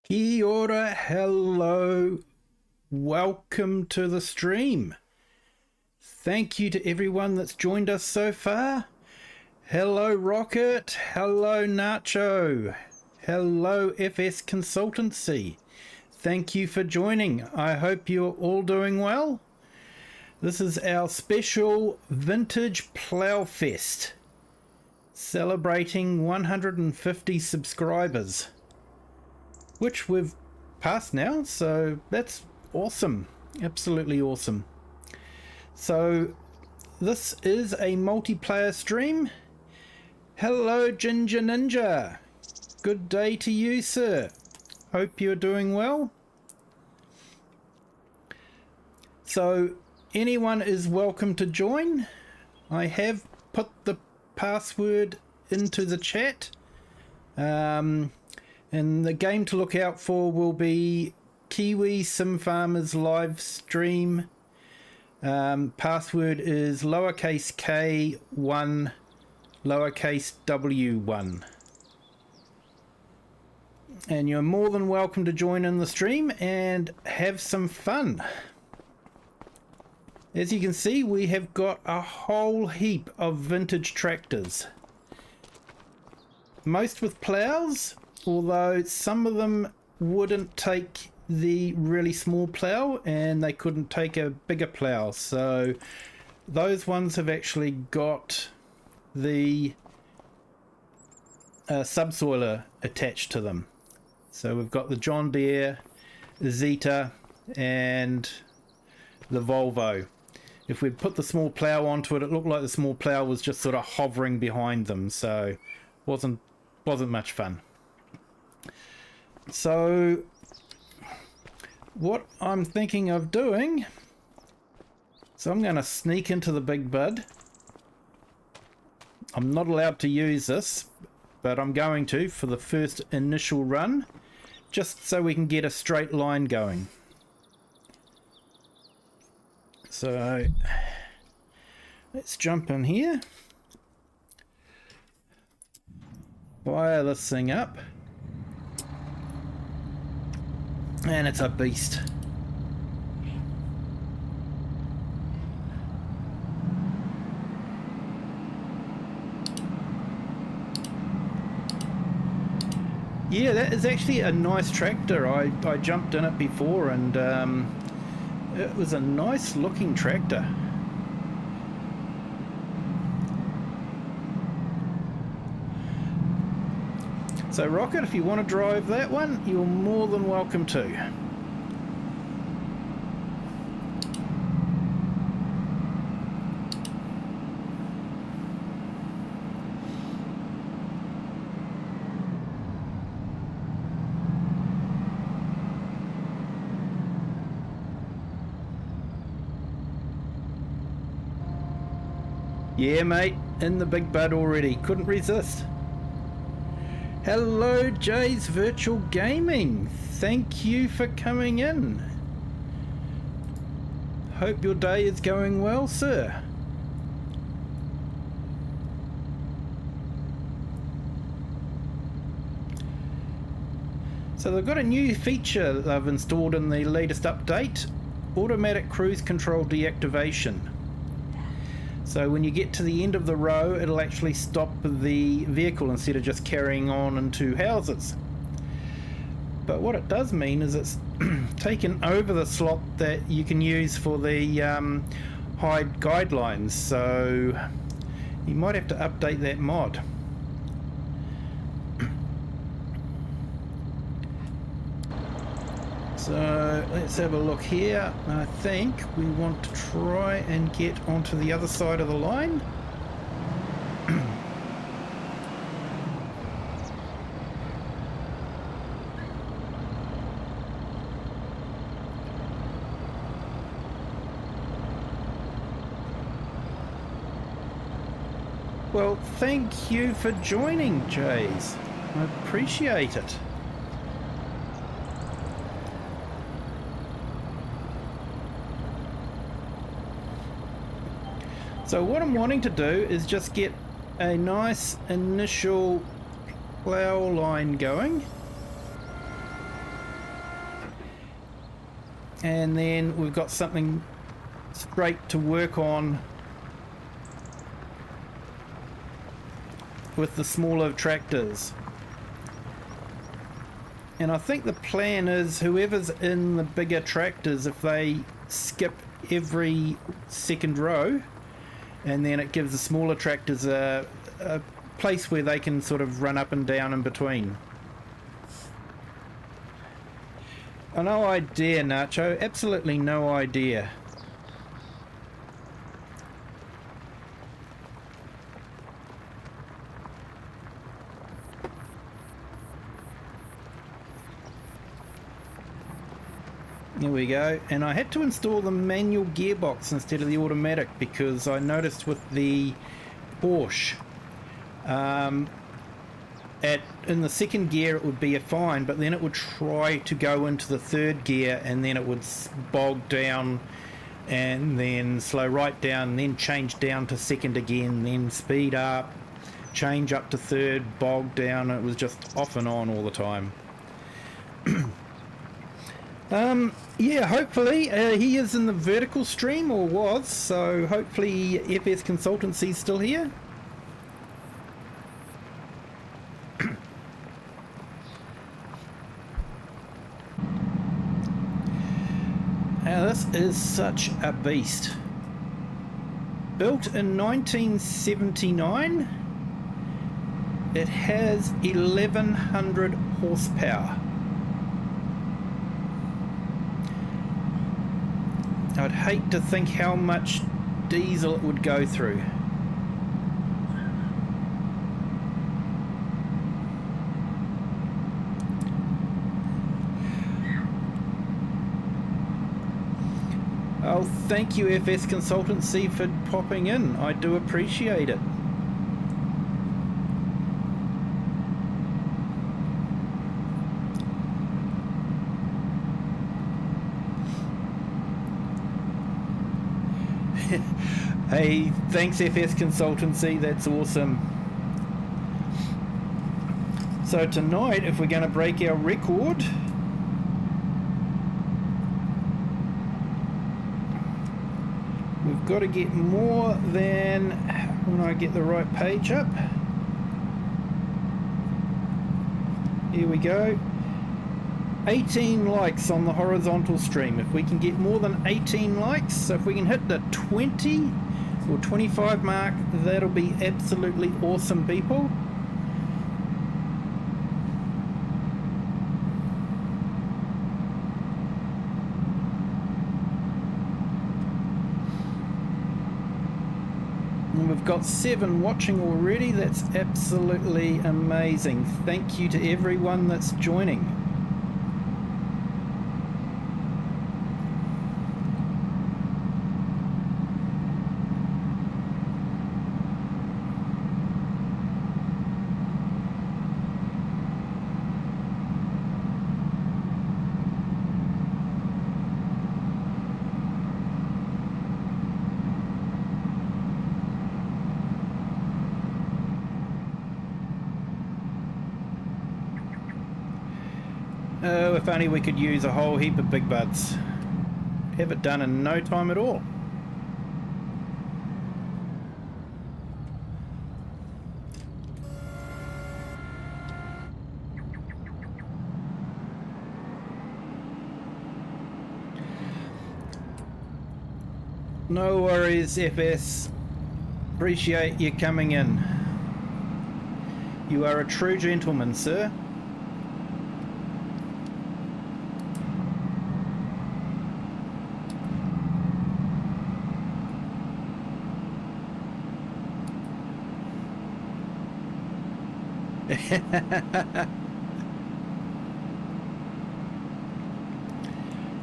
Kia ora, hello, welcome to the stream. Thank you to everyone that's joined us so far. Hello Rocket, hello Nacho, hello FS Consultancy. Thank you for joining. I hope you're all doing well. This is our special Vintage Plow Fest, celebrating 150 subscribers, which we've passed now, so that's awesome, absolutely awesome. So this is a multiplayer stream. Hello Ginger Ninja, good day to you, sir. Hope you're doing well. So anyone is welcome to join. I have put the password into the chat. And the game to look out for will be Kiwi Sim Farmers live stream. Password is lowercase k1, lowercase w1. And you're more than welcome to join in the stream and have some fun. As you can see, we have got a whole heap of vintage tractors. Most with plows, although some of them wouldn't take the really small plow and they couldn't take a bigger plow, so those ones have actually got the subsoiler attached to them. So we've got the John Deere, the Zeta and the Volvo. If we'd put the small plow onto it, it looked like the small plow was just sort of hovering behind them, so wasn't much fun. So what I'm thinking of doing, so I'm going to sneak into the big bud. I'm not allowed to use this, but I'm going to for the first initial run, just so we can get a straight line going. So let's jump in here, fire this thing up. And it's a beast. Yeah, that is actually a nice tractor. I jumped in it before and it was a nice looking tractor. So Rocket, if you want to drive that one, you're more than welcome to. Yeah mate, in the big bud already, couldn't resist. Hello Jay's Virtual Gaming, thank you for coming in. Hope your day is going well, sir. So they've got a new feature that they've installed in the latest update, automatic cruise control deactivation. So when you get to the end of the row, it'll actually stop the vehicle instead of just carrying on into houses. But what it does mean is it's taken over the slot that you can use for the hide guidelines. So you might have to update that mod. So let's have a look here. I think we want to try and get onto the other side of the line. Well, thank you for joining, Jays. I appreciate it. So what I'm wanting to do is just get a nice initial plow line going. And then we've got something straight to work on with the smaller tractors. And I think the plan is whoever's in the bigger tractors, if they skip every second row, and then it gives the smaller tractors a place where they can sort of run up and down in between. No idea, Nacho. Absolutely no idea. There we go. And I had to install the manual gearbox instead of the automatic because I noticed with the Porsche in the second gear it would be fine, but then it would try to go into the third gear and then it would bog down and then slow right down, then change down to second again, then speed up, change up to third, bog down. It was just off and on all the time. Yeah, hopefully he is in the vertical stream, or was, so hopefully FS Consultancy's still here. Now this is such a beast. Built in 1979, it has 1100 horsepower. I'd hate to think how much diesel it would go through. Oh, thank you FS Consultancy for popping in. I do appreciate it. Hey, thanks FS Consultancy, that's awesome. So tonight, if we're going to break our record, we've got to get more than, when I get the right page up, here we go, 18 likes on the horizontal stream. If we can get more than 18 likes, so if we can hit the 20 or 25 mark, that'll be absolutely awesome, people. And we've got 7 watching already. That's absolutely amazing. Thank you to everyone that's joining. Oh, if only we could use a whole heap of big buds. Have it done in no time at all. No worries, FS. Appreciate you coming in. You are a true gentleman, sir.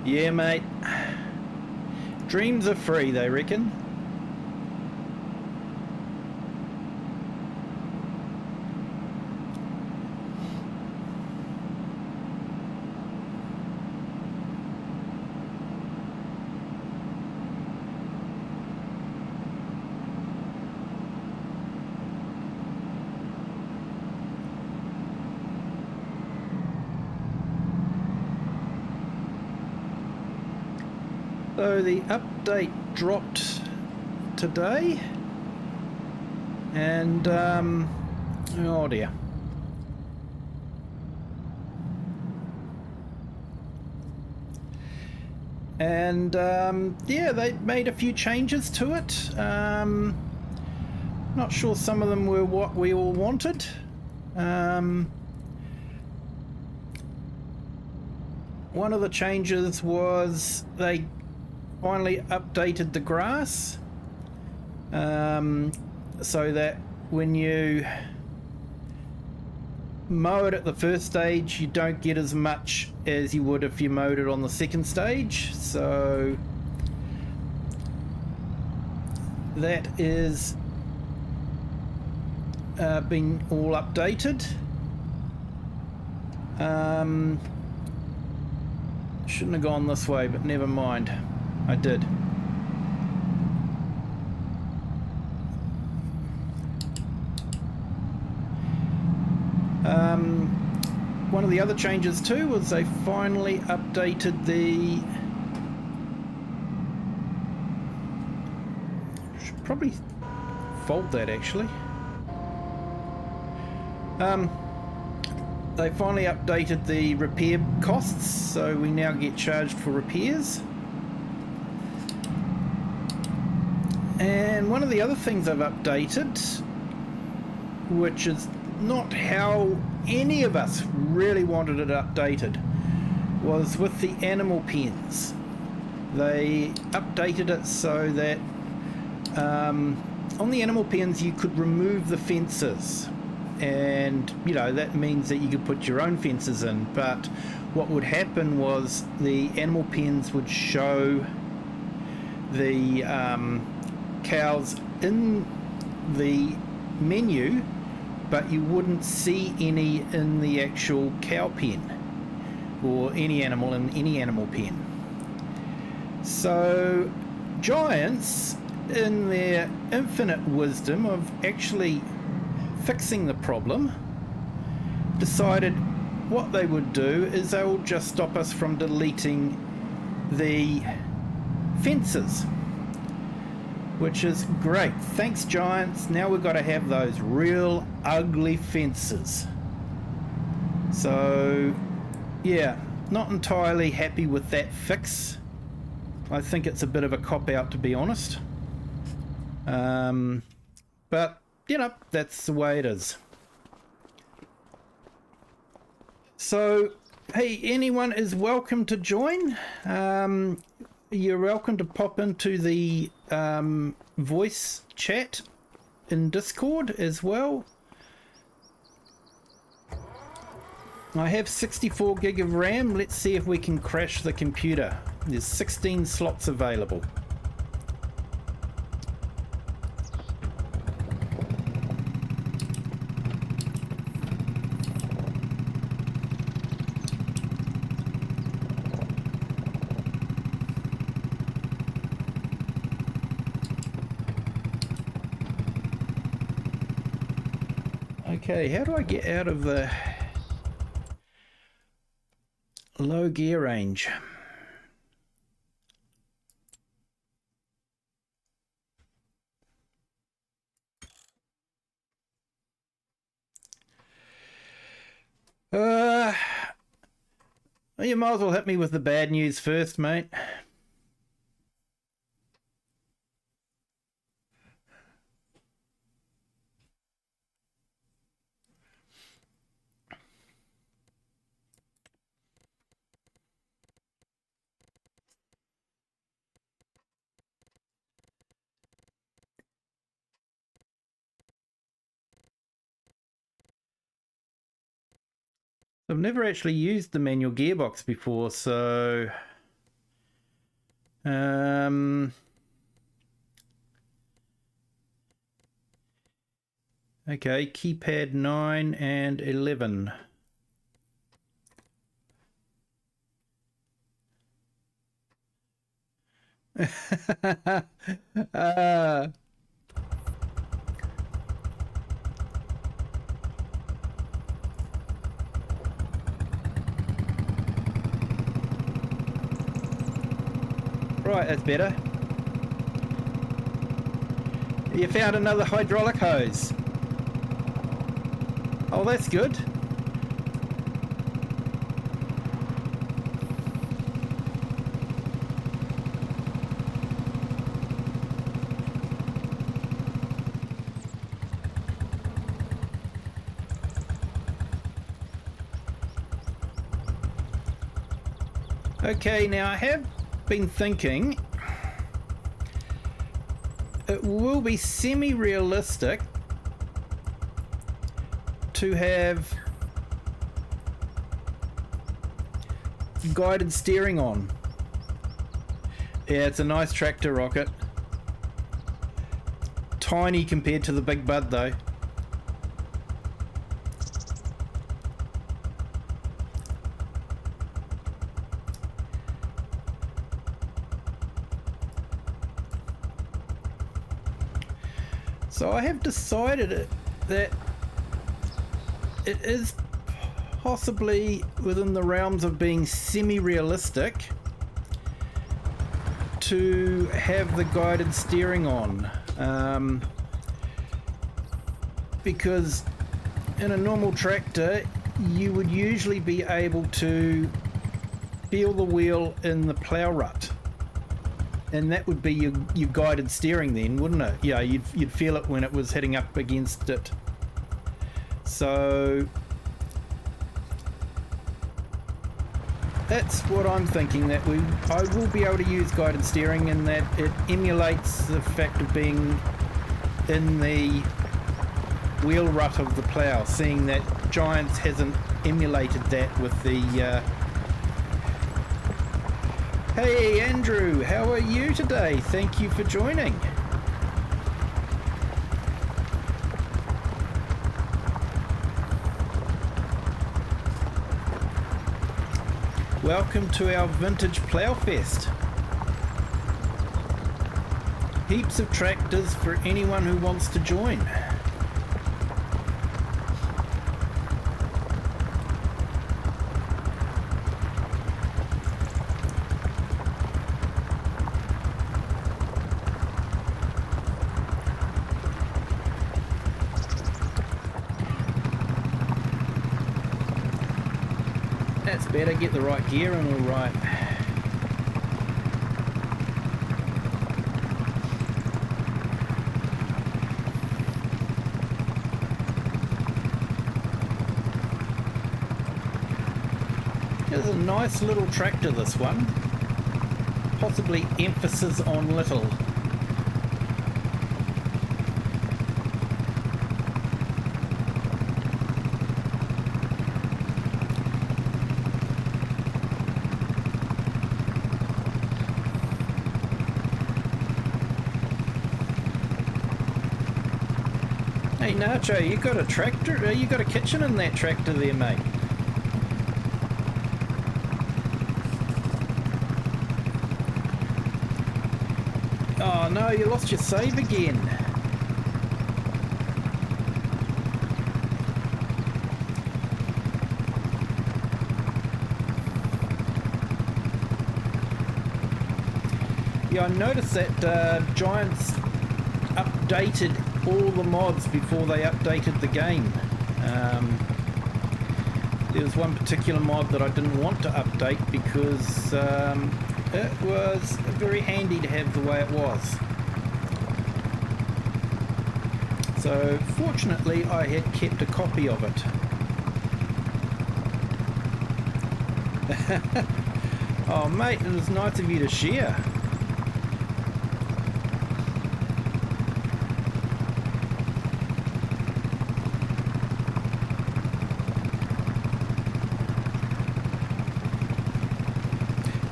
Yeah, mate. Dreams are free, they reckon. So the update dropped today, and oh dear. And yeah, they made a few changes to it. Not sure some of them were what we all wanted. One of the changes was they finally updated the grass, so that when you mow it at the first stage, you don't get as much as you would if you mowed it on the second stage. So that is been all updated. Shouldn't have gone this way, but never mind, I did. One of the other changes too was they finally updated the... Should probably fold that actually. They finally updated the repair costs, so we now get charged for repairs. And one of the other things I've updated, which is not how any of us really wanted it updated, was with the animal pens. They updated it so that on the animal pens you could remove the fences, and you know that means that you could put your own fences in, but what would happen was the animal pens would show the cows in the menu, but you wouldn't see any in the actual cow pen or any animal in any animal pen. So Giants, in their infinite wisdom of actually fixing the problem, decided what they would do is they will just stop us from deleting the fences, which is great. Thanks, Giants. Now we've got to have those real ugly fences. So yeah, not entirely happy with that fix. I think it's a bit of a cop-out, to be honest. But you know, that's the way it is. So hey, anyone is welcome to join. You're welcome to pop into the voice chat in Discord as well. I have 64 gig of RAM. Let's see if we can crash the computer. There's 16 slots available. Okay, how do I get out of the low gear range? You might as well hit me with the bad news first, mate. I've never actually used the manual gearbox before, so okay, keypad 9 and 11. Right, that's better. You found another hydraulic hose. Oh, that's good. Okay, now I have been thinking it will be semi-realistic to have guided steering on. Yeah, it's a nice tractor, Rocket. Tiny compared to the big bud though. So I have decided that it is possibly within the realms of being semi-realistic to have the guided steering on, because in a normal tractor you would usually be able to feel the wheel in the plow rut. And that would be your guided steering then, wouldn't it? Yeah, you'd feel it when it was heading up against it. So that's what I'm thinking, that I will be able to use guided steering, and that it emulates the fact of being in the wheel rut of the plow, seeing that Giants hasn't emulated that with the Hey Andrew, how are you today? Thank you for joining. Welcome to our Vintage Plow Fest. Heaps of tractors for anyone who wants to join. That's better, get the right gear in all right. It's a nice little tractor, this one. Possibly emphasis on little. Hey Nacho, you got a tractor? You got a kitchen in that tractor there, mate? Oh no, you lost your save again. Yeah, I noticed that Giants updated all the mods before they updated the game. There was one particular mod that I didn't want to update because it was very handy to have the way it was. So fortunately I had kept a copy of it. Oh mate, it was nice of you to share.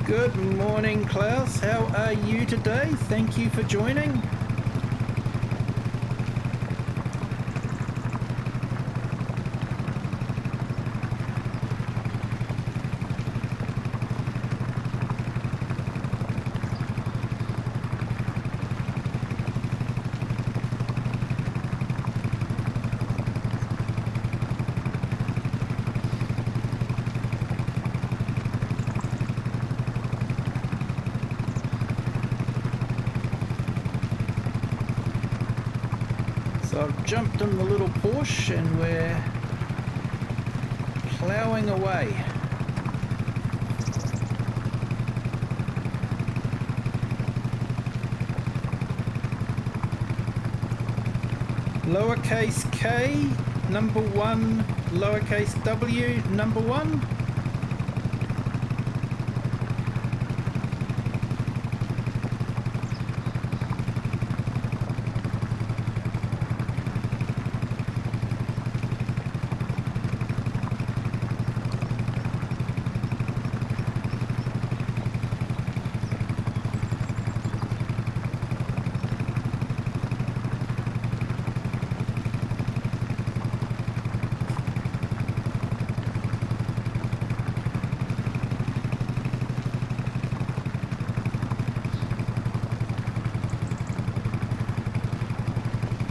Good morning, Klaus. How are you today? Thank you for joining. So I've jumped in the little Porsche and we're ploughing away. Lowercase k, number 1, lowercase w, number 1.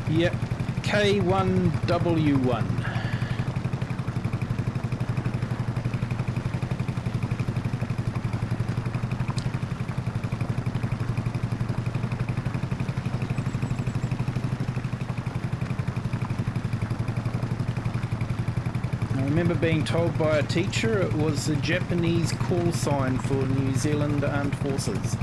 Yep, K1W1. I remember being told by a teacher it was a Japanese call sign for New Zealand Armed Forces.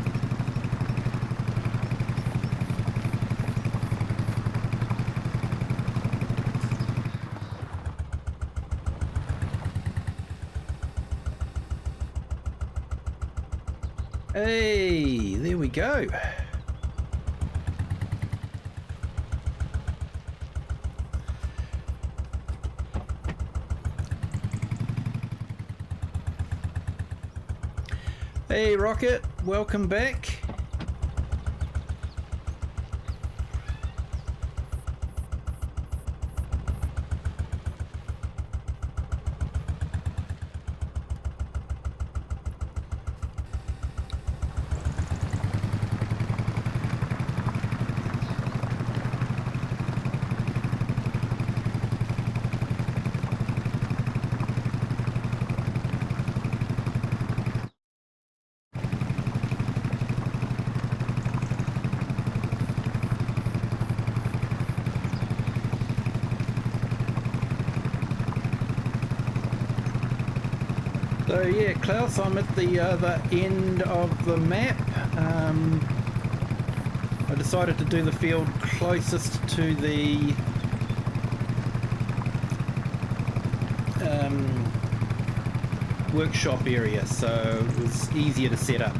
Hey, there we go. Hey Rocket, welcome back. So yeah, Klaus, I'm at the other end of the map. I decided to do the field closest to the workshop area, so it was easier to set up.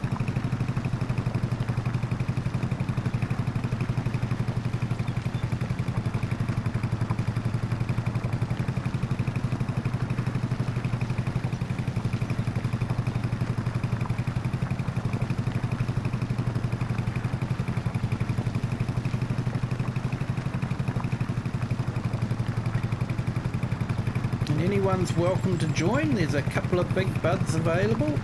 Anyone's welcome to join. There's a couple of big buds available.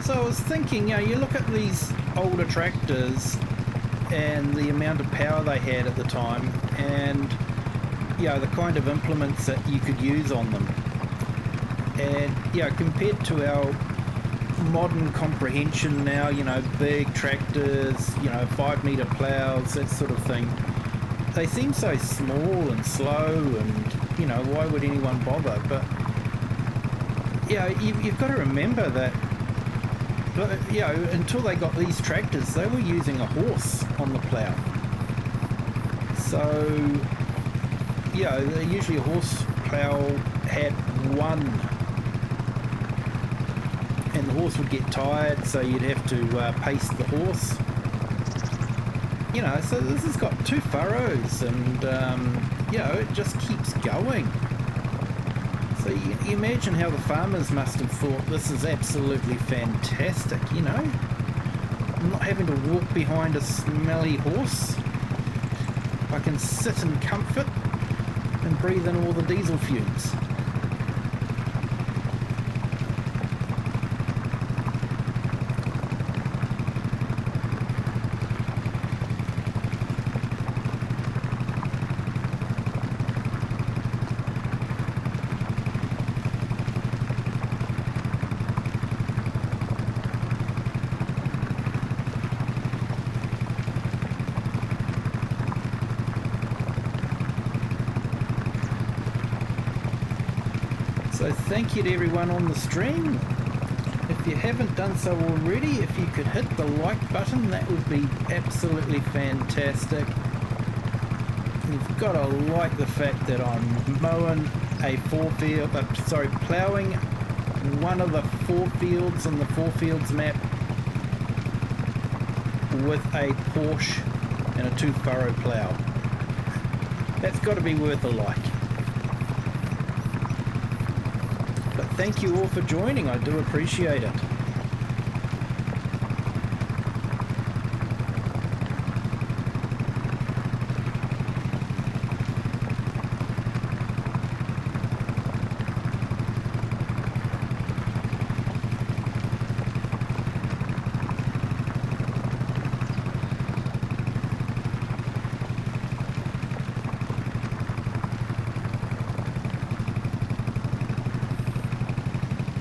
So I was thinking, you know, you look at these older tractors and the amount of power they had at the time, and you know, the kind of implements that you could use on them, and you know, compared to our modern comprehension now, you know, big tractors, you know, 5-meter plows, that sort of thing, they seem so small and slow, and you know, why would anyone bother? But yeah, you've got to remember that, you know, until they got these tractors, they were using a horse on the plow. So, you know, usually a horse plow had one, and the horse would get tired, so you'd have to pace the horse. You know, so this has got 2 furrows, and you know, it just keeps going. So you imagine how the farmers must have thought this is absolutely fantastic, you know? I'm not having to walk behind a smelly horse. I can sit in comfort and breathe in all the diesel fumes. So thank you to everyone on the stream. If you haven't done so already, if you could hit the like button, that would be absolutely fantastic. You've got to like the fact that I'm mowing a ploughing one of the FourFields on the FourFields map with a Porsche and a 2-furrow plough. That's got to be worth a like. But thank you all for joining, I do appreciate it.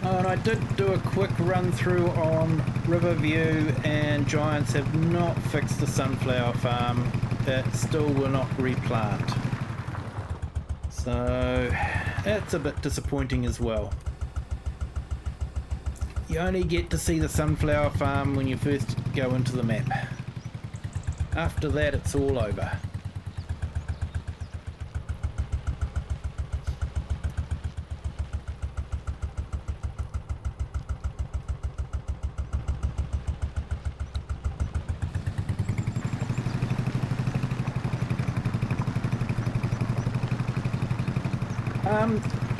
Oh, and I did do a quick run through on Riverview, and Giants have not fixed the sunflower farm. It still will not replant. So that's a bit disappointing as well. You only get to see the sunflower farm when you first go into the map. After that, it's all over.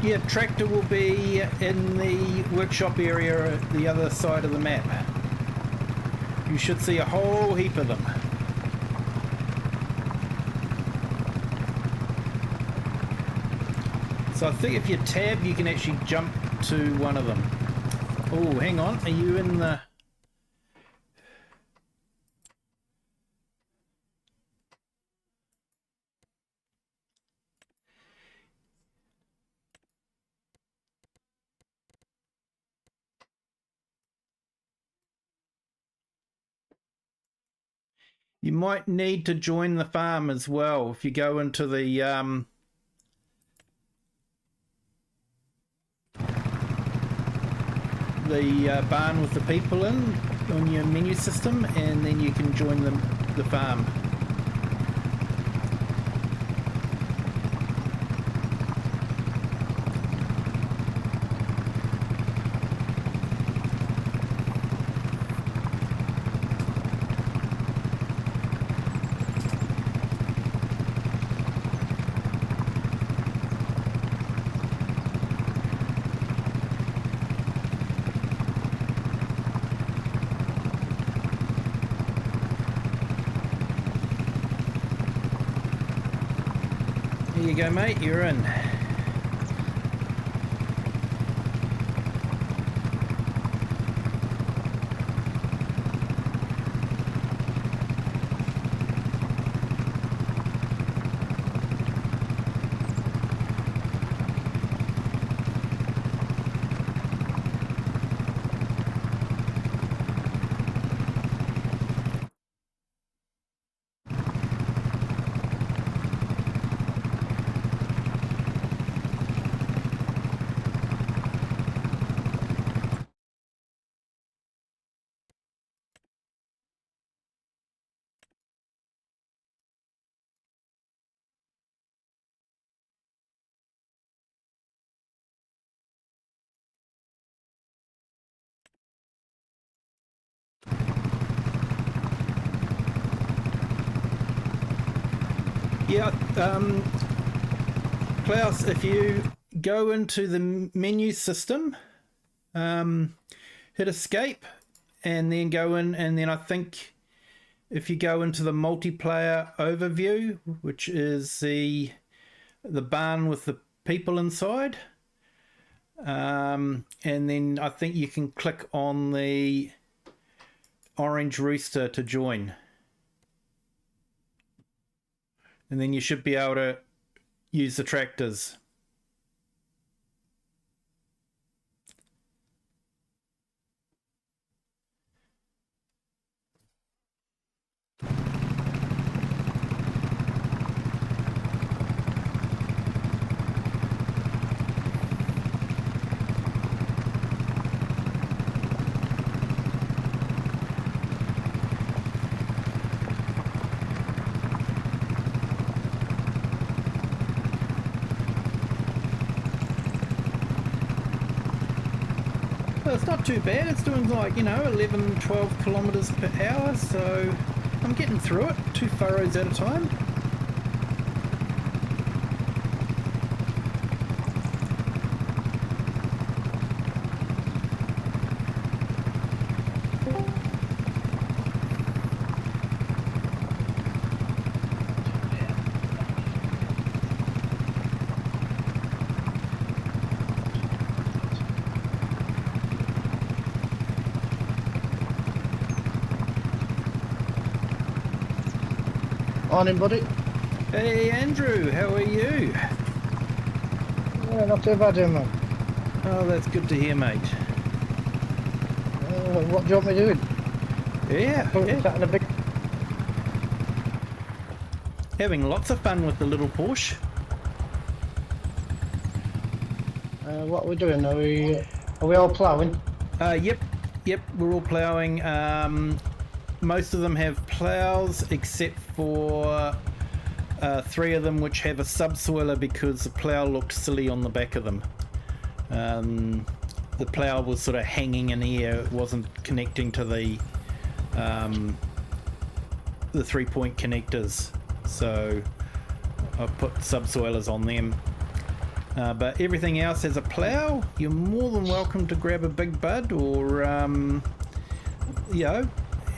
Yeah, tractor will be in the workshop area at the other side of the map. You should see a whole heap of them. So I think if you tab, you can actually jump to one of them. Oh, hang on, are you in the... You might need to join the farm as well if you go into the barn with the people in on your menu system, and then you can join the farm. Here you go, mate, you're in. Yeah, Klaus, if you go into the menu system, hit escape, and then go in, and then I think if you go into the multiplayer overview, which is the the barn with the people inside. And then I think you can click on the orange rooster to join. And then you should be able to use the tractors. Well, it's not too bad. It's doing like, 11, 12 kilometers per hour, so I'm getting through it, 2 furrows at a time. Morning, buddy. Hey Andrew, how are you? Yeah, not too bad, here, man. Oh, that's good to hear, mate. What do you want me doing? Yeah. Sat in a big... Having lots of fun with the little Porsche. What are we doing? Are we all ploughing? Yep, we're all ploughing. Most of them have ploughs except for 3 of them which have a subsoiler because the plough looked silly on the back of them. The plough was sort of hanging in air, it wasn't connecting to the 3-point connectors, so I put subsoilers on them. But everything else has a plough. You're more than welcome to grab a big bud or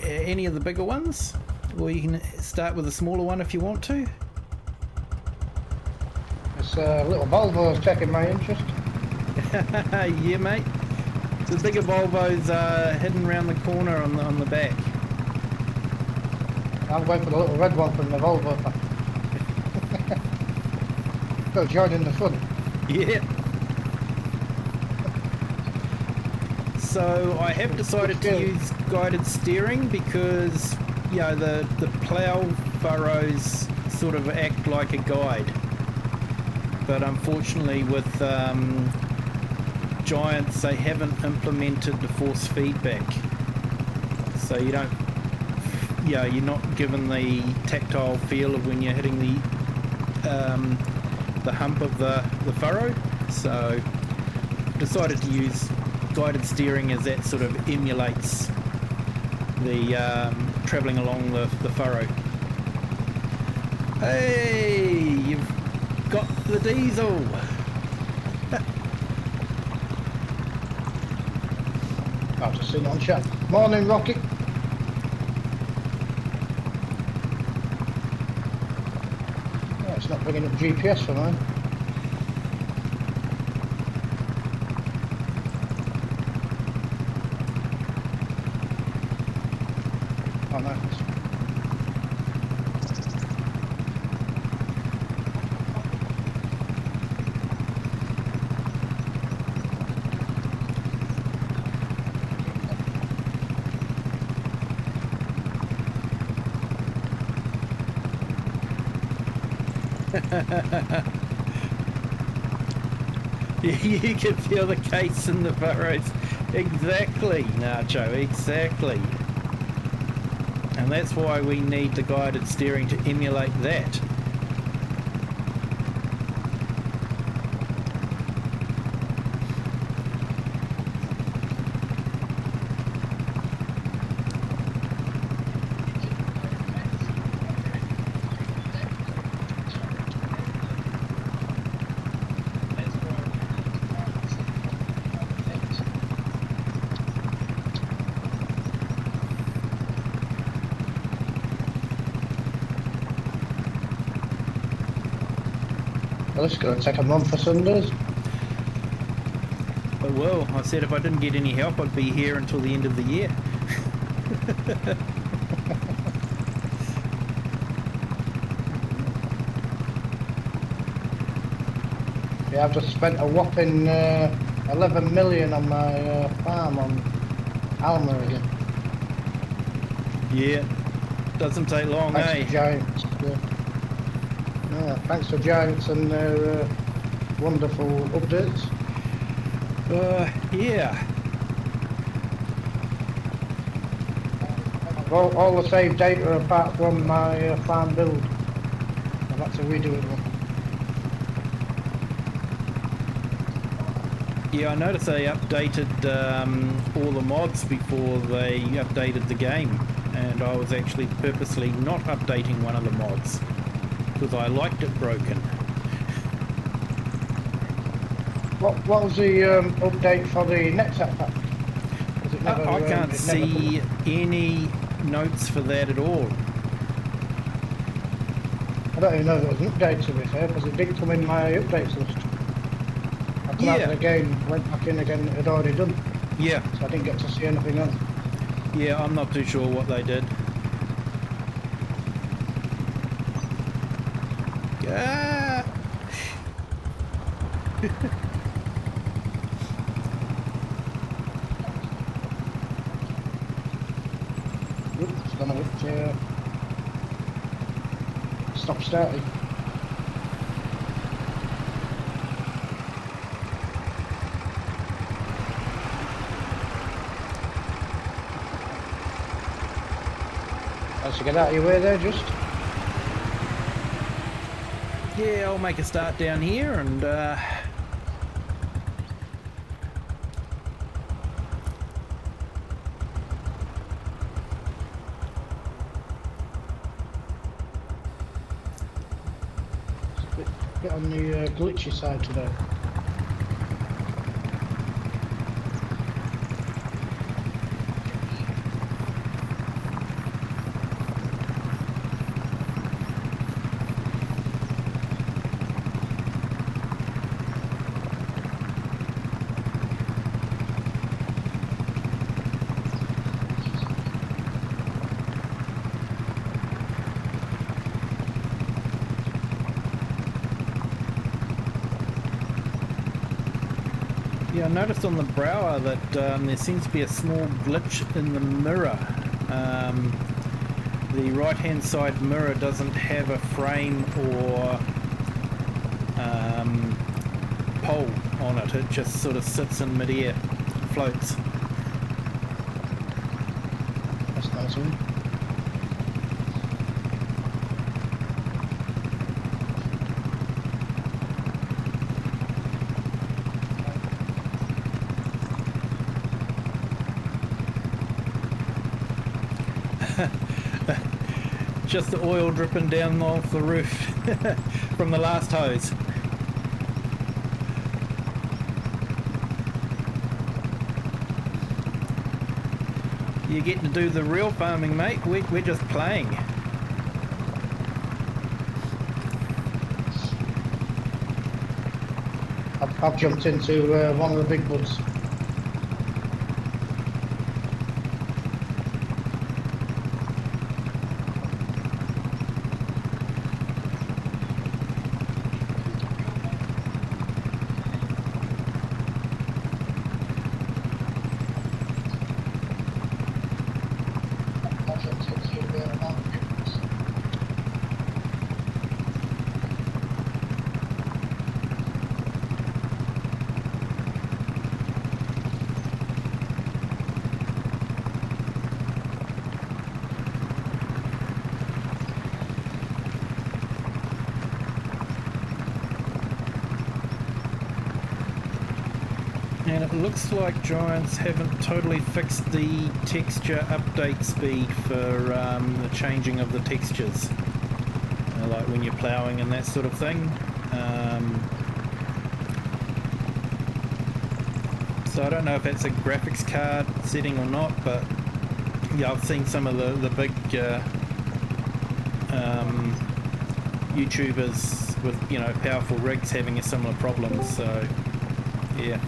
any of the bigger ones, or you can start with a smaller one if you want to. This little Volvo is taking my interest. Yeah, mate. The bigger Volvo's hidden around the corner on the back. I'm going for the little red one from the Volvo. Got joined in the front. Yeah. So I have decided to use guided steering because the plough furrows sort of act like a guide, but unfortunately with Giants they haven't implemented the force feedback, so you don't you're not given the tactile feel of when you're hitting the hump of the furrow. So decided to use guided steering as that sort of emulates the travelling along the furrow. Hey, you've got the diesel. I've just seen it on chat. Morning, Rocky. Oh, it's not bringing up GPS for mine. Oh, nice. You can feel the case in the furrows. Exactly, Nacho, exactly. And that's why we need the guided steering to emulate that. Well, it's going to take a month for Sundays. But well, I said if I didn't get any help, I'd be here until the end of the year. Yeah, I've just spent a whopping 11 million on my farm on Alma again. Yeah, doesn't take long, Thanks eh? to Giants. Yeah, thanks to Giants and their wonderful updates. Yeah. All the saved data apart from my farm build. I've had to redo it one. Yeah, I noticed they updated all the mods before they updated the game, and I was actually purposely not updating one of the mods because I liked it broken. What was the update for the NEXAT pack? Was it never, I can't it never see any notes for that at all. I don't even know if it was an update, to be fair, because it didn't come in my updates list. I come out of the game, went back in again, it had already done. Yeah. So I didn't get to see anything else. Yeah, I'm not too sure what they did. Ah! It's gonna stop starting. As you get out of your way there, just. Yeah, I'll make a start down here and Bit on the glitchy side today. yeah, I noticed on the Brower that there seems to be a small glitch in the mirror. The right hand side mirror doesn't have a frame or pole on it. It just sort of sits in midair, floats. That's nice one. Just the oil dripping down off the roof from the last hose. You get to do the real farming, mate. We're just playing. I've jumped into one of the big buds. And it looks like Giants haven't totally fixed the texture update speed for the changing of the textures. Like when you're ploughing and that sort of thing. So I don't know if that's a graphics card setting or not, but yeah, I've seen some of the big YouTubers with, you know, powerful rigs having a similar problem. So, yeah.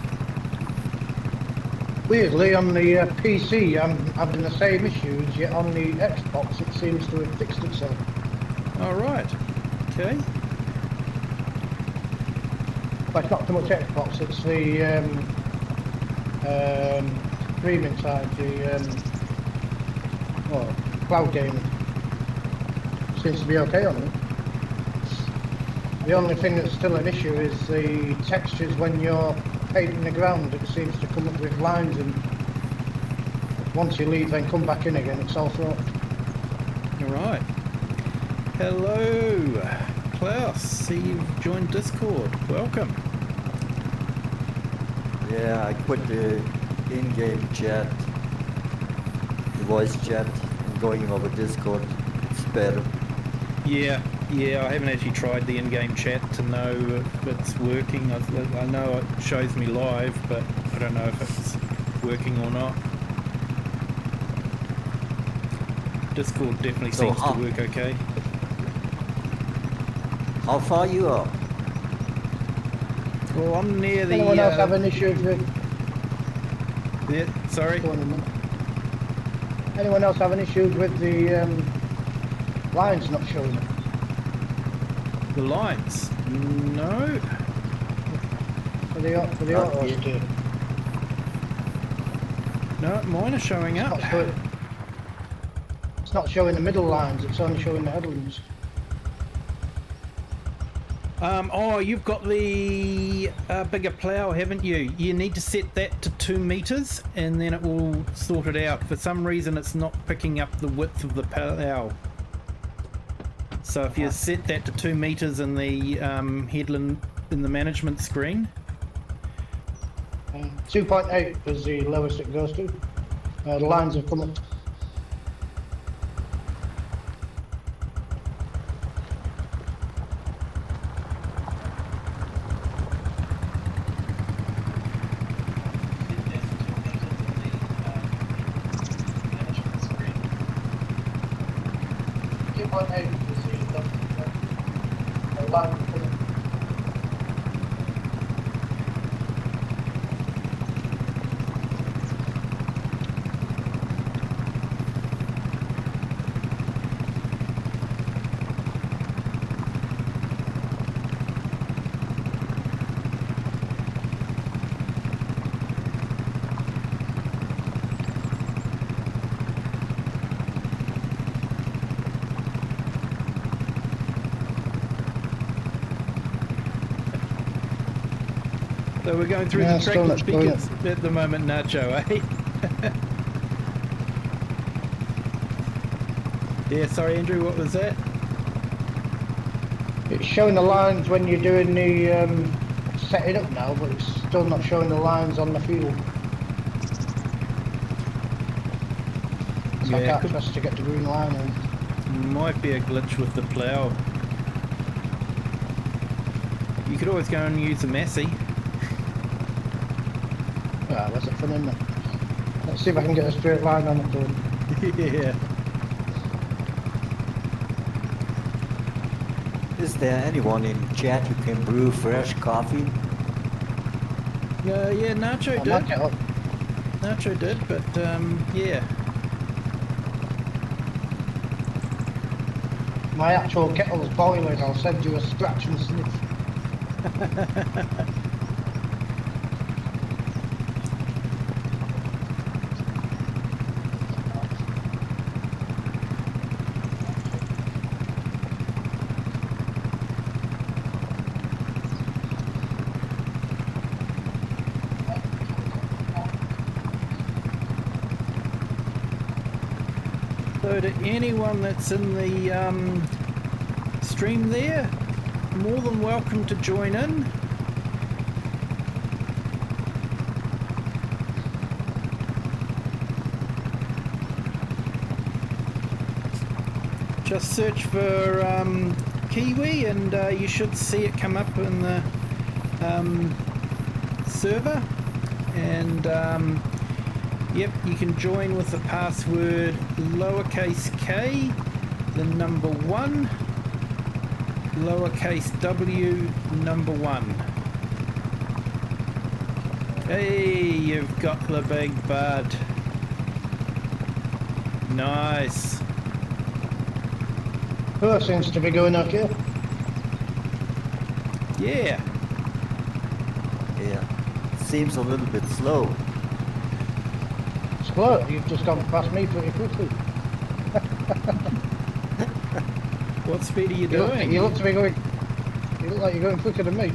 Weirdly, on the PC, I'm having the same issues, yet on the Xbox, it seems to have fixed itself. All right. Okay. But it's not so much Xbox, it's the streaming side, the cloud gaming. Seems to be okay on it. The only thing that's still an issue is the textures when you're painting the ground. It seems to come up with lines, and once you leave then come back in again, it's all sorted. All right. Hello, Klaus. See you've joined Discord. Welcome. Yeah, I quit the in-game chat, the voice chat, and going over Discord. It's better. Yeah, I haven't actually tried the in-game chat to know if it's working. I know it shows me live, but I don't know if it's working or not. Discord definitely seems to work okay. How far you are? Well, I'm near the... Anyone else having issues with... Yeah, sorry? Anyone else having issues with the lines not showing up? The lines? No. For the auto steer. No, mine are showing up. It's not showing the middle lines, it's only showing the headlands. Oh, you've got the bigger plow, haven't you? You need to set that to 2 meters and then it will sort it out. For some reason it's not picking up the width of the plow. So if you set that to 2 meters in the headland in the management screen. 2.8 is the lowest it goes to. The lines have come up. So we're going through the tracking speakers at the moment, Nacho, eh? Yeah, sorry Andrew, what was that? It's showing the lines when you're doing the setting up now, but it's still not showing the lines on the field. So I can't trust to get the green line in. Might be a glitch with the plow. You could always go and use a Massey. Ah, that's it for them then. Let's see if I can get a straight line on it then. Yeah. Is there anyone in chat who can brew fresh coffee? Yeah, Nacho did. Nacho did, but yeah. My actual kettle's boiling, I'll send you a scratch and sniff. So to anyone that's in the stream there, more than welcome to join in. Just search for Kiwi and you should see it come up in the server, and yep, you can join with the password lowercase k, the number 1, lowercase w number 1. Hey, you've got the big bud. Nice. Oh, seems to be going okay. Yeah. Yeah. Seems a little bit slow. Slow, you've just gone past me pretty quickly. What speed are you doing? You look to be going. You look like you're going quicker than me.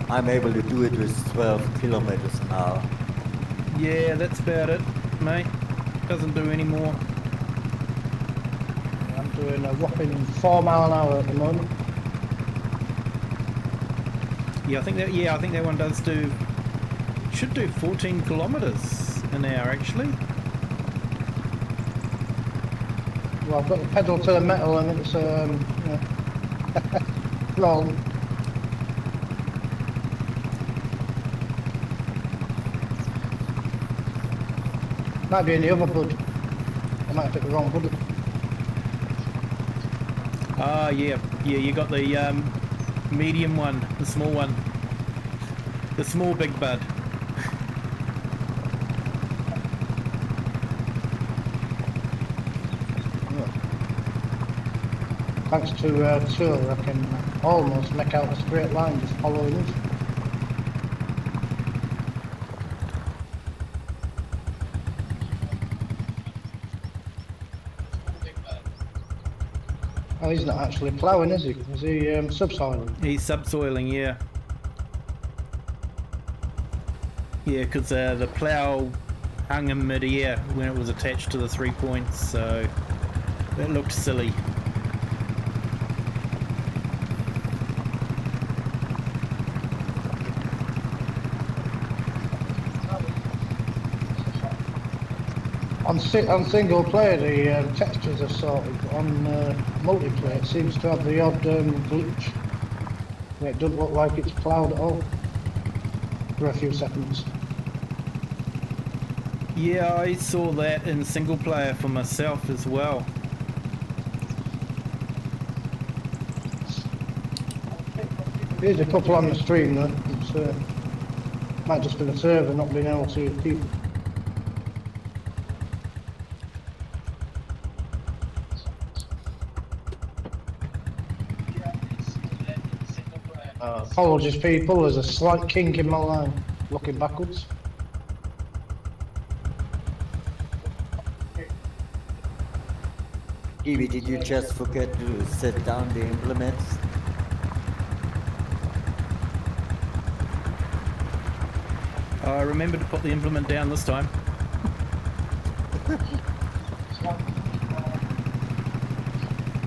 I'm able to do it with 12 kilometers an hour. Yeah, that's about it, mate. Doesn't do any more. I'm doing a whopping 4 mile an hour at the moment. Yeah, I think that one does do. Should do 14 kilometers an hour actually. Well, I've got the pedal to the metal and it's wrong. Might be in the other bud. I might have picked the wrong bud. Ah, yeah, you got the medium one, the small one, the small big bud. Thanks to Tour, I can almost make out a straight line just following us. Oh, he's not actually ploughing, is he? Is he subsoiling? He's subsoiling, yeah. Yeah, because the plough hung in mid-air when it was attached to the 3 points, so that looked silly. On single player, the textures are sorted. On multiplayer, it seems to have the odd glitch. It doesn't look like it's ploughed at all for a few seconds. Yeah, I saw that in single player for myself as well. Here's a couple on the stream though. It's might just be the server not being able to keep. Apologies people, there's a slight kink in my line, looking backwards. Kiwi, did you just forget to set down the implements? I remembered to put the implement down this time.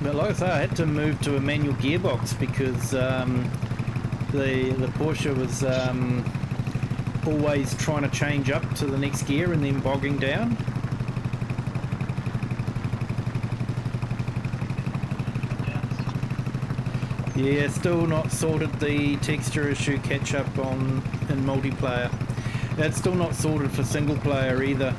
But like I say, I had to move to a manual gearbox because the Porsche was always trying to change up to the next gear and then bogging down. Yeah, still not sorted the texture issue catch up in multiplayer. It's still not sorted for single player either.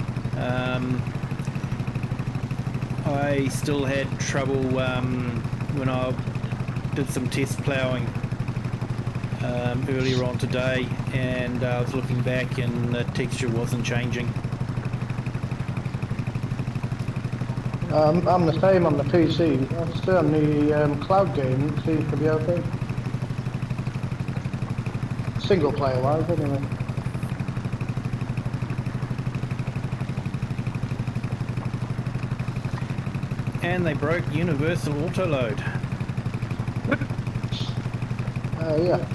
I still had trouble when I did some test ploughing earlier on today, and I was looking back and the texture wasn't changing. I'm the same on the PC. I'm still on the cloud game. It seems to be okay. Single player wise, anyway. And they broke universal autoload. Yeah.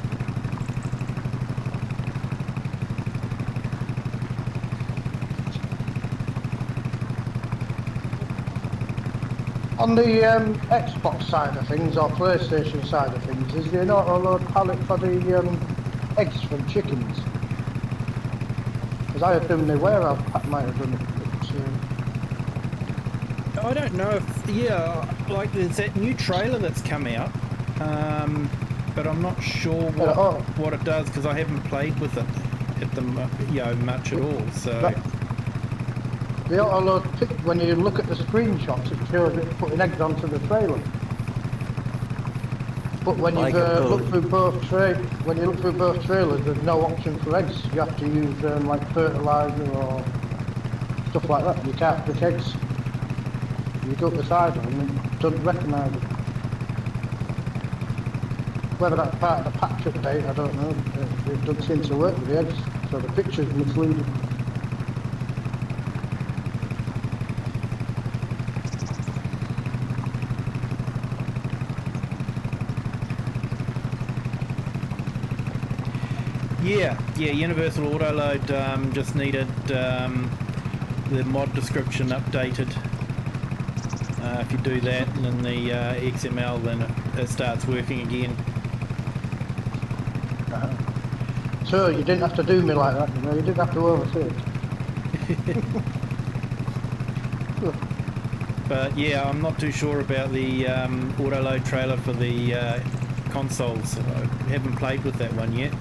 On the Xbox side of things, or PlayStation side of things, is there not a load pallet for the eggs from chickens? Because I assume the warehouse pack might have done it. I don't know if, yeah, like there's that new trailer that's come out, but I'm not sure what it does because I haven't played with it at the much at all. So The auto-load, when you look at the screenshots, it shows it putting eggs onto the trailer. But when Like you a look boat. through both trailers, there's no option for eggs. You have to use like fertiliser or stuff like that. You can't pick eggs. You go up the side of them and it doesn't recognise it. Whether that's part of the patch update, I don't know. It doesn't seem to work with the eggs, so the picture's misleading. Yeah, Universal Autoload just needed the mod description updated. If you do that and in the XML, then it starts working again. So you didn't have to do me like that, you know, you didn't have to oversee it. But yeah, I'm not too sure about the autoload trailer for the consoles. I haven't played with that one yet.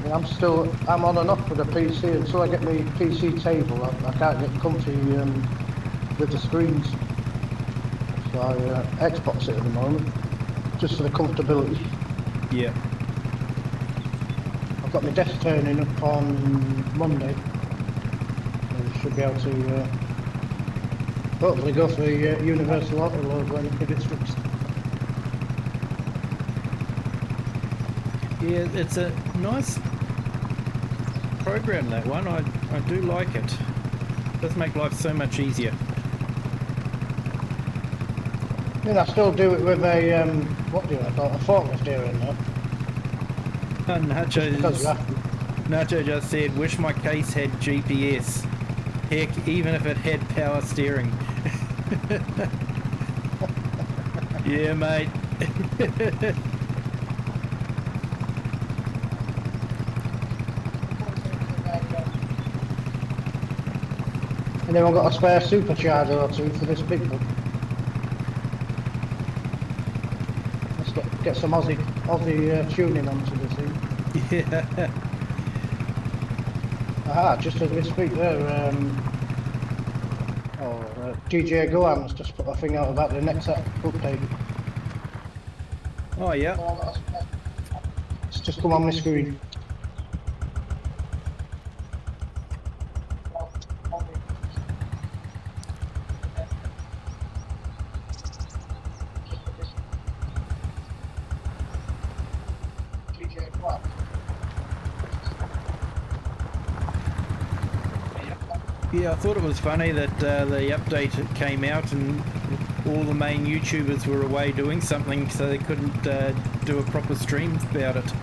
I'm on and off with the PC until I get my PC table. I can't get comfy with the screens. So I Xbox it at the moment, just for the comfortability. Yeah. I've got my desk turning up on Monday. I should be able to hopefully go for the Universal Autoload when it gets fixed. Yeah, it's a nice program, that one. I do like it. It does make life so much easier. Then I still do it with a what do I call it? A forklift here and there. Nacho just said, wish my case had GPS. Heck, even if it had power steering. Yeah, mate. Anyone got a spare supercharger or two for this big one? Let's get some Aussie tuning onto the thing. Yeah. Aha, just as we speak there, DJ Goham's just put a thing out about the NEXAT update. Oh, yeah. It's just come on my screen. Yeah, I thought it was funny that the update came out and all the main YouTubers were away doing something, so they couldn't do a proper stream about it.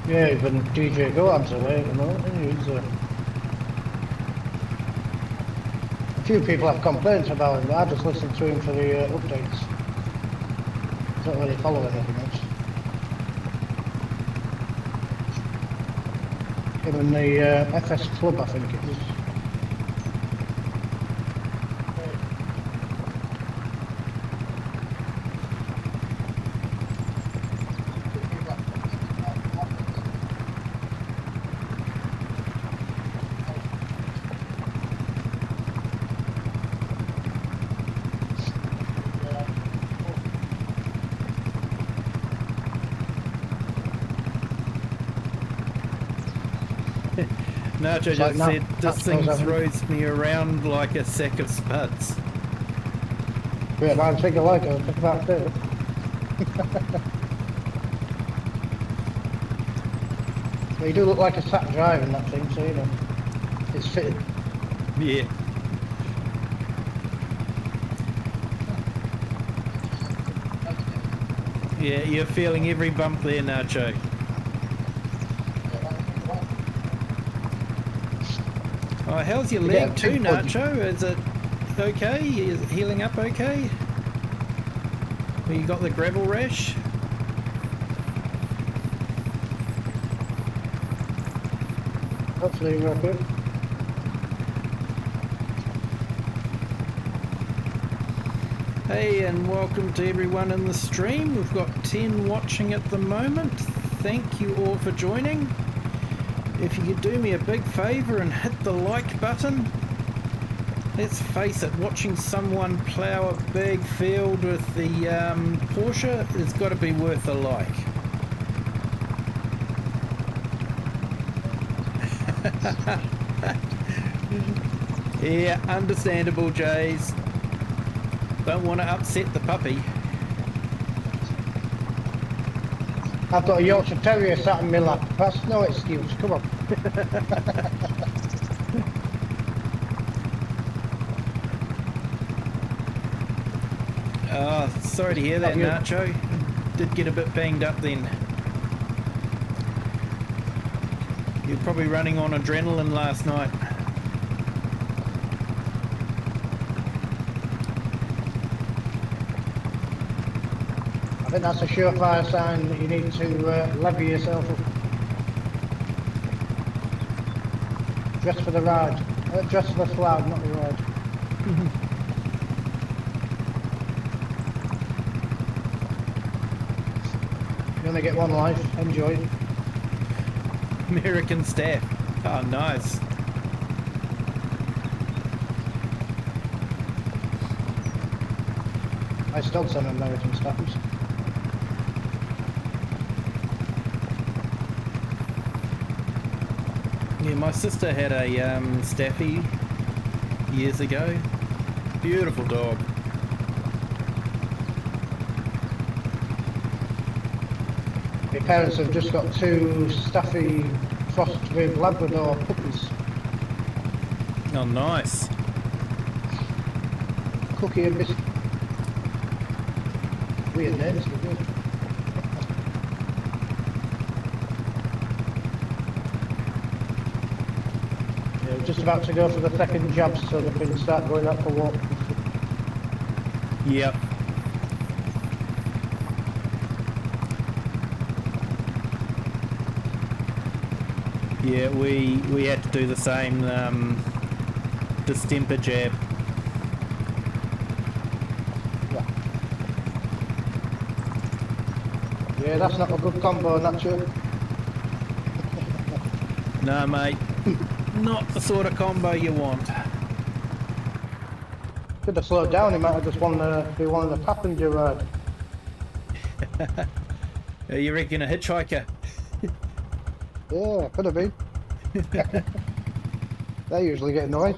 Yeah, even DJ Goham's away at the moment. A few people have complaints about him, but I just listen to him for the updates. Don't really follow anything else. Him and the FS Club, I think it is. Nacho It's just like, said, this thing throws me around like a sack of spuds. Yeah, man, take a like it, think about it. You do look like a sat driving that thing, so you know, it's fitted. Yeah. Yeah, you're feeling every bump there, Nacho. Oh, how's your leg too, Nacho? Is it okay? Is it healing up okay? You got the gravel rash? Hopefully you're okay. Hey, and welcome to everyone in the stream. We've got 10 watching at the moment. Thank you all for joining. If you could do me a big favour and hit the like button. Let's face it, watching someone plough a big field with the Porsche has got to be worth a like. Yeah, understandable, Jays. Don't want to upset the puppy. I've got a Yorkshire Terrier sat in my lap. That's no excuse. Come on. Oh, sorry to hear that, Nacho. Did get a bit banged up then. You're probably running on adrenaline last night. I think that's a surefire sign that you need to lever yourself up. Dress for the ride. Dress for the flag, not the ride. You only get one life. Enjoy. American staff. Oh, nice. Nice dogs on American staffs. Yeah, my sister had a Staffy years ago. Beautiful dog. My parents have just got two Staffy crossed with Labrador puppies. Oh, nice. Cookie and Biscuit. Weird names, but good. Yeah, we're just about to go for the second jab so they can start going out for walks. Yep. Yeah, we had to do the same distemper jab. Yeah, that's not a good combo, Nacho. No, mate. Not the sort of combo you want. Could have slowed down, he might have just wanted to be one of the passenger ride. You reckon a hitchhiker? Yeah, could have been. They usually get annoyed.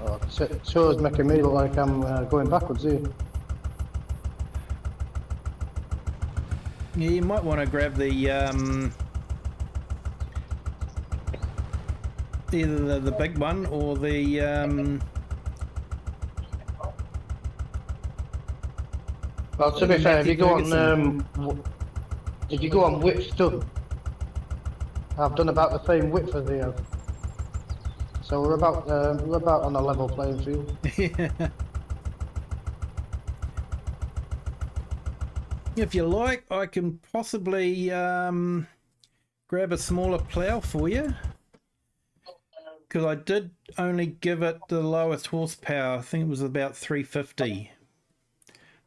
Oh, toes making me look like I'm going backwards here. Yeah, you might want to grab the either the big one or the Well, to be fair, if you go on width done, I've done about the same width as they have. So we're about on a level playing field. If you like, I can possibly grab a smaller plough for you. Because I did only give it the lowest horsepower. I think it was about 350.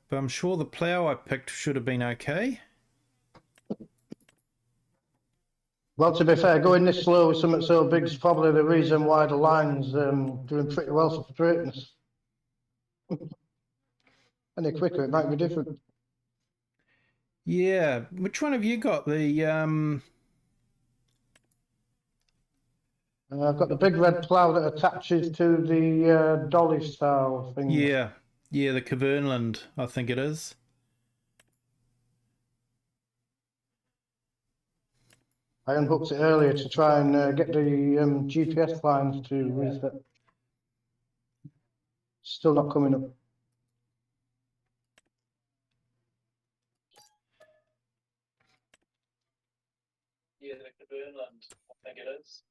But I'm sure the plough I picked should have been okay. Well, to be fair, going this slow with something so big is probably the reason why the line's doing pretty well for straightness. Any quicker, it might be different. Yeah, which one have you got? The I've got the big red plough that attaches to the dolly style thing. yeah, the Cavernland, I think it is. I unhooked it earlier to try and get the GPS lines to reset. Still not coming up. Yeah, the Cavernland, I think it is.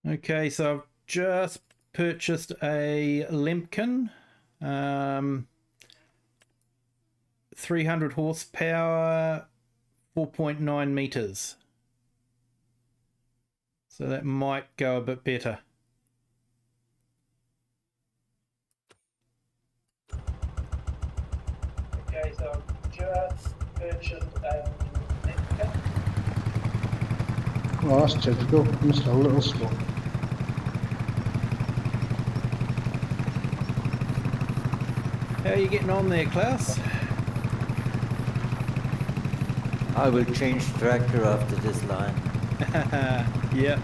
Okay, so I've just purchased a Lemkin, 300 horsepower, 4.9 meters. So that might go a bit better. Okay, so I've just Oh, that's typical. Must have a little spot. How are you getting on there, Klaus? I will change tractor after this line. Yeah.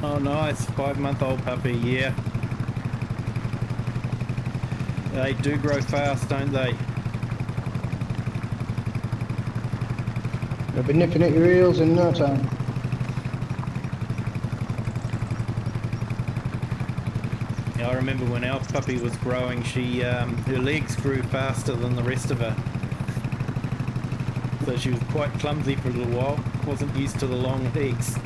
Oh, nice. 5-month-old puppy, yeah. They do grow fast, don't they? They'll be nipping at your heels in no time. Yeah, I remember when our puppy was growing, she her legs grew faster than the rest of her. So she was quite clumsy for a little while. Wasn't used to the long legs.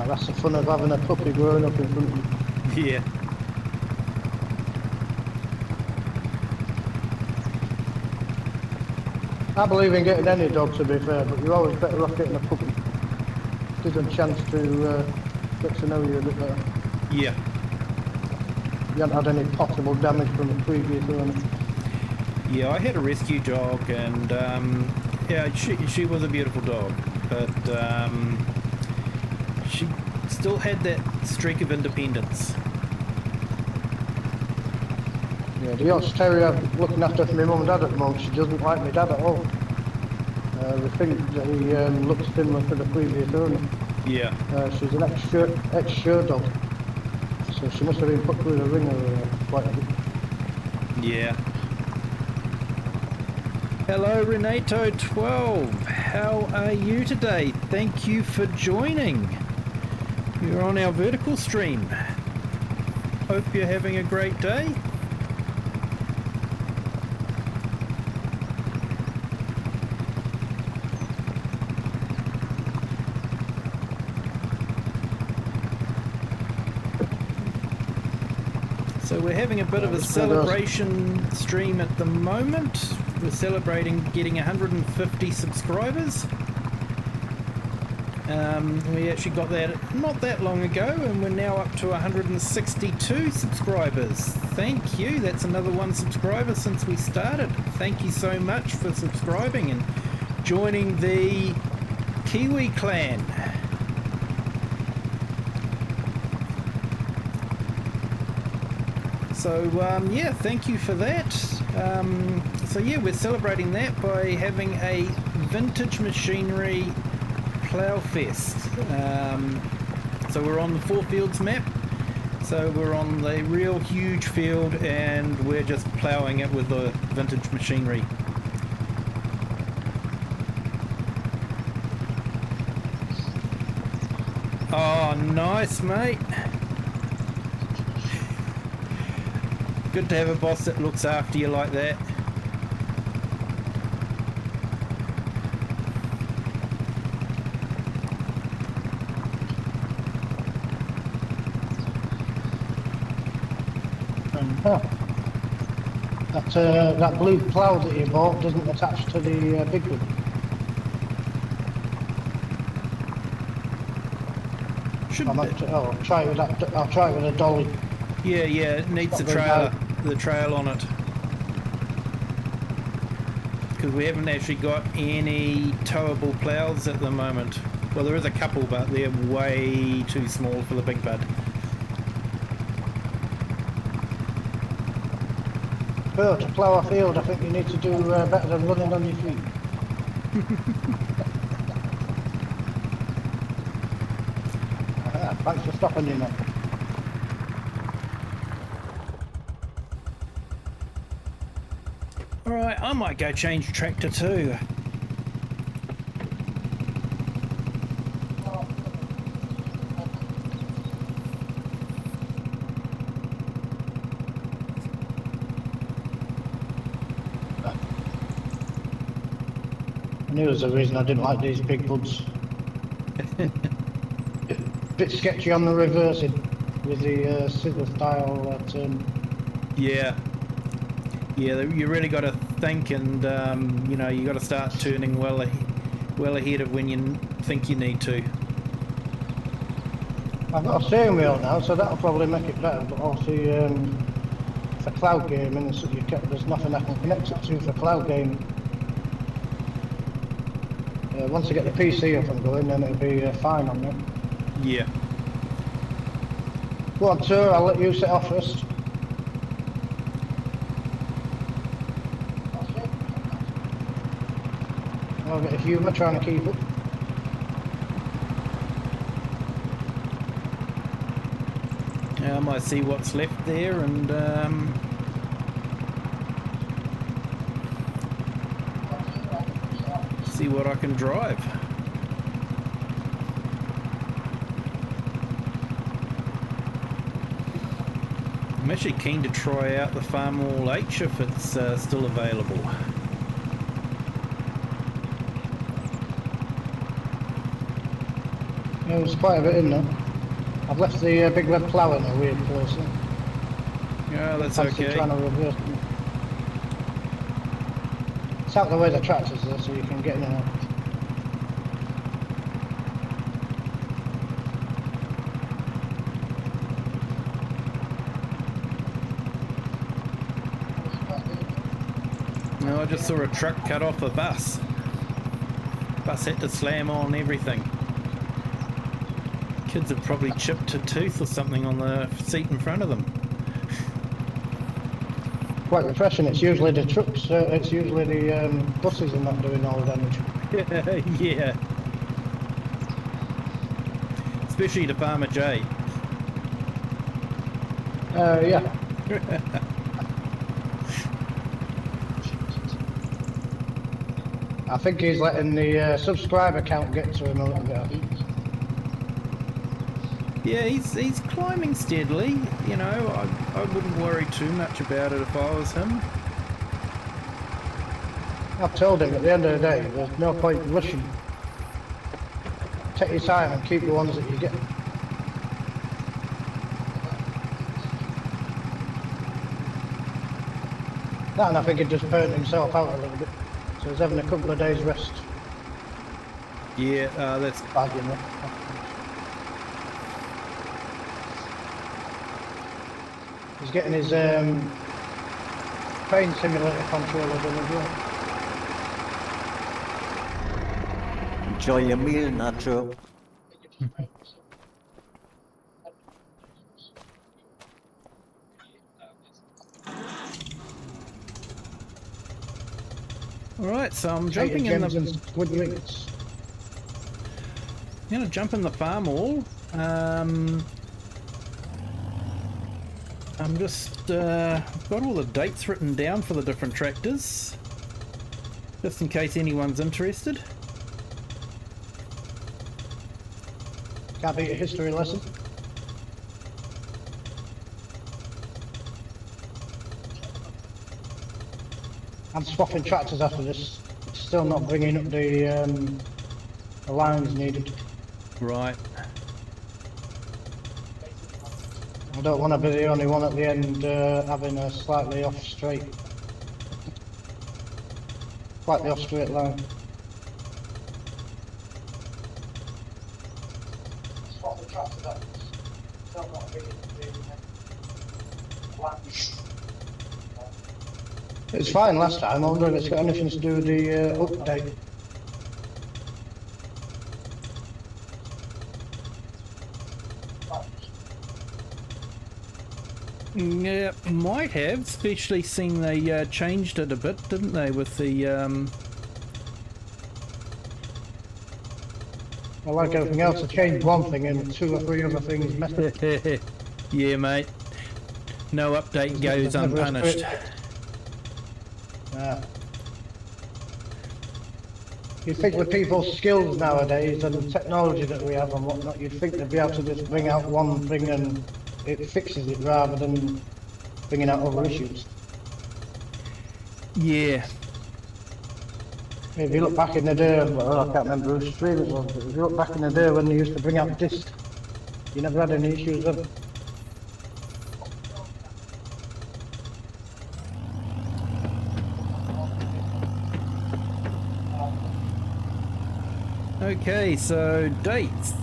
That's the fun of having a puppy growing up in front of you. Yeah. I believe in getting any dog, to be fair, but you're always better off getting a puppy. Gives them a chance to get to know you a bit better. Yeah. You haven't had any possible damage from the previous owner. Yeah, I had a rescue dog, and yeah, she was a beautiful dog, but she still had that streak of independence. Yeah, the Yorkshire Terrier I'm looking after for my mum and dad at the moment, she doesn't like my dad at all. We think that he looks similar to the previous owner. Yeah. She's an ex-show dog, so she must have been put through the ringer quite a bit. Yeah. Hello, Renato12. How are you today? Thank you for joining. You're on our vertical stream. Hope you're having a great day. So we're having a bit of a celebration stream at the moment. We're celebrating getting 150 subscribers. We actually got that not that long ago, and we're now up to 162 subscribers. Thank you. That's another 1 subscriber since we started. Thank you so much for subscribing and joining the Kiwi clan. So yeah, thank you for that. So yeah, we're celebrating that by having a vintage machinery plow fest. So we're on the FourFields map. So we're on the real huge field, and we're just ploughing it with the vintage machinery. Oh, nice, mate. Good to have a boss that looks after you like that. That blue plough that you bought doesn't attach to the big one. I'll try with that. I'll try with a dolly. Yeah, it needs a trailer, the trail on it. Because we haven't actually got any towable ploughs at the moment. Well, there is a couple, but they're way too small for the big bud. Well, to plough a field, I think you need to do better than running on your feet. Thanks for stopping me, mate. Alright, I might go change tractor too. I knew there was a reason I didn't like these big buds. Bit sketchy on the reversing with the scissor style turn. Yeah. Yeah, you really got to think, and you know, you got to start turning well ahead of when you think you need to. I've got a steering wheel now, so that'll probably make it better. But obviously, for cloud gaming, so there's nothing I can connect it to for cloud gaming. Once I get the PC up and going, then it'll be fine on there. Yeah. Go on, sir. I'll let you set off first. I'll get a humour trying to keep up. I might see what's left there and see what I can drive. I'm actually keen to try out the Farm All H if it's still available. Yeah, there's quite a bit in there. I've left the big red plough in a weird place. Yeah, that's Fancy okay. trying to reverse them. It's out the way the tractor's there, so you can get in and out. No, I just saw a truck cut off a bus. Bus had to slam on everything. Kids have probably chipped a tooth or something on the seat in front of them. Quite refreshing. It's usually the trucks, it's usually the buses are not doing all the damage. Yeah. Especially to Farmer J. Yeah. I think he's letting the subscriber count get to him a little bit, I think. Yeah, he's climbing steadily. You know, I wouldn't worry too much about it if I was him. I've told him at the end of the day, there's no point rushing. Take your time and keep the ones that you get. That, and I think he just burnt himself out a little bit. So he's having a couple of days rest. Yeah, that's... Bad, you know. He's getting his train simulator controller done as well. Enjoy your meal, Nacho. Alright, so I'm jumping in the... Squid rings. I'm gonna jump in the farm all. I'm just got all the dates written down for the different tractors, just in case anyone's interested. Can't beat a history lesson. I'm swapping tractors after this. It's still not bringing up the lines needed. Right. I don't want to be the only one at the end having a slightly off straight. Slightly off straight line. It was fine last time. I wonder if it's got anything to do with the update. Yeah, might have, especially seeing they changed it a bit, didn't they, with the... I like everything else. I changed one thing and 2 or 3 other things messed. Yeah, mate. No update goes unpunished. You'd think with people's skills nowadays and the technology that we have and whatnot, you'd think they'd be able to just bring out one thing and it fixes it rather than bringing out other issues. Yeah. If you look back in the day, well, I can't remember whose stream it was, but if you look back in the day when they used to bring out discs, you never had any issues then. Okay, so dates.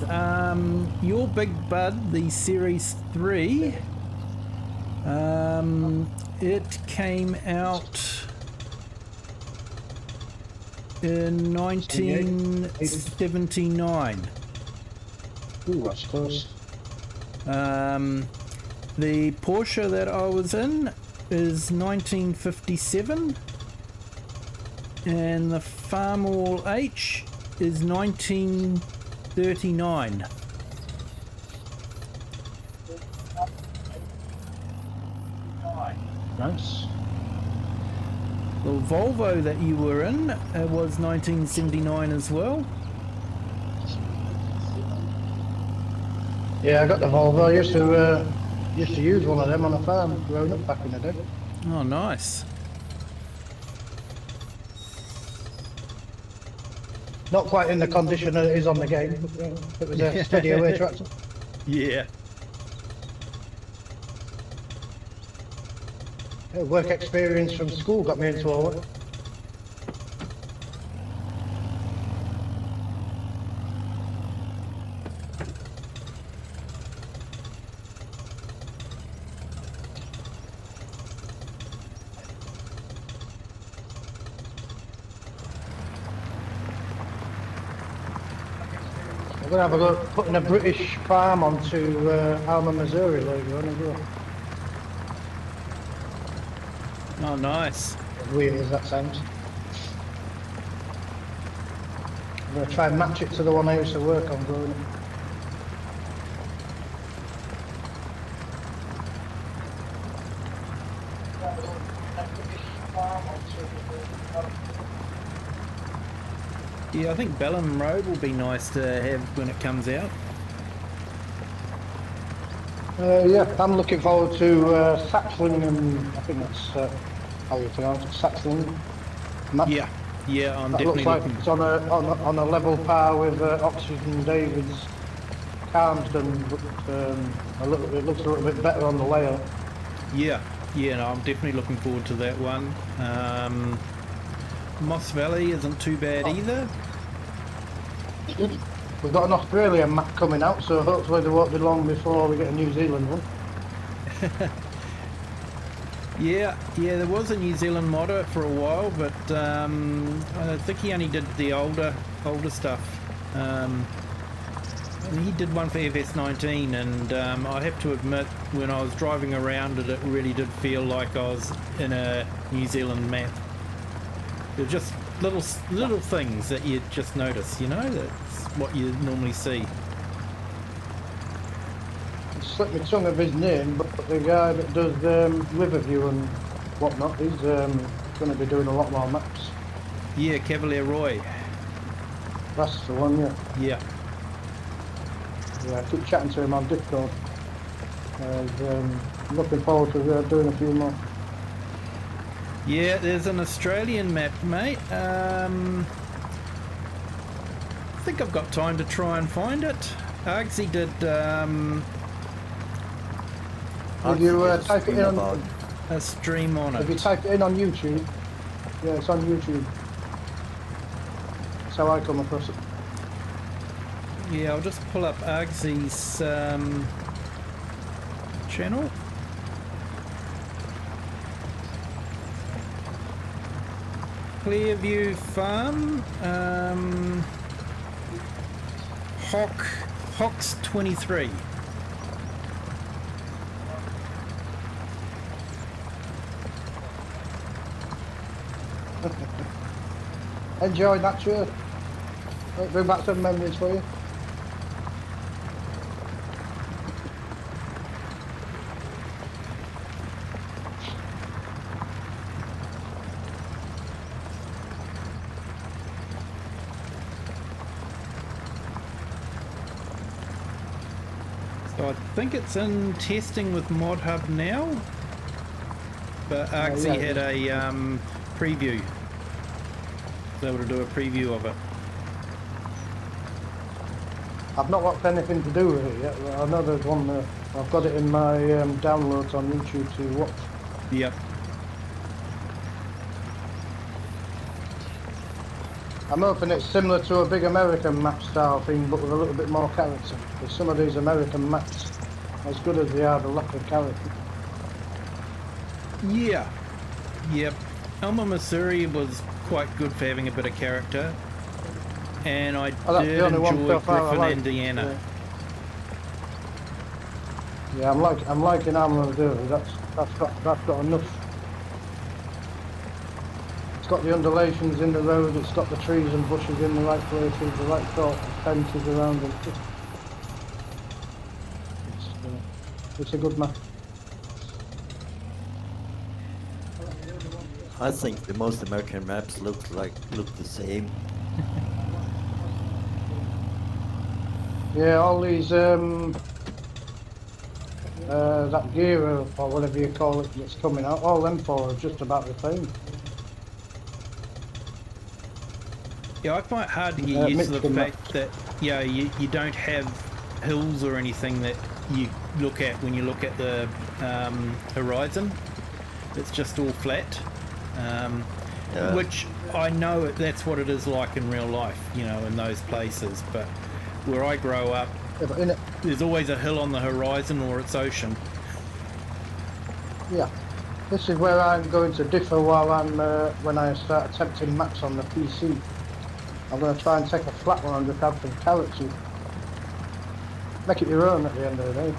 Your Big Bud, the Series 3, it came out in 1979. Ooh, that's close. The Porsche that I was in is 1957, and the Farmall H is 1939. Nice. The Volvo that you were in was 1979 as well. Yeah, I got the Volvo. I used to use one of them on a farm growing up back in the day. Oh, nice. Not quite in the condition that it is on the game, but it was a steady away tractor. Yeah. Work experience from school got me into all it. I'm going to have a look putting a British farm onto Alma, Missouri later on as well. Oh, nice. As weird as that sounds. I'm going to try and match it to the one I used to work on growing up. Yeah, I think Bellum Road will be nice to have when it comes out. Yeah, I'm looking forward to Saxling, and I think that's how you pronounce it, Saxling. Map. Yeah, yeah, I'm That definitely looks like looking. it's on a level par with Oxford David's Carmston, but it looks a little bit better on the layout. Yeah, yeah, no, I'm definitely looking forward to that one. Moss Valley isn't too bad either. We've got an Australian map coming out, so hopefully they won't be long before we get a New Zealand one. Yeah, there was a New Zealand modder for a while, but I think he only did the older stuff. He did one for FS19, and I have to admit, when I was driving around it really did feel like I was in a New Zealand map. They're just little things that you just notice, you know, that's what you normally see. It slipped my tongue of his name, but the guy that does Riverview and whatnot, he's going to be doing a lot more maps. Yeah, Cavalier Roy. That's the one, yeah. Yeah. Yeah, I keep chatting to him on Discord. Looking forward to doing a few more. Yeah, there's an Australian map, mate. I think I've got time to try and find it. Argsy did If you type it in on, a stream on if you it. type it in on YouTube, yeah, it's on YouTube. That's how I come across it. Yeah, I'll just pull up Argsy's channel. Clearview Farm, Hawks 23. Enjoy that tour. Bring back some memories for you. So I think it's in testing with Mod Hub now, but Argsy yeah. had a preview. was able to do a preview of it. I've not watched anything to do with it yet. But I know there's one. I've got it in my downloads on YouTube to watch. Yep. I'm hoping it's similar to a big American map style thing, but with a little bit more character. Because some of these American maps, as good as they are, the lack of character. Yeah. Yep. Elma, Missouri was quite good for having a bit of character. And I Oh, that's did the only one enjoy so far I Griffin, like. Indiana. Yeah, I'm liking Elma, Missouri. That's got enough. It's got the undulations in the road, it's got the trees and bushes in the right places, the right sort of fences around it. It's a good map. I think the most American maps look the same. Yeah, all these that gear or whatever you call it that's coming out, all them four are just about the same. Yeah, I find it hard to get used to the fact that you don't have hills or anything that you look at when you look at the horizon. It's just all flat, which I know that's what it is like in real life, you know, in those places. But where I grow up, Yeah, but in it, there's always a hill on the horizon or it's ocean. yeah. This is where I'm going to differ while I'm when I start attempting maps on the PC. I'm going to try and take a flat one and just have some character. Make it your own at the end of the day.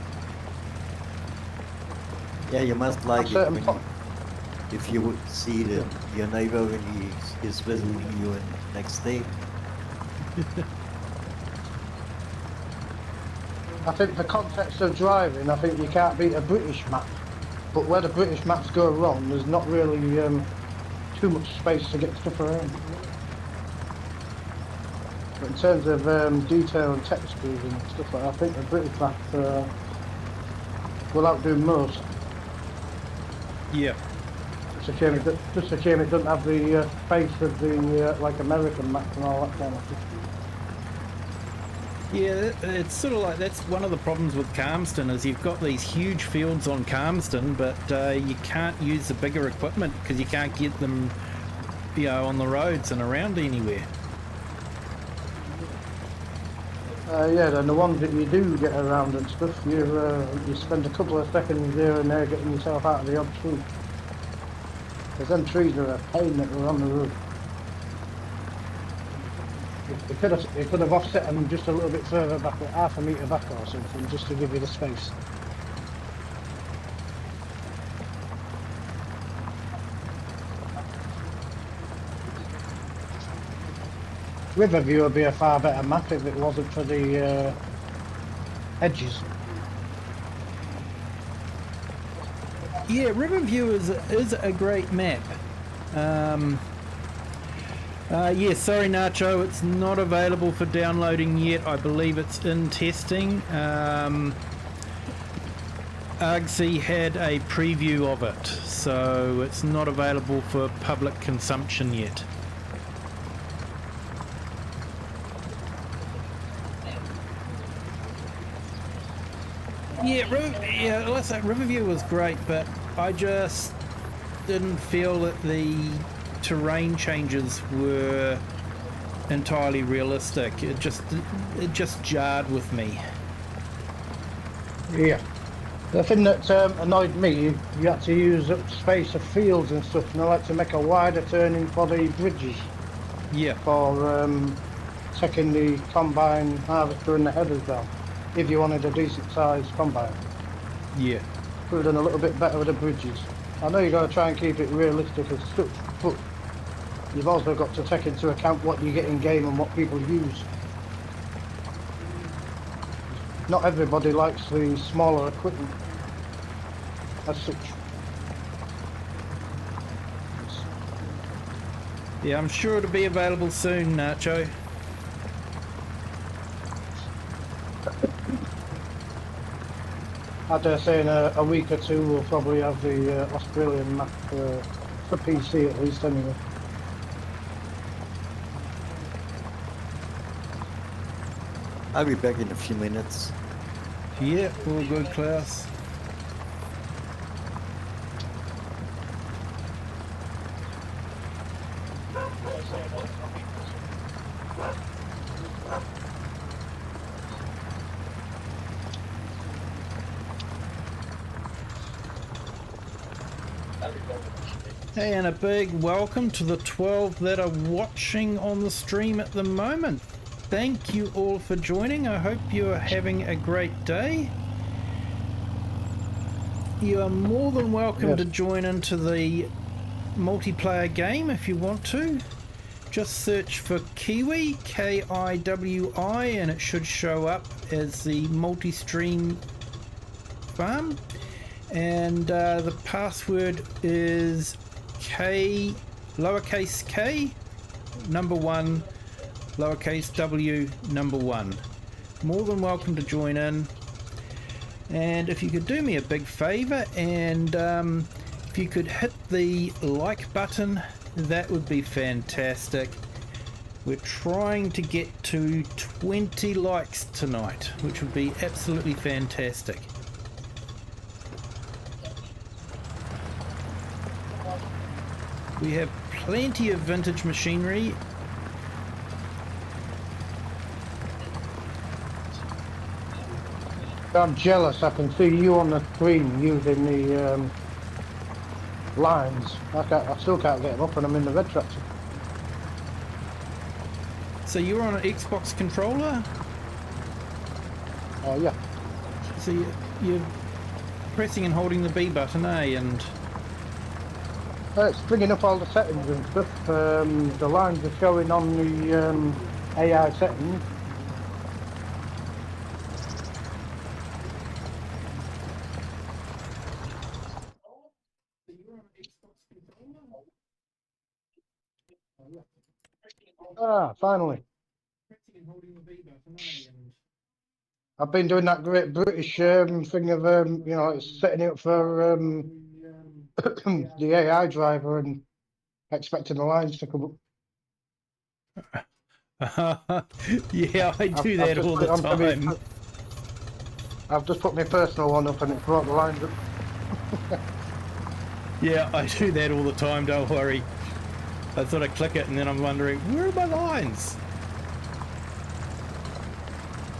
Yeah, you must like it certain when po- if you would see your neighbor when he is visiting you in next day. I think the context of driving, I think you can't beat a British map. But where the British maps go wrong, there's not really too much space to get stuff around. But in terms of detail and textures and stuff like that, I think the British map will outdo most. Yeah. Just a shame it doesn't have the space of the like American maps and all that kind of stuff. Yeah, it's sort of like that's one of the problems with Calmston is you've got these huge fields on Calmston, but you can't use the bigger equipment because you can't get them, you know, on the roads and around anywhere. Yeah, then the ones that you do get around and stuff, you spend a couple of seconds here and there getting yourself out of the odd tree. Because them trees are a pain that were on the road. You could have offset them just a little bit further back, half a metre back or something, just to give you the space. Riverview would be a far better map if it wasn't for the edges. Yeah, Riverview is a great map. Yeah, sorry Nacho, it's not available for downloading yet. I believe it's in testing. Argsy had a preview of it, so it's not available for public consumption yet. Yeah, like I say, Riverview was great, but I just didn't feel that the terrain changes were entirely realistic. It just jarred with me. Yeah. The thing that annoyed me, you had to use up space of fields and stuff, and I like to make a wider turning for the bridges. Yeah. For taking the combine harvester and the headers down. If you wanted a decent sized combine. Yeah. Could have done a little bit better with the bridges. I know you've got to try and keep it realistic as such, but you've also got to take into account what you get in game and what people use. Not everybody likes the smaller equipment as such. Yeah, I'm sure it'll be available soon, Nacho. I dare say in a week or two we'll probably have the Australian map for PC at least anyway. I'll be back in a few minutes. Yeah, all good, Klaus. Hey, and a big welcome to the 12 that are watching on the stream at the moment. Thank you all for joining. I hope you are having a great day. You are more than welcome to join into the multiplayer game if you want to. Just search for Kiwi, K-I-W-I, and it should show up as the multi-stream farm. And the password is K, lowercase k, number 1, lowercase w, number 1. More than welcome to join in. And if you could do me a big favor and if you could hit the like button, that would be fantastic. We're trying to get to 20 likes tonight, which would be absolutely fantastic. We have plenty of vintage machinery. I'm jealous. I can see you on the screen using the lines. I still can't get them up, and I'm in the red tractor. So you're on an Xbox controller? Oh yeah. So you're pressing and holding the B button, eh? And It's bringing up all the settings and stuff. The lines are showing on the AI settings. Ah, finally. I've been doing that great British thing of, you know, it's setting it up for the AI driver and expecting the lines to come up. yeah, I do that all the time. I've just put my personal one up and it's brought the lines up. Yeah, I do that all the time, don't worry. I sort of click it and then I'm wondering, where are my lines?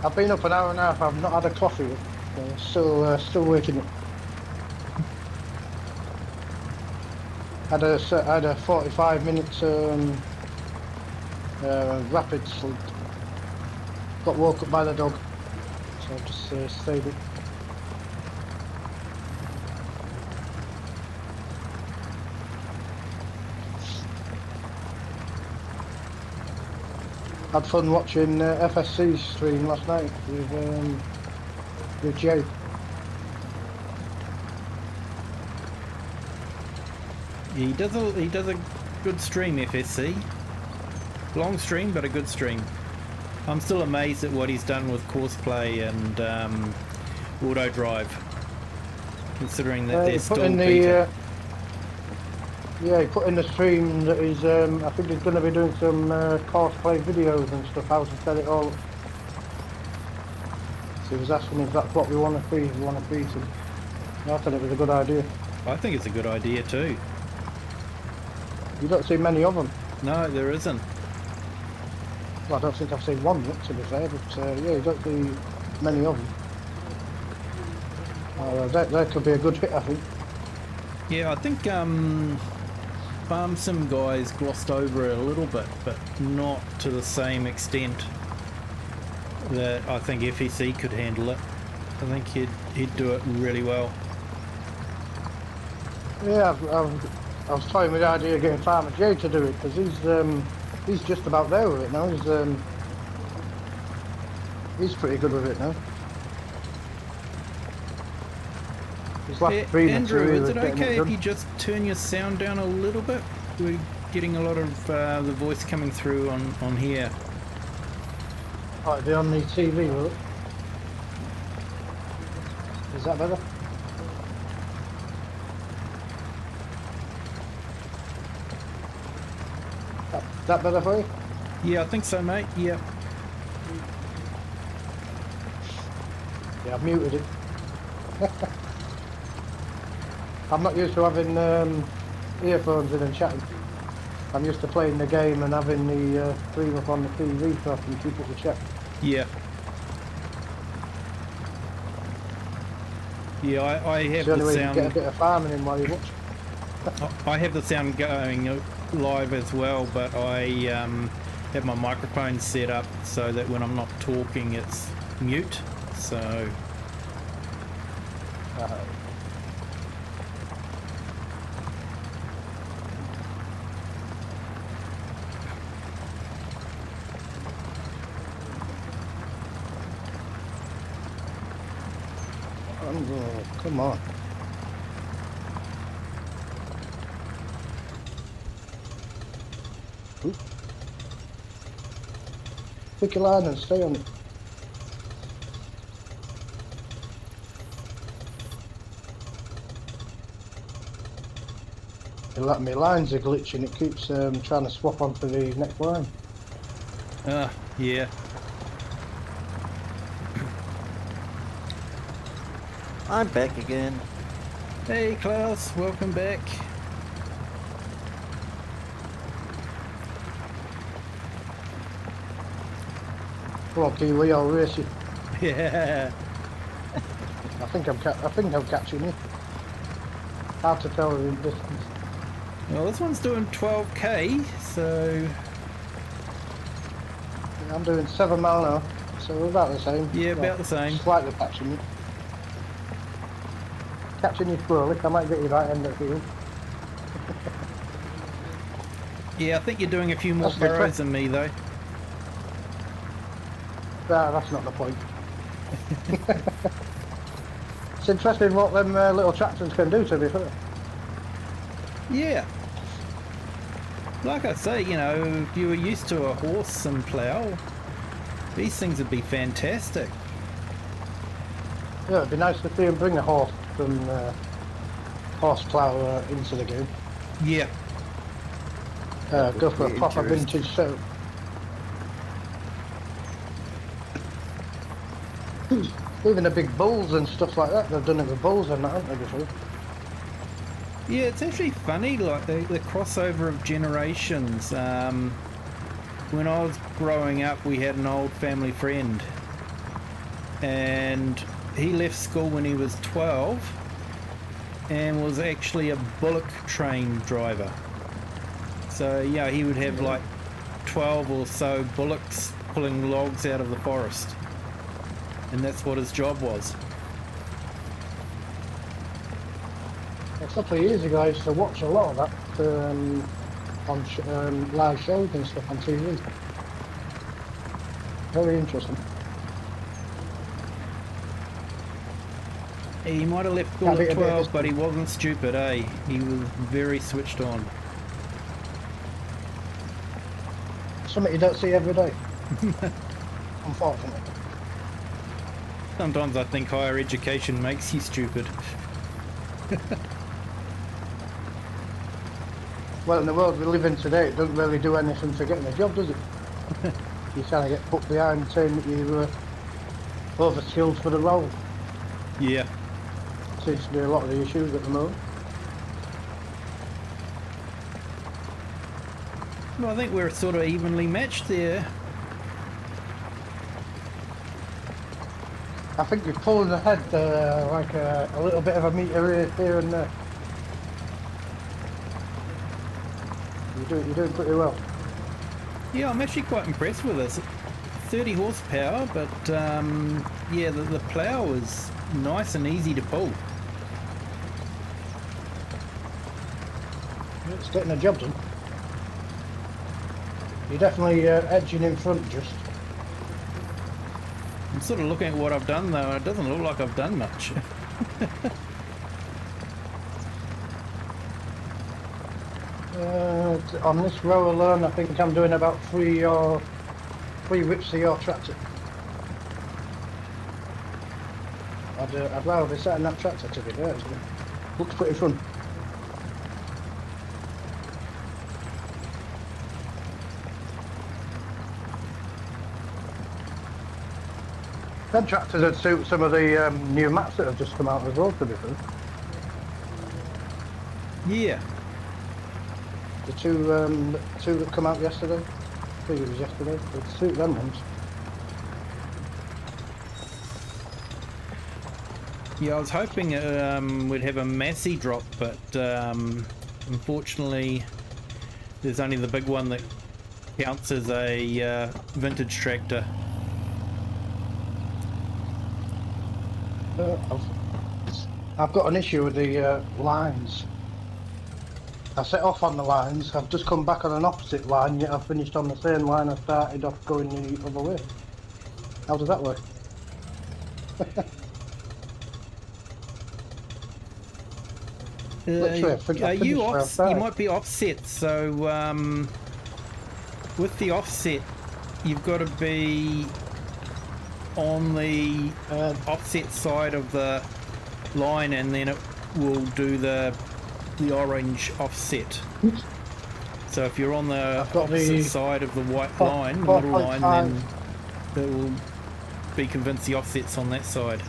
I've been up an hour and a half, I've not had a coffee yet, so still waking up. Had a 45 minutes rapid sleep. Got woke up by the dog, so I just stayed up. Had fun watching FSC's stream last night with Jay. He does a good stream, FSC. Long stream, but a good stream. I'm still amazed at what he's done with Courseplay and Auto Drive, considering that they're still beta. Yeah, he put in the stream that he's, I think he's going to be doing some Courseplay videos and stuff, how to set it all up. So he was asking if that's what we want to see, so I thought it was a good idea. I think it's a good idea too. You don't see many of them. No, there isn't. Well, I don't think I've seen one yet, to be fair, but yeah, you don't see many of them. That could be a good hit, I think. Yeah, I think Farm Sim guys glossed over it a little bit, but not to the same extent that I think FEC could handle it. I think he'd do it really well. Yeah, I was toying with the idea of getting Farmer J to do it, because he's just about there with it now. He's pretty good with it now. Andrew, is it okay if you just turn your sound down a little bit? We're getting a lot of the voice coming through on here. Might be on the TV, will it? Is that better? Is that better for you? Yeah, I think so, mate. Yeah. Yeah, I've muted it. I'm not used to having earphones in and chatting. I'm used to playing the game and having the stream up on the TV so I can keep up the chat. Yeah. Yeah, I have It's the only the way you can get a sound. bit of farming in while you watch. I have the sound going live as well, but I have my microphone set up so that when I'm not talking, it's mute. So Oh, come on. Oop. Pick a line and stay on it. My lines are glitching, it keeps trying to swap onto the next line. yeah. I'm back again. Hey Klaus, welcome back. Come on, Kiwi, I'll race you. Yeah. I think I'm catching you. Hard to tell the distance. Well, this one's doing 12k, so I'm doing 7 mile an hour, so we're about the same. yeah, about the same. Slightly catching you. Catching you squirrely, I might get you that end of the field. Yeah, I think you're doing a few more That's the furrows than me though. That's not the point. It's interesting what them little tractors can do, to be fair. Yeah. Like I say, you know, if you were used to a horse and plough, these things would be fantastic. Yeah, it'd be nice to see them bring a horse from horse plough into the game. Yeah. Go for a be proper interesting. vintage setup. Even the big bulls and stuff like that, they've done it with bulls and that, haven't they, before? Yeah, it's actually funny, like the crossover of generations. When I was growing up, we had an old family friend, and he left school when he was 12 and was actually a bullock train driver. So yeah, he would have like 12 or so bullocks pulling logs out of the forest, and that's what his job was. A couple of years ago, I used to watch a lot of that on live shows and stuff on TV. Very interesting. He might have left school Can't beat at a bit of 12, but he wasn't stupid, eh? He was very switched on. Something you don't see every day. Unfortunately. Sometimes I think higher education makes you stupid. Well, in the world we live in today, it doesn't really do anything for getting a job, does it? You kind of get put behind saying that you're over-skilled for the role. Yeah. Seems to be a lot of the issues at the moment. Well, I think we're sort of evenly matched there. I think you're pulling ahead like a little bit of a meter here and there. You're doing pretty well. Yeah, I'm actually quite impressed with this. 30 horsepower, but yeah, the plough is nice and easy to pull. It's getting a job done. You're definitely edging in front just. I'm sort of looking at what I've done though, and it doesn't look like I've done much. On this row alone, I think I'm doing about three whips of your tractor. I'd rather be setting that tractor to be there. Looks pretty fun. Them tractors would suit some of the new mats that have just come out as well, to be fair. Yeah. The two that come out yesterday. I think it was yesterday. They'd suit them ones. Yeah, I was hoping we'd have a massey drop, but unfortunately there's only the big one that counts as a vintage tractor. I've got an issue with the lines. I set off on the lines, I've just come back on an opposite line, yet I've finished on the same line I started off going the other way. How does that work? Literally, I Are finished you where I off? You started. might be offset. So with the offset, you've got to be on the offset side of the line, and then it will do the orange offset. So if you're on the I've got opposite the side of the white line, the middle line, then it will be convinced the offset's on that side.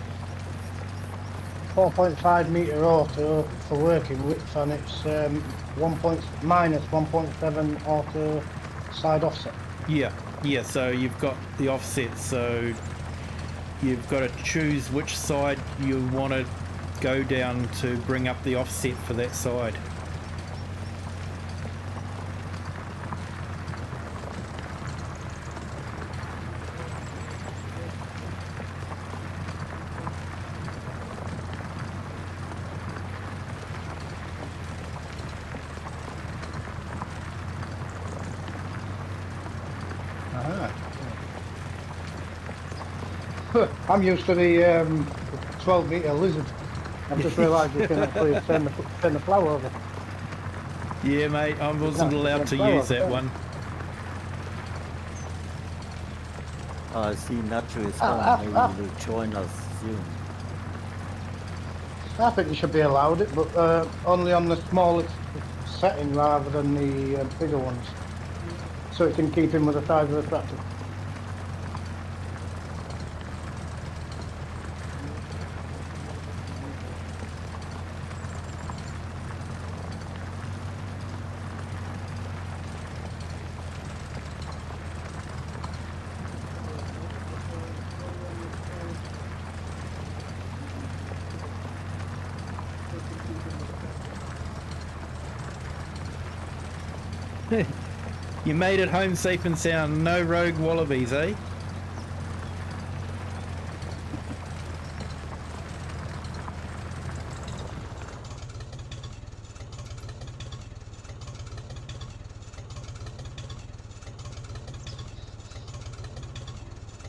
4.5 metre auto for working width, and it's minus 1.7 auto side offset. Yeah, yeah. So you've got the offset. So you've got to choose which side you want to go down to bring up the offset for that side. I'm used to the 12 metre lizard. I've just realised you can actually turn the plow over. Yeah, mate. I wasn't No, allowed to Plow use over, that yeah. one. I see Nacho is Ah, coming. ah, Maybe he will join us soon. I think you should be allowed it, but only on the smallest setting rather than the bigger ones. So it can keep in with the size of the tractor. You made it home safe and sound. No rogue wallabies, eh?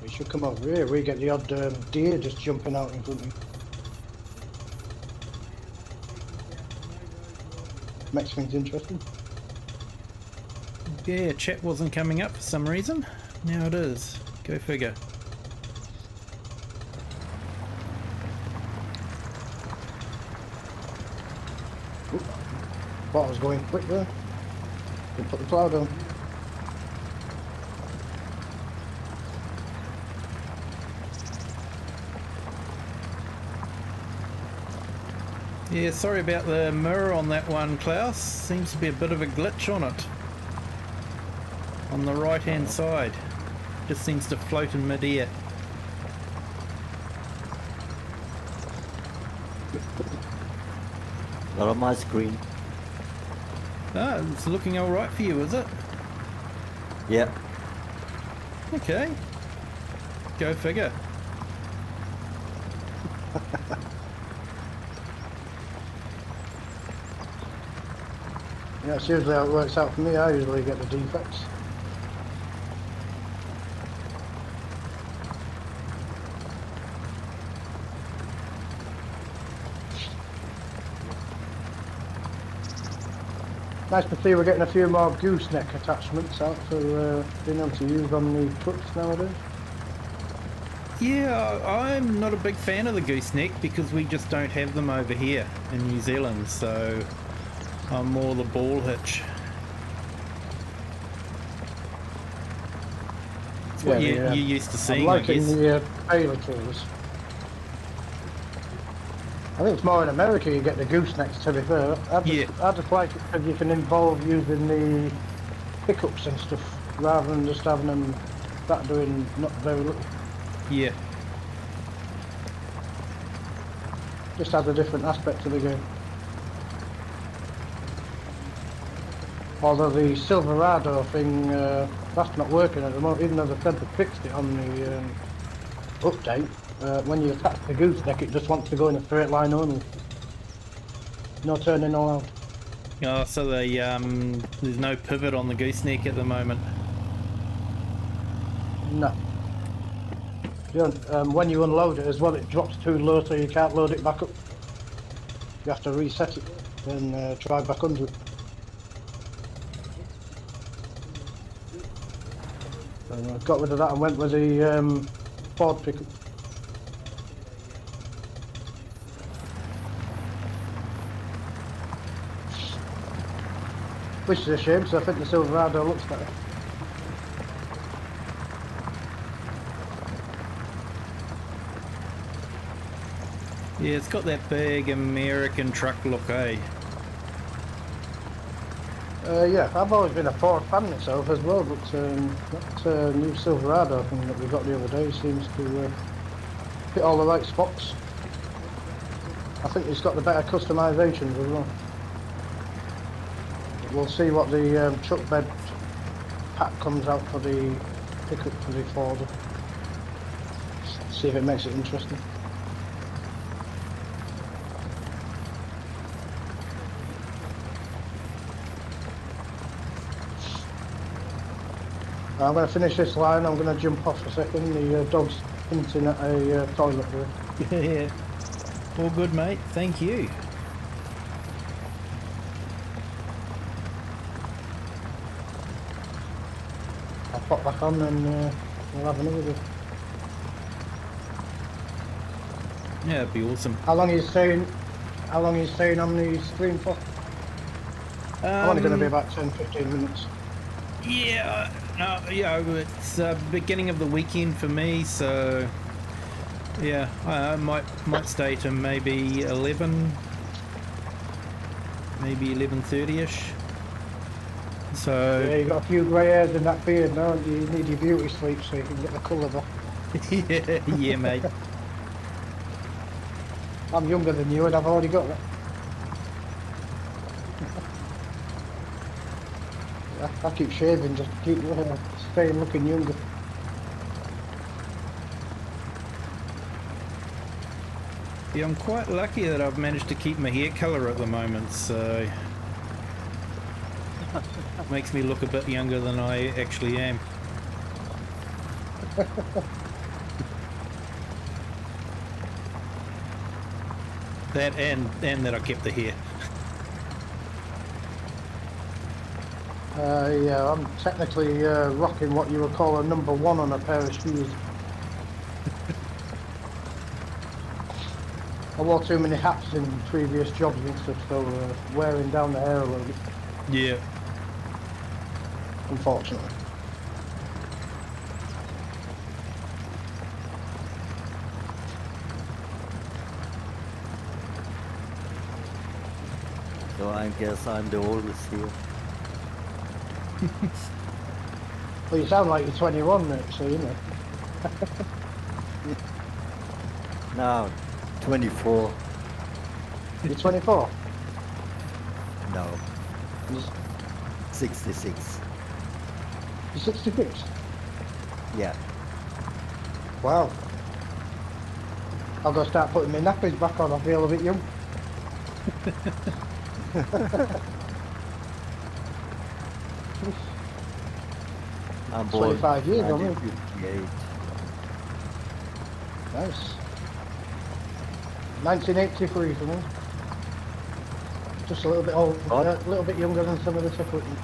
We should come over here. We get the odd deer just jumping out in front of you. Makes things interesting. Yeah, chat wasn't coming up for some reason. Now it is. Go figure. Thought I was going quick there. Can put the plow down. Yeah, sorry about the mirror on that one, Klaus. Seems to be a bit of a glitch on it. On the right hand side. Just seems to float in mid-air. Not on my screen. Ah, it's looking alright for you, is it? Yeah. Okay. Go figure. Yeah, it's usually how it works out for me. I usually get the defects. Nice to see we're getting a few more gooseneck attachments out for being able to use on the trucks nowadays. Yeah, I'm not a big fan of the gooseneck because we just don't have them over here in New Zealand, so I'm more the ball hitch. It's what you're used to I'm seeing, I liking guess. the trailer trailers. I think it's more in America you get the goosenecks, to be fair. I just like it because you can involve using the pickups and stuff rather than just having them that doing not very little. Yeah. Just adds a different aspect to the game. Although the Silverado thing, that's not working at the moment, even though they said they fixed it on the update. When you attach the gooseneck, it just wants to go in a straight line only. No turning allowed. Oh, so there's no pivot on the gooseneck at the moment. No. You don't, when you unload it as well, it drops too low so you can't load it back up. You have to reset it and try back under it. So I got rid of that and went with the Ford pickup. Which is a shame, because I think the Silverado looks better. Yeah, it's got that big American truck look, eh? Yeah, I've always been a Ford fan myself as well, but that new Silverado thing that we got the other day seems to hit all the right spots. I think it's got the better customisations as well. We'll see what the truck bed pack comes out for the pickup for the Ford. See if it makes it interesting. I'm going to finish this line, I'm going to jump off a second, the dog's hinting at a toilet break. Yeah. All good, mate. Thank you. I'll pop back on and we'll have another go. Yeah, that'd be awesome. How long are you staying on the stream for? I'm only going to be about 10-15 minutes. Yeah, no, yeah, it's beginning of the weekend for me, so yeah, I might stay to maybe 11, maybe 11:30ish. So Yeah, you've got a few grey hairs in that beard now, and you need your beauty sleep so you can get the colour back. yeah, mate. I'm younger than you and I've already got that. I keep shaving just to keep staying looking younger. Yeah, I'm quite lucky that I've managed to keep my hair colour at the moment, so makes me look a bit younger than I actually am. That and that I kept the hair. Yeah, I'm technically rocking what you would call a number one on a pair of shoes. I wore too many hats in previous jobs and stuff, so wearing down the hair a little bit, Yeah. unfortunately. So I guess I'm the oldest here. Well, you sound like you're 21, mate, so you know. Now, 24. You're 24? No, 66. You're 66? Yeah. Wow. I've got to start putting my nappies back on, I feel a bit young. I'm born 25 years, aren't you? 1958. Nice. 1983 for me. Just a little bit old, What? a little bit younger than some of the equipment.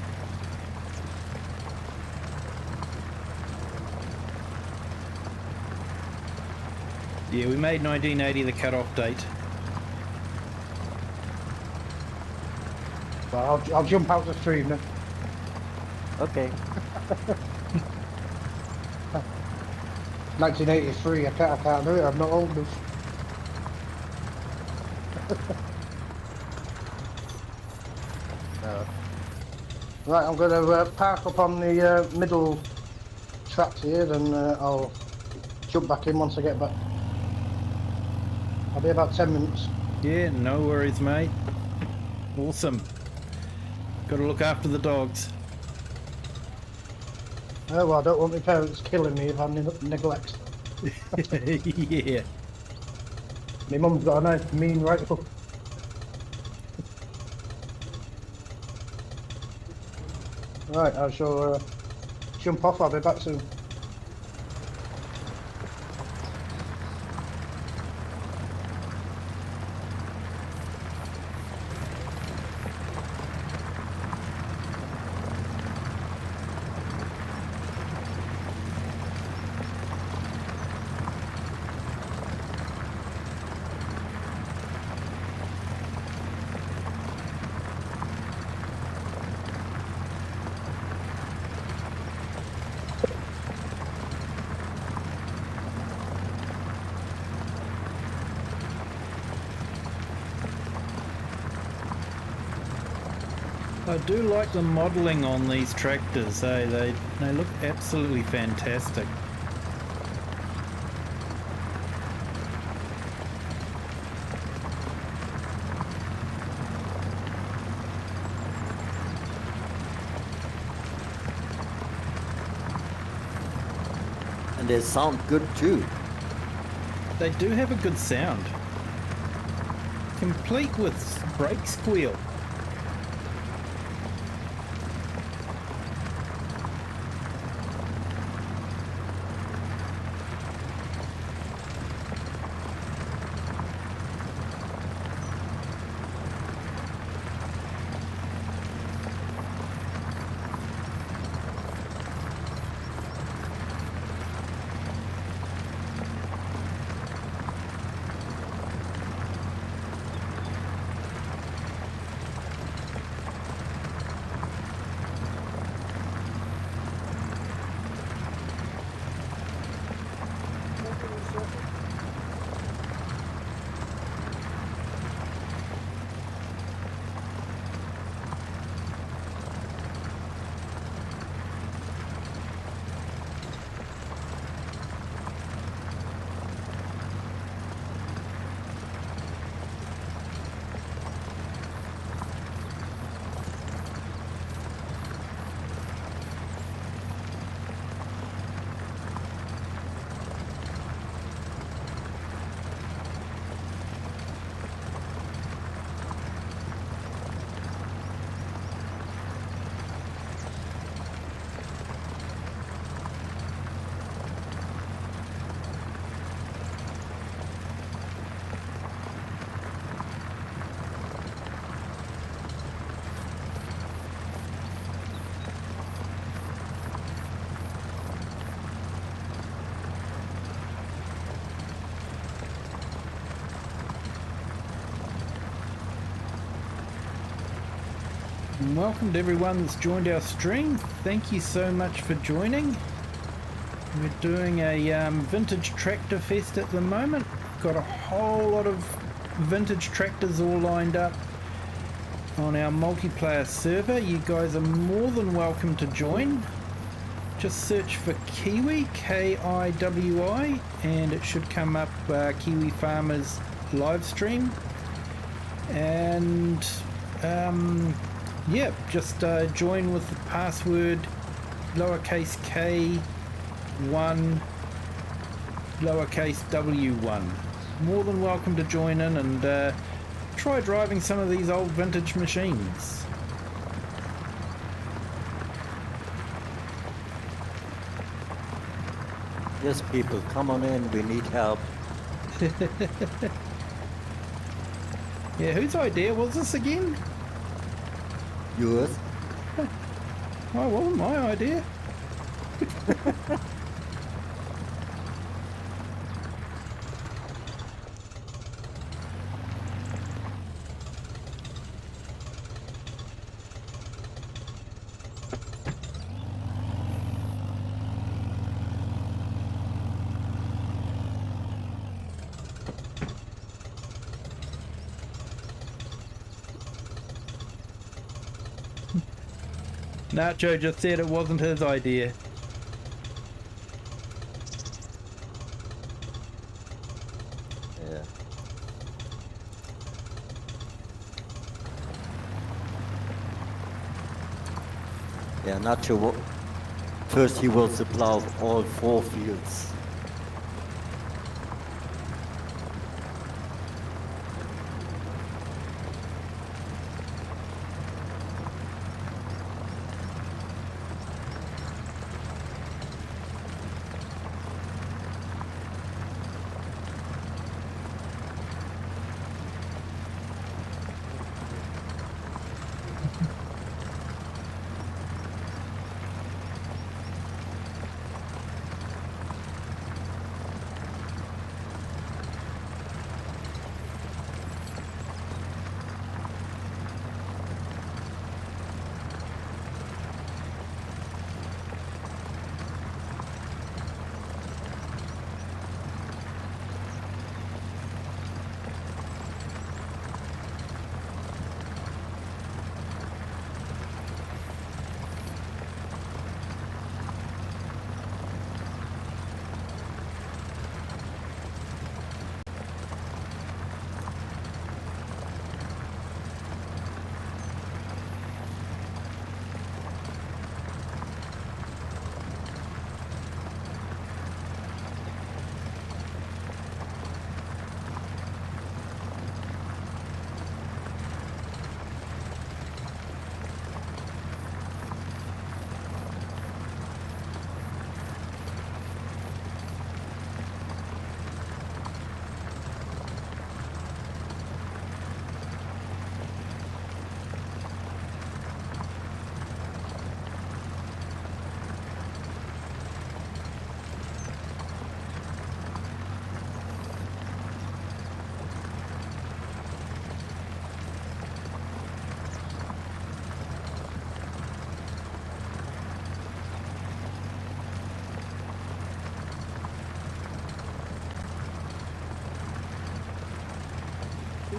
Yeah, we made 1980 the cut-off date. Well, I'll jump out the stream then. Okay. 1983, I can't do it, I'm not old enough. Right, I'm going to park up on the middle tracks here, then I'll jump back in once I get back. I'll be about 10 minutes. Yeah, no worries, mate. Awesome. Got to look after the dogs. Oh, well, I don't want my parents killing me if I neglect. Yeah. My mum's got a nice mean right hook. Right, I shall jump off, I'll be back soon. I do like the modelling on these tractors, eh? They look absolutely fantastic. And they sound good too. They do have a good sound. Complete with brake squeal. And welcome to everyone that's joined our stream. Thank you so much for joining. We're doing a vintage tractor fest at the moment. Got a whole lot of vintage tractors all lined up on our multiplayer server. You guys are more than welcome to join. Just search for Kiwi, K-I-W-I, and it should come up Kiwi Farmers live stream. And yeah, just join with the password lowercase k1 lowercase w1. More than welcome to join in and try driving some of these old vintage machines. Yes, people, come on in, we need help. Yeah, whose idea was this again? Yours? Oh, it wasn't my idea. Nacho just said it wasn't his idea. Yeah. Yeah, Nacho, first he will supply all 4 fields.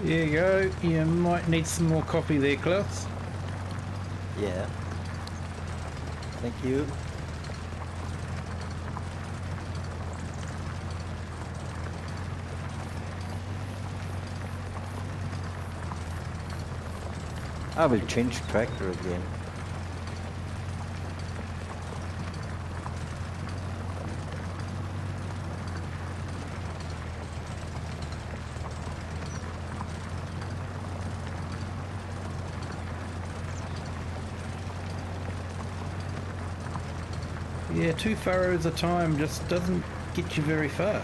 There you go. You might need some more coffee there, Klaus. Yeah. Thank you. I will change tractor again. Yeah, 2 furrows a time just doesn't get you very far.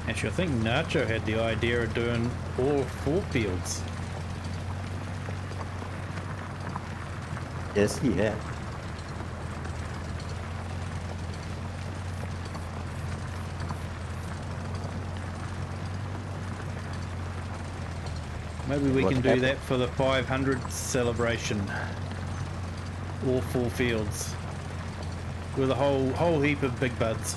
Actually, I think Nacho had the idea of doing all 4 fields. Yes, he had. Maybe we What can do happened? that for the 500 celebration. All 4 fields. With a whole heap of big buds.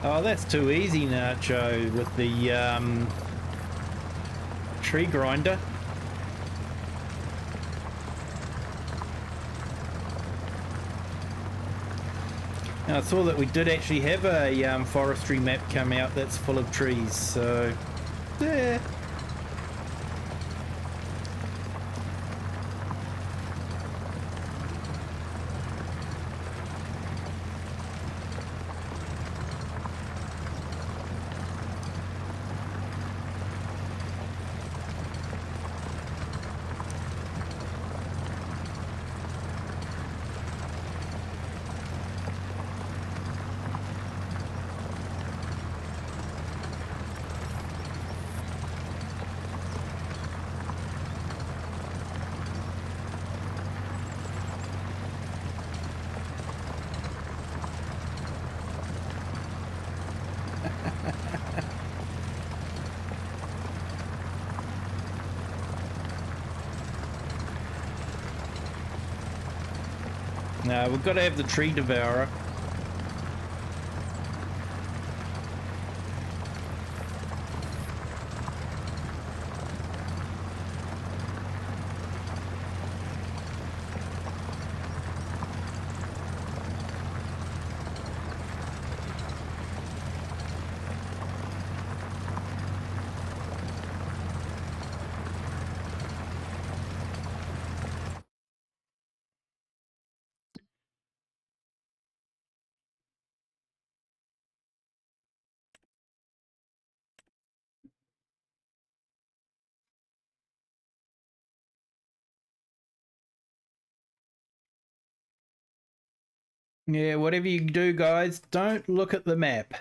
Oh, that's too easy, Nacho, with the tree grinder. Now, I saw that we did actually have a forestry map come out that's full of trees, so yeah. No, we've got to have the tree devourer. Yeah, whatever you do, guys, don't look at the map.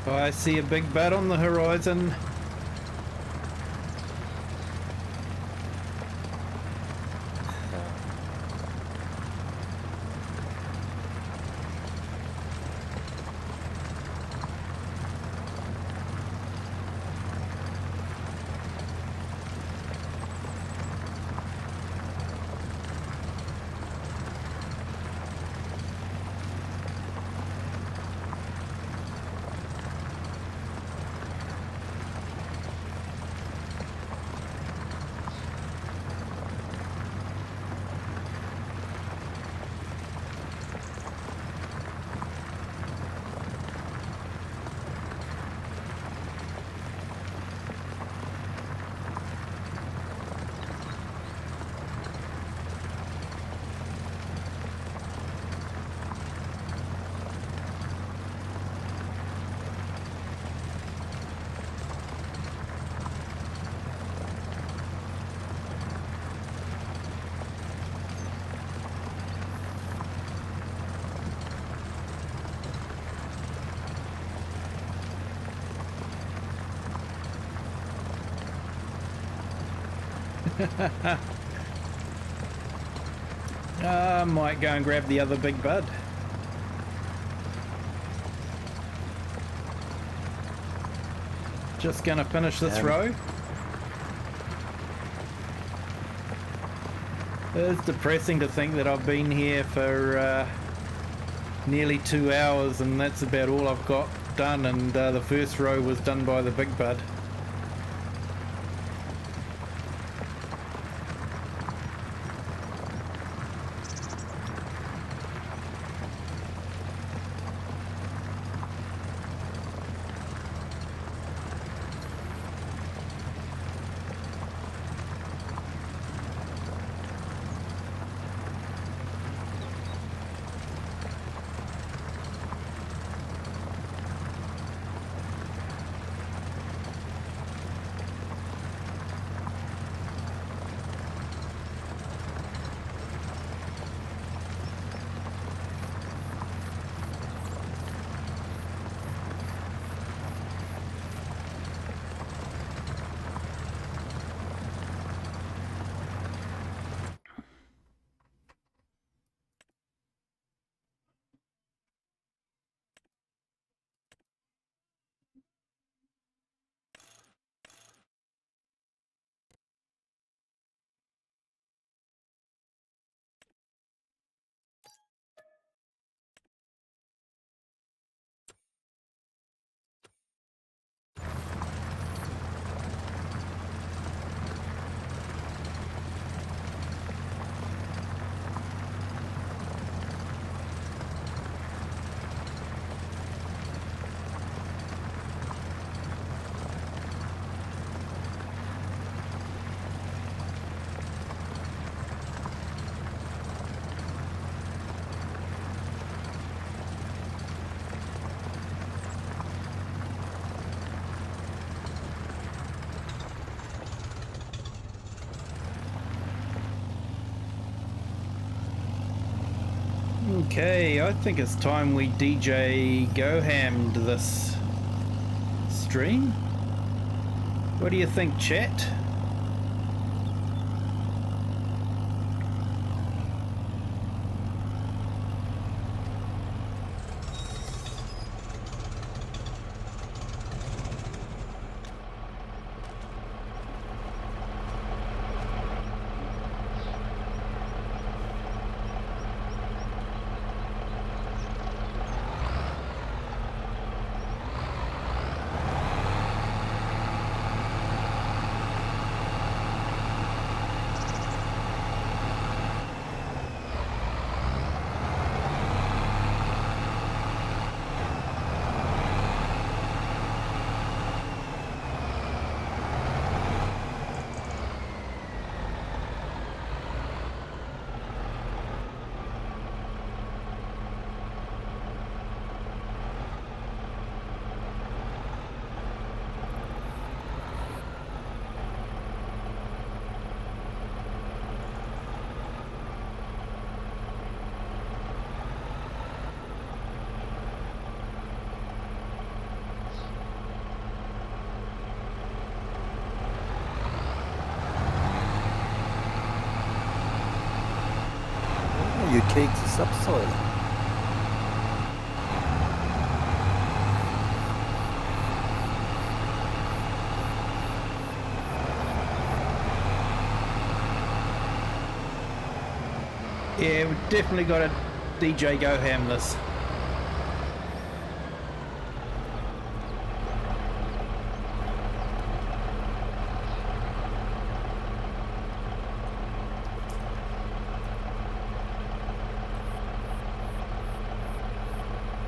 Oh, I see a big bat on the horizon. I might go and grab the other big bud. Just gonna finish this row. It's depressing to think that I've been here for nearly 2 hours and that's about all I've got done, and the first row was done by the big bud. Okay, I think it's time we DJ Go-Hammed this stream. What do you think, chat? You take the subsoil. Yeah, we've definitely got a DJ Go-Ham this.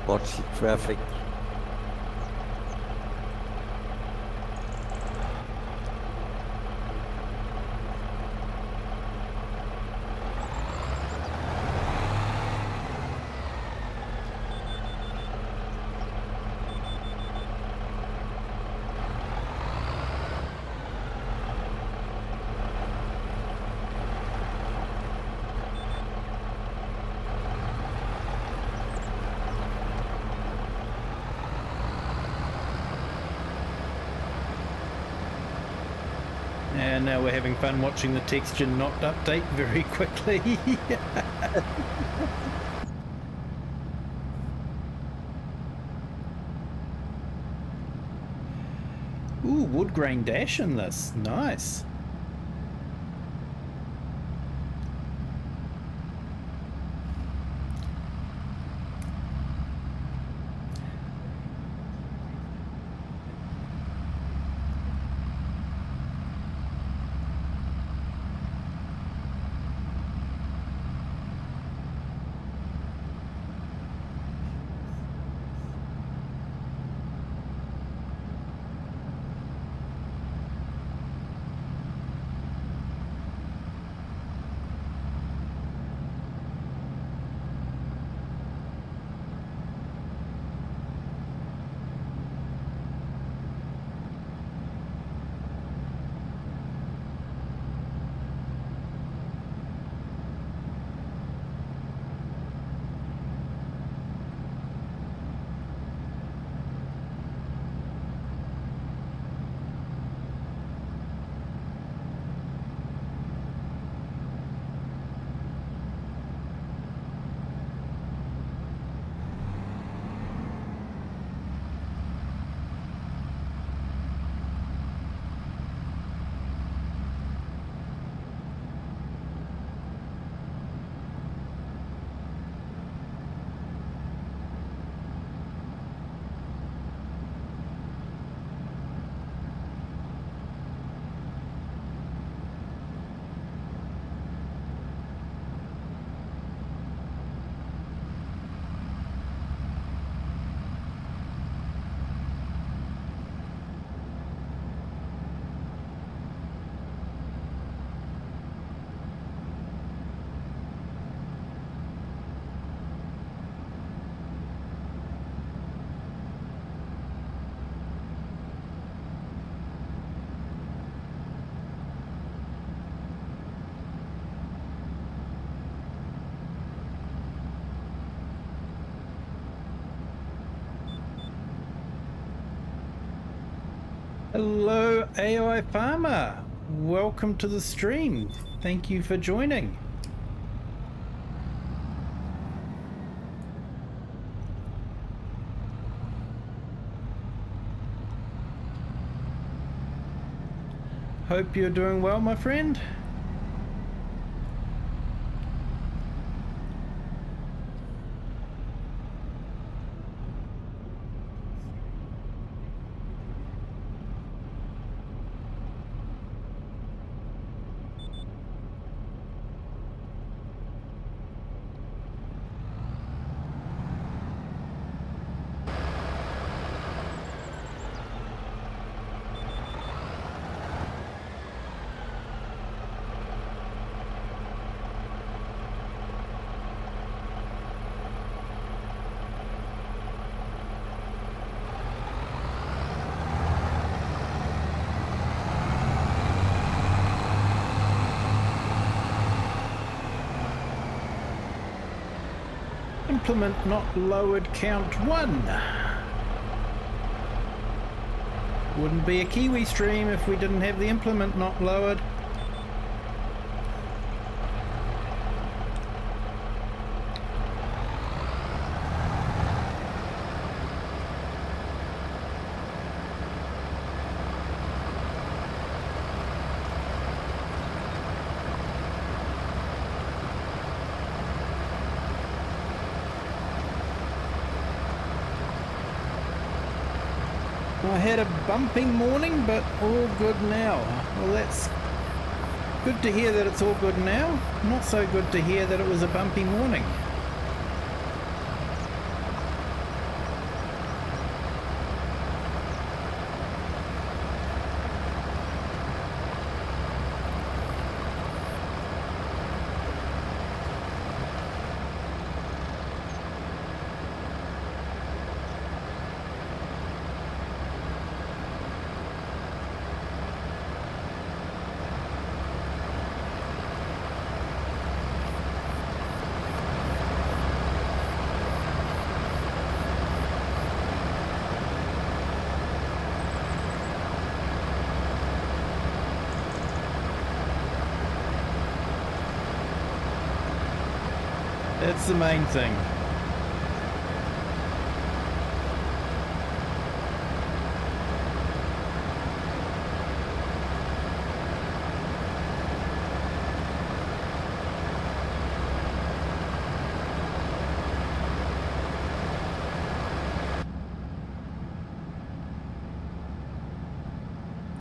Watch the traffic. and now we're having fun watching the texture not update very quickly. Ooh, wood grain dash in this. Nice. Hello, AI Farmer. Welcome to the stream. Thank you for joining. Hope you're doing well, my friend. Implement not lowered count 1. Wouldn't be a Kiwi stream if we didn't have the implement not lowered. I had a bumping morning, but all good now. Well, that's good to hear that it's all good now. Not so good to hear that it was a bumpy morning. That's the main thing.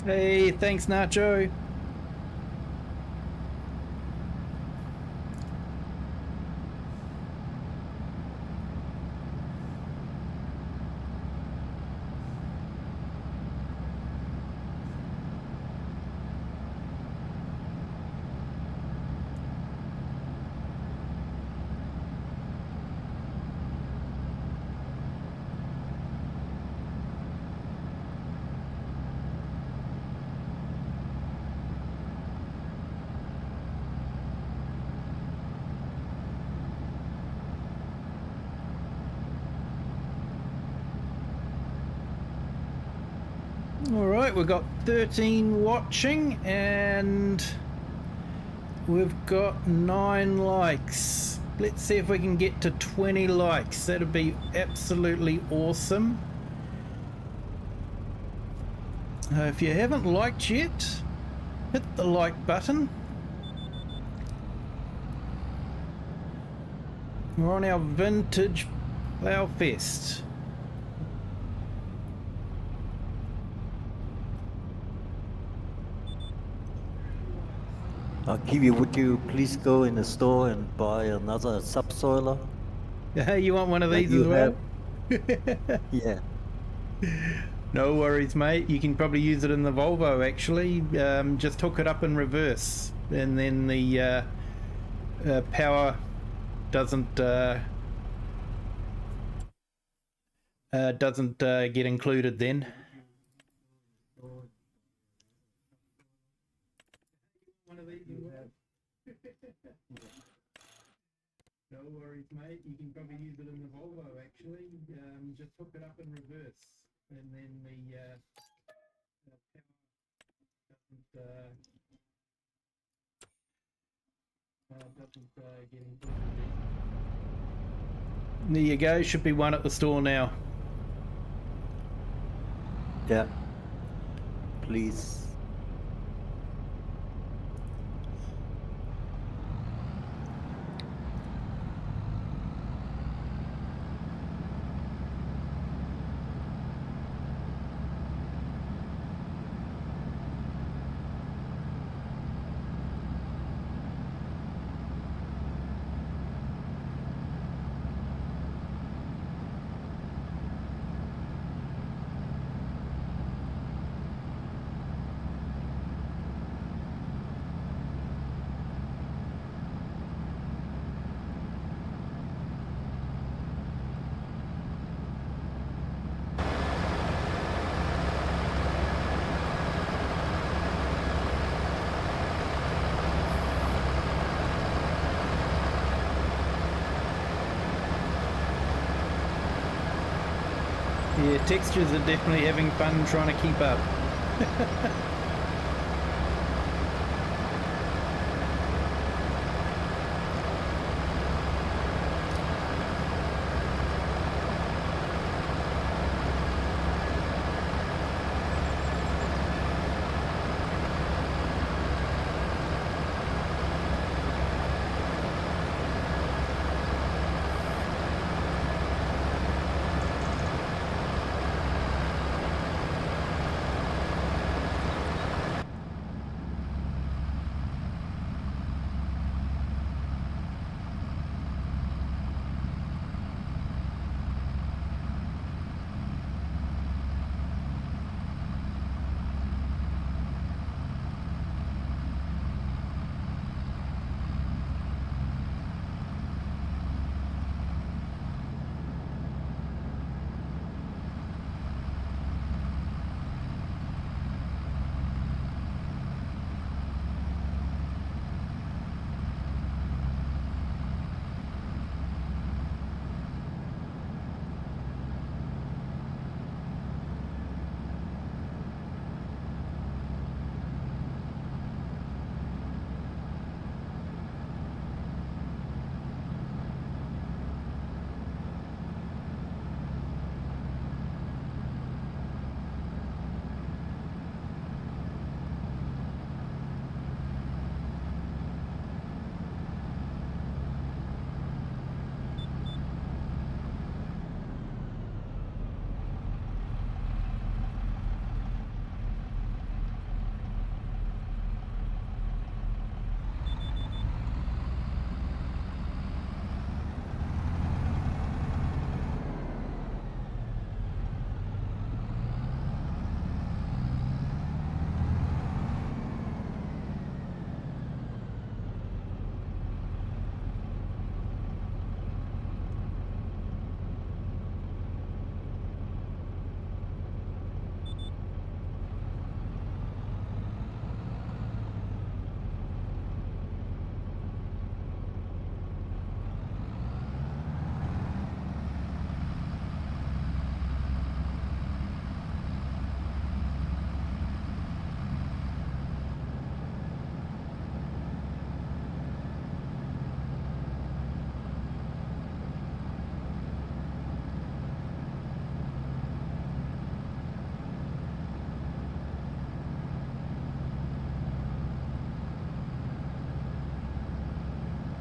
Hey, thanks, Nacho. Alright, we've got 13 watching and we've got 9 likes. Let's see if we can get to 20 likes. That'd be absolutely awesome. If you haven't liked yet, hit the like button. We're on our vintage Plow Fest. Kiwi, would you please go in the store and buy another subsoiler? Hey, you want one of Like these you as well? Yeah. No worries, mate. You can probably use it in the Volvo, actually. Just hook it up in reverse, and then the power doesn't get included then. No worries, mate. You can probably use it in the Volvo, actually. Just hook it up in reverse, and then the power doesn't get included. There you go. Should be one at the store now. Yeah. Please. Yeah, textures are definitely having fun trying to keep up.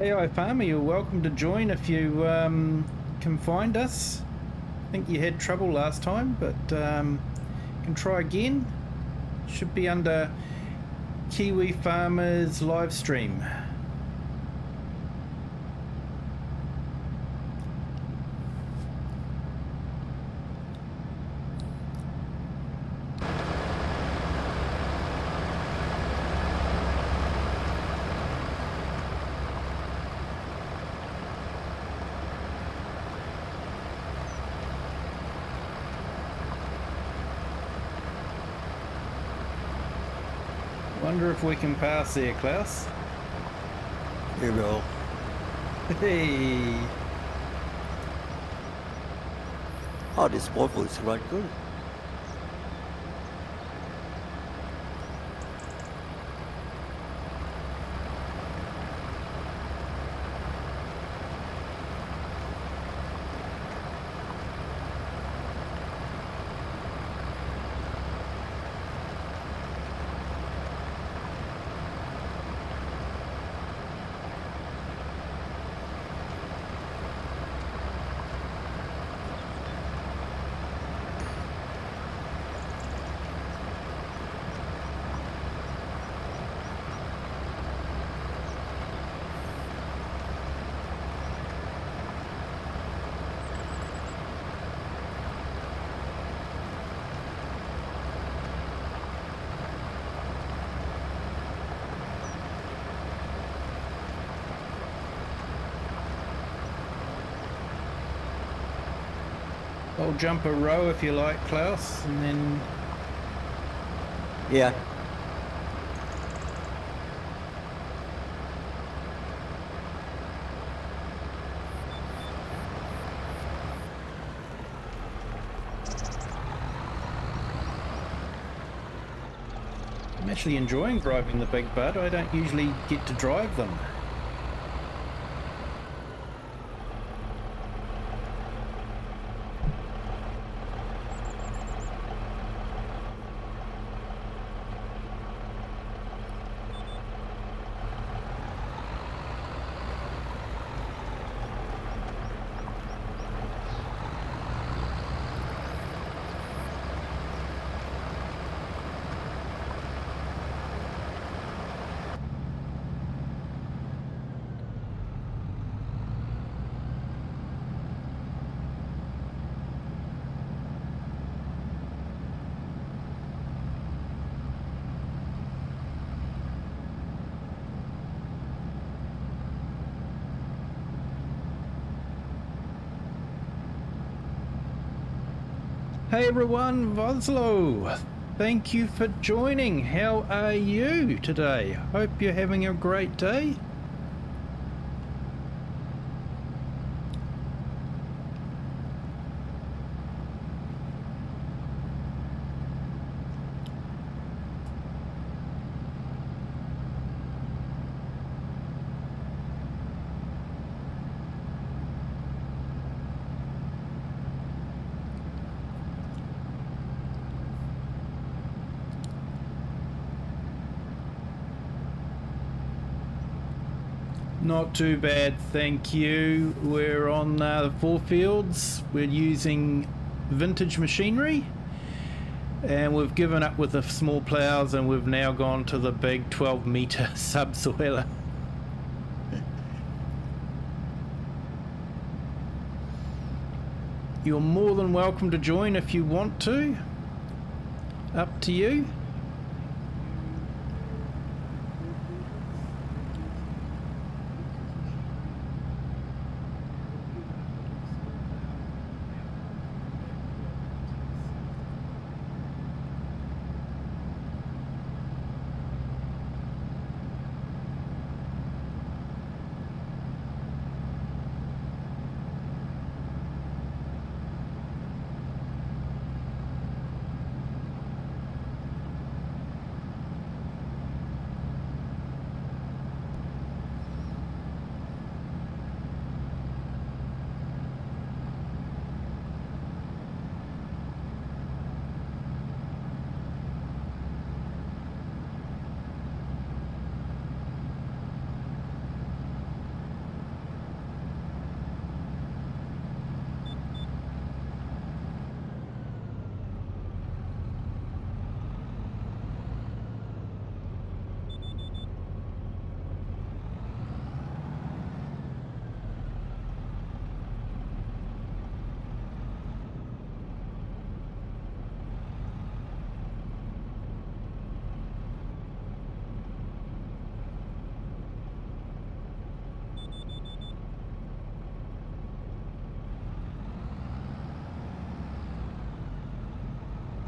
AI Farmer, you're welcome to join if you can find us. I think you had trouble last time, but can try again. Should be under Kiwi Farmers live stream. Wonder if we can pass there, Klaus. You go. Hey, Oh, this waffle is quite good. I'll jump a row if you like, Klaus, and then Yeah. I'm actually enjoying driving the Big Bud. I don't usually get to drive them. Hey everyone, Voslo! Thank you for joining. How are you today? Hope you're having a great day. Not too bad, thank you. We're on the FourFields. We're using vintage machinery, and we've given up with the small plows, and we've now gone to the big 12-meter subsoiler. You're more than welcome to join if you want to. Up to you.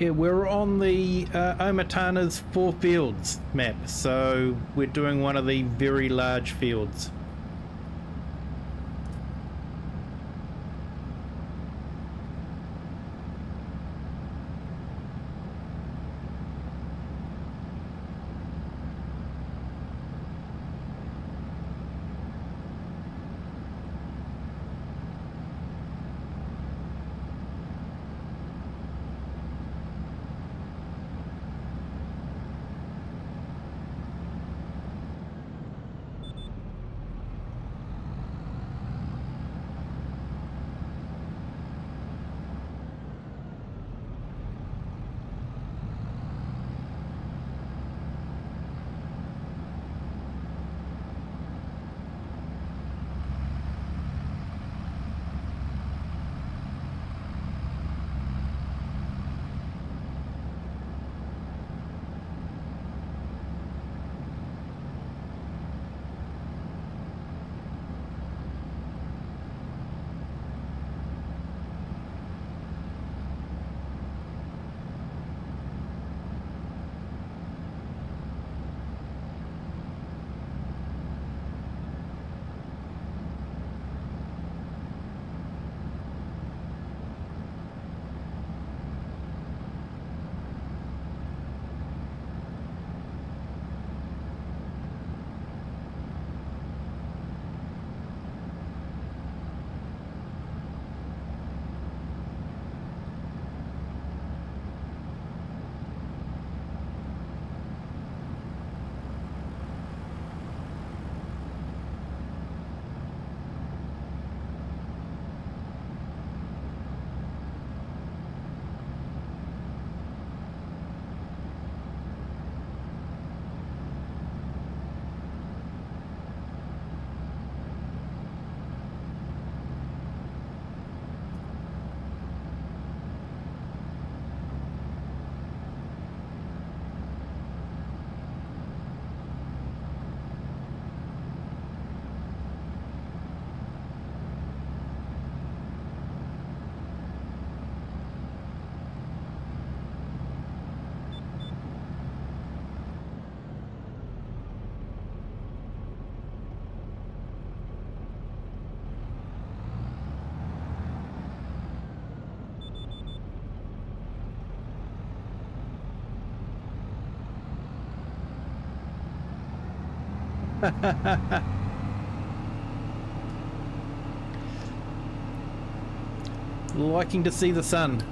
Yeah, we're on the OmaTana's FourFields map, so we're doing one of the very large fields. Liking to see the sun.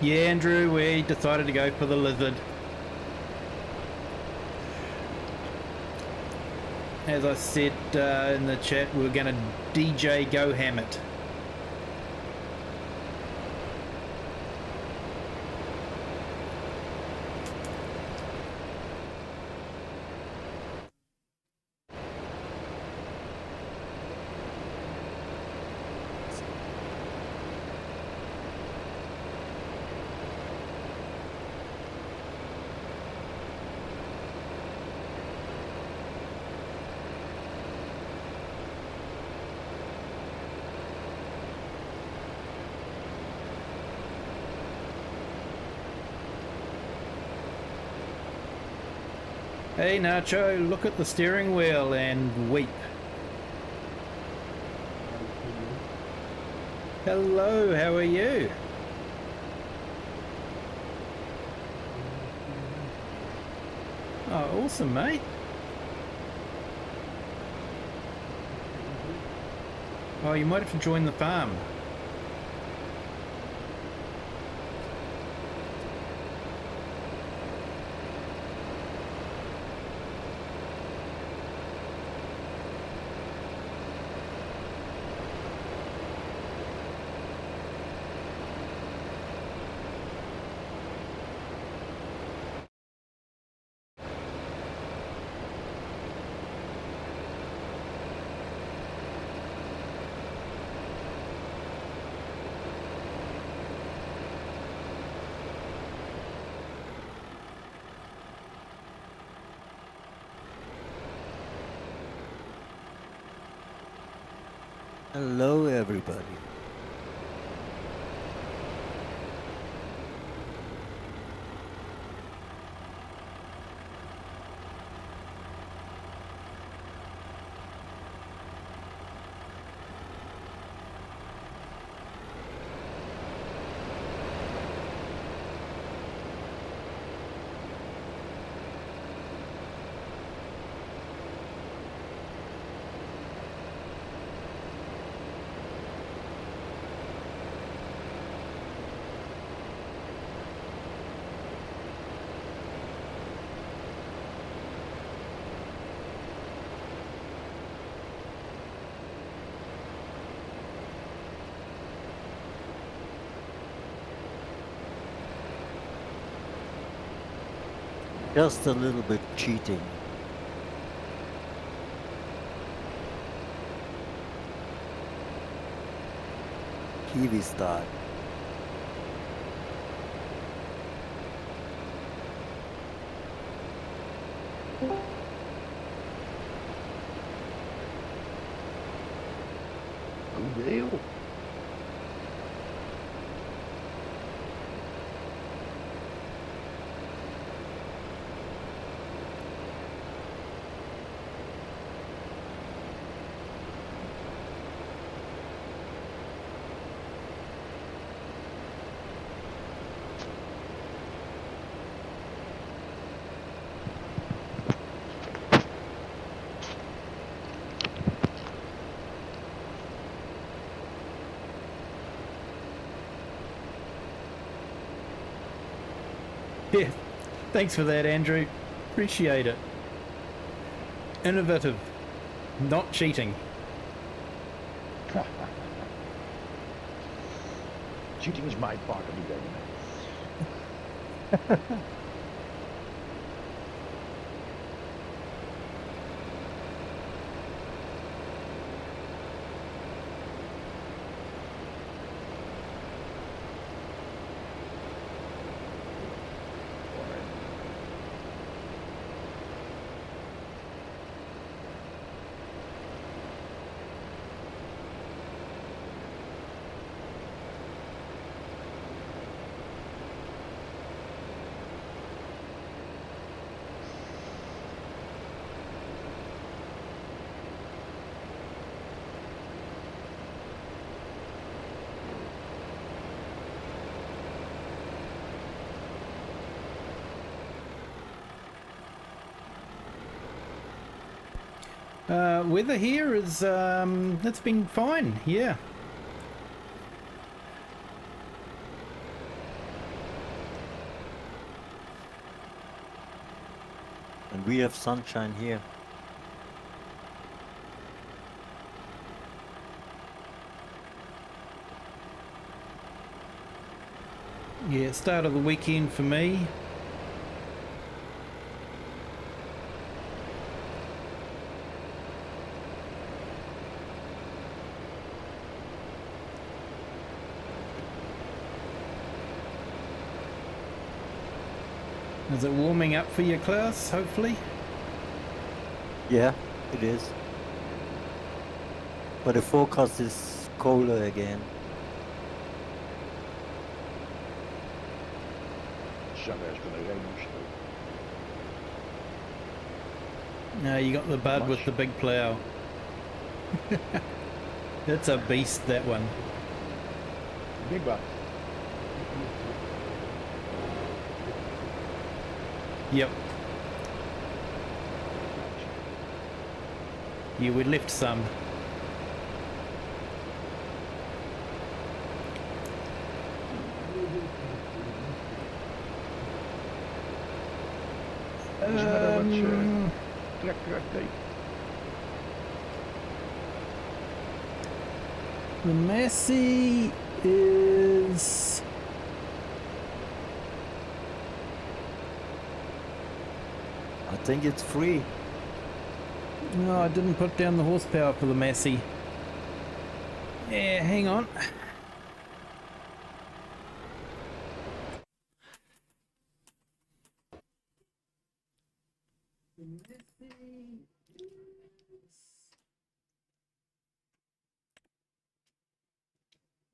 Yeah, Andrew, we decided to go for the lizard. As I said in the chat, we were going to DJ Go Ham it. Hey Nacho, look at the steering wheel and weep. Hello, how are you? Oh, awesome, mate. Oh, you might have to join the farm. Hello, everybody. Just a little bit cheating. Kiwi style. Good deal. Yeah, thanks for that, Andrew. Appreciate it. Innovative, not cheating. Cheating is my part of the game. Weather here is, it's been fine, yeah. And we have sunshine here. Yeah, start of the weekend for me. Is it warming up for your class, hopefully? Yeah, it is. But the forecast is colder again. Zonder's gonna rain of zo. No, you got the bud with the big plow. That's a beast, that one. Big bad. Yep. Yeah, we left some. Is er maar wat tractor deed. The Massey is... I think it's free. No, I didn't put down the horsepower for the Massey. Yeah, hang on.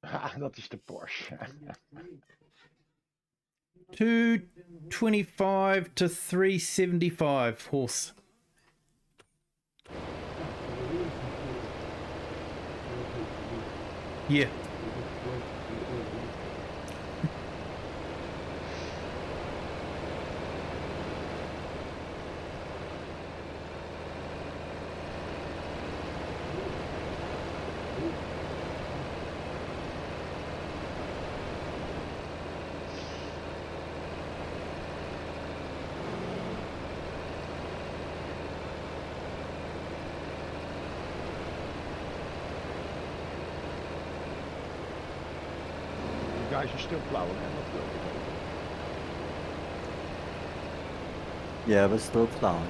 Ah, dat is de Porsche. 225 to 375 horse. Yeah. You guys are still plowing, and dat wil ik weten. Yeah, we're still plowing.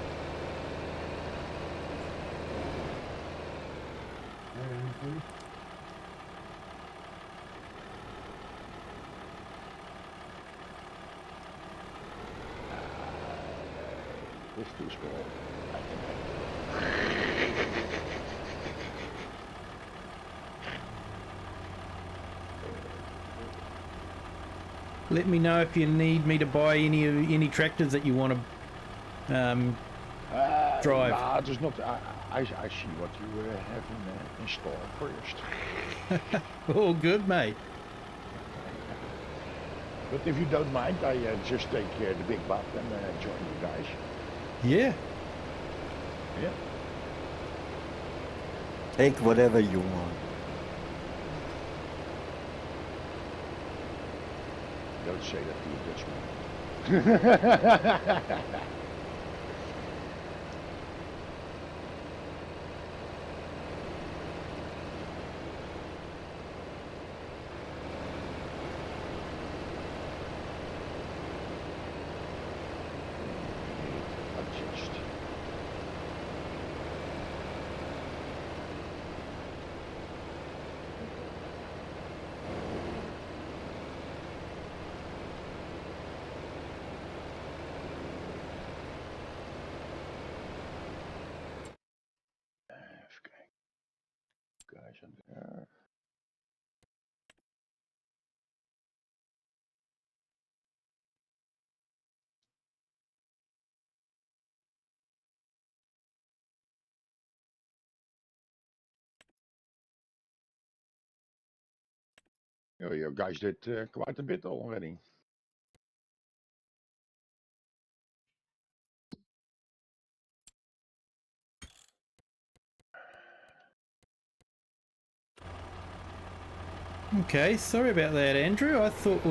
Dit is toespraak. Let me know if you need me to buy any tractors that you want to drive. Nah, it is not. I see what you have in store first. All good, mate. But if you don't mind, I just take the big butt and join you guys. Yeah. Yeah. Take whatever you want. Don't say that to a Dutchman. Adjust. Even kijken. Guys aan de... You guys did quite a bit already. Okay, sorry about that, Andrew. I thought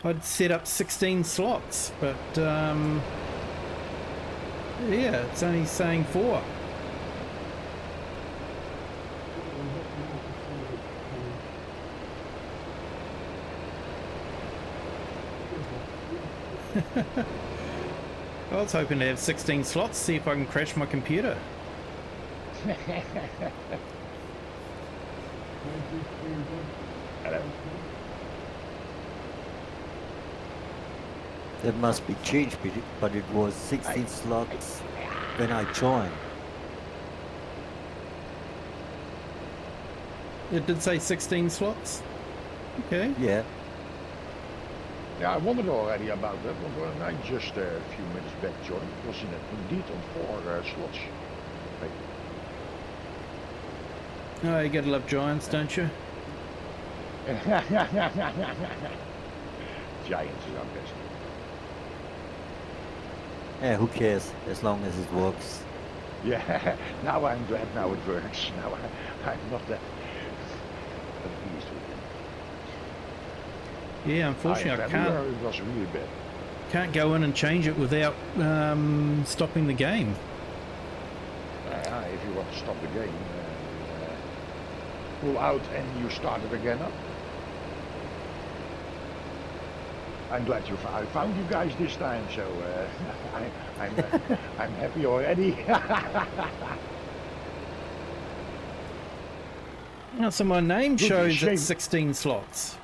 I'd set up 16 slots, but Yeah, it's only saying 4. I was hoping to have 16 slots, see if I can crash my computer. Hello. That must be changed, but it was 16 slots when I joined. It did say 16 slots? Okay. Yeah. Yeah, I wondered already about that, but when I just a few minutes back joined, it was indeed on 4 slots. Oh, you gotta love giants, don't you? Giants is our best. Yeah, who cares, as long as it works. Yeah, now I'm glad now it works. Now I'm not that pleased with it. Yeah, unfortunately I February it was really bad. can't go in and change it without stopping the game. If you want to stop the game, pull out and you start it again up. I'm glad I found you guys this time, so I'm happy already. Now, so my name Would be a shows shame. it's 16 slots.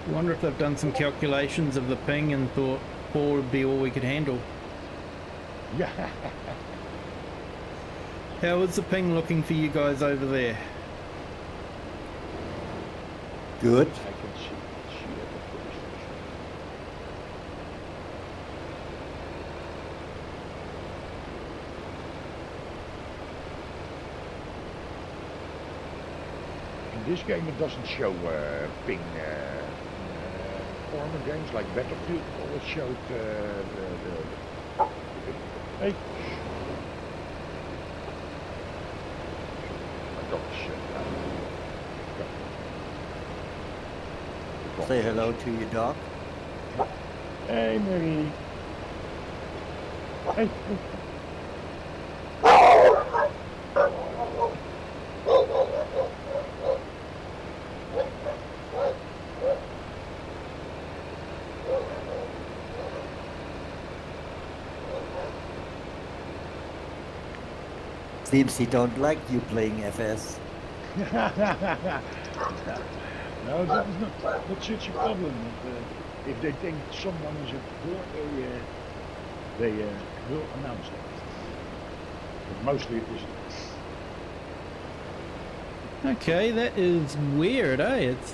I wonder if they've done some calculations of the ping and thought 4 would be all we could handle. Yeah. How is the ping looking for you guys over there? Good. I can see at the police station. In this game it doesn't show ping former games like Battlefield. Always showed the hey. My dog shut down. Say hello to your dog. Hey, Mary. Hey. Seems he don't like you playing FS. No, that is not such a problem. If they think someone is at the door, they will announce it. But mostly it isn't. Okay, that is weird, eh? It's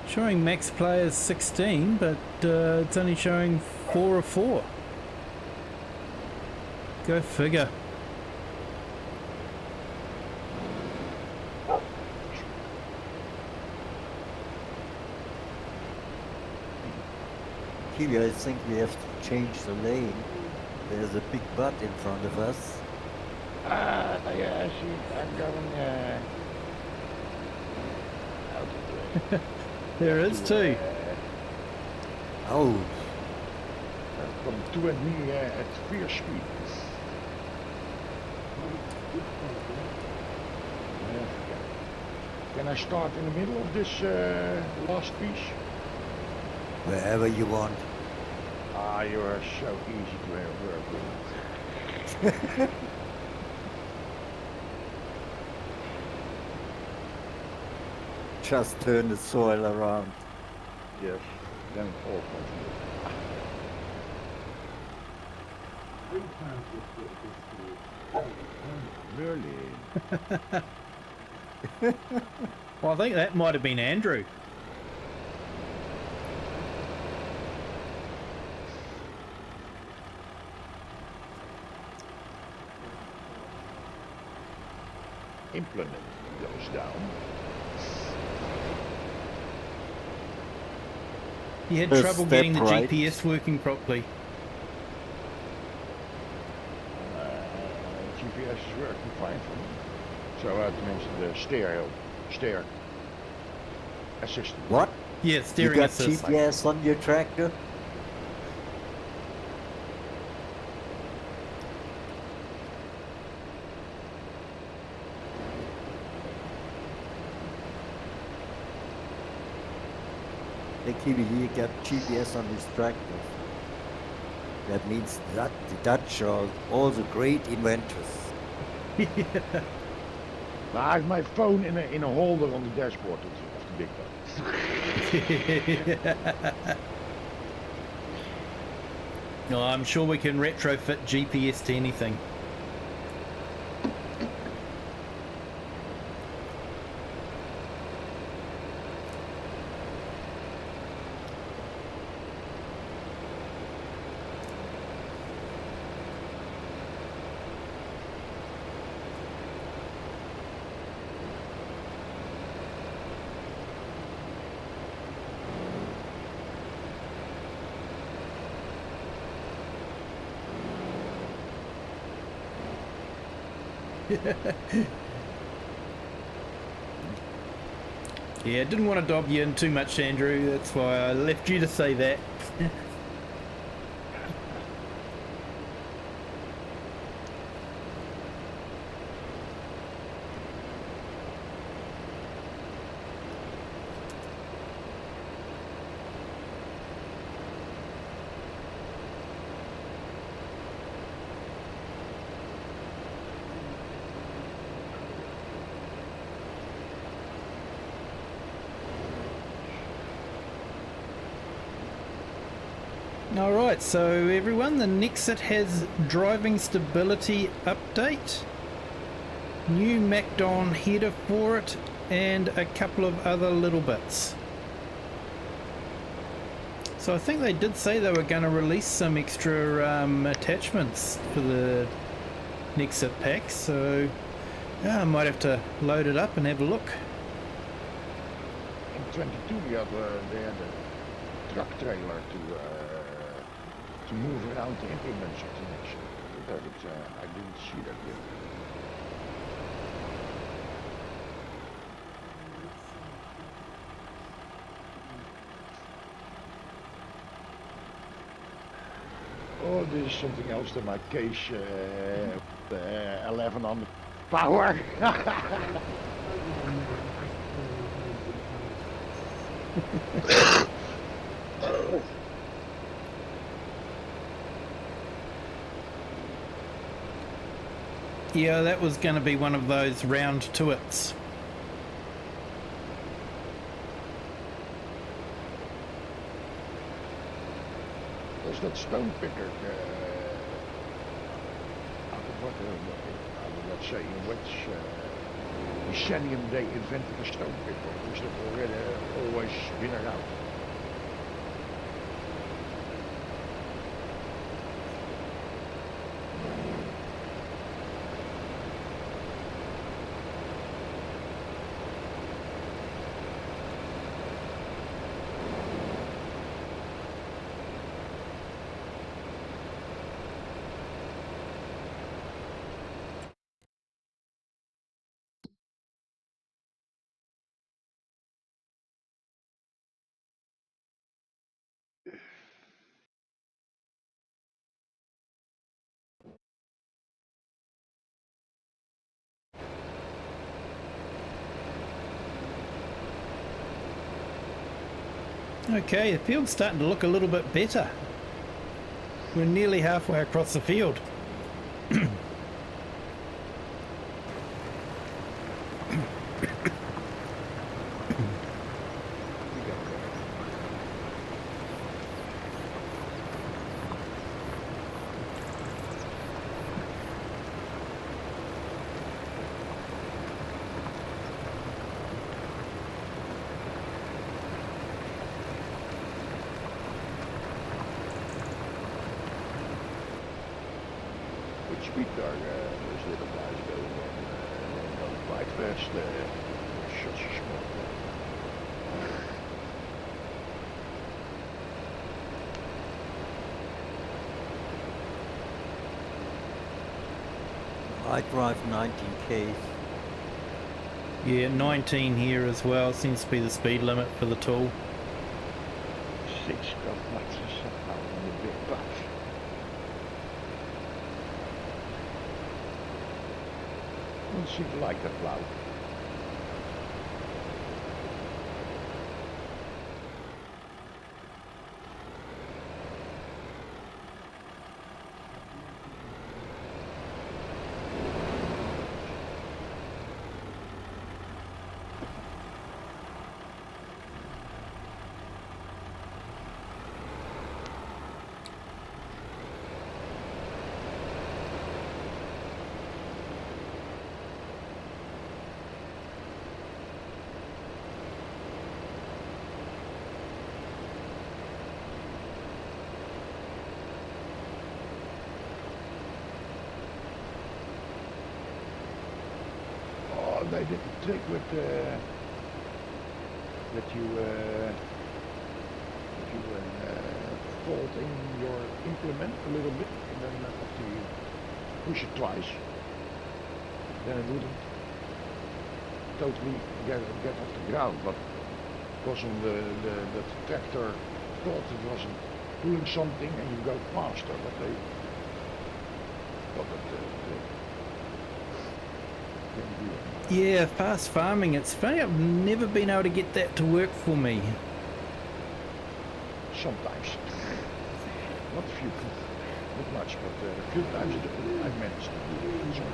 showing max players 16, but it's only showing 4 of 4. Go figure. Kiwi, I think we have to change the lane. There's a big butt in front of us. Yeah, I see. I'm going out of the way. There is too. Oh, Come to me at fierce speed. Can I start in the middle of this last piece? wherever you want. Ah, you are so easy to have work with. Just turn the soil around. Yes, then it all comes Merlin. Well, I think that might have been Andrew. implement goes down. He had First trouble step getting the right. GPS working properly. GPS is working fine for me. So tenminste de steer assistant. What? Yeah, You steering got assist. GPS on your tractor? The Kiwi here got GPS on his tractor. That means that the Dutch are also great inventors. Nou, hij heeft mijn phone in een holder on the dashboard of the big one. No, I'm sure we can retrofit GPS to anything. Yeah, didn't want to dob you in too much, Andrew. That's why I left you to say that. Alright, so everyone, the NEXAT has driving stability update, new MacDon header for it, and a couple of other little bits. So I think they did say they were going to release some extra attachments for the NEXAT pack, so I might have to load it up and have a look. In 22 they had a truck trailer to move around the implements of the NEXAT. But I didn't see that yet. Oh, this is something else than my case 11 on the power. Yeah, that was going to be one of those round to-its. There's that stone picker. I would not say in which decennium they invented a stone picker. Because they've already always been around. Okay, the field's starting to look a little bit better. We're nearly halfway across the field. Which speed car those little guys go and notify quite fast. Such a small thing. I drive 19 Ks. Yeah, 19 here as well. Seems to be the speed limit for the tool. 6 kilometers somehow on the big bus. Don't seem to like that Plow. They did the trick with that you fold in your implement a little bit, and then after you push it twice, then it wouldn't totally get off the ground. But because on the tractor thought it wasn't doing something, and you go faster, but they got it. Didn't do it. Yeah, fast farming. It's funny, I've never been able to get that to work for me. Sometimes. Not a few, not much, but a few times I've managed to do it.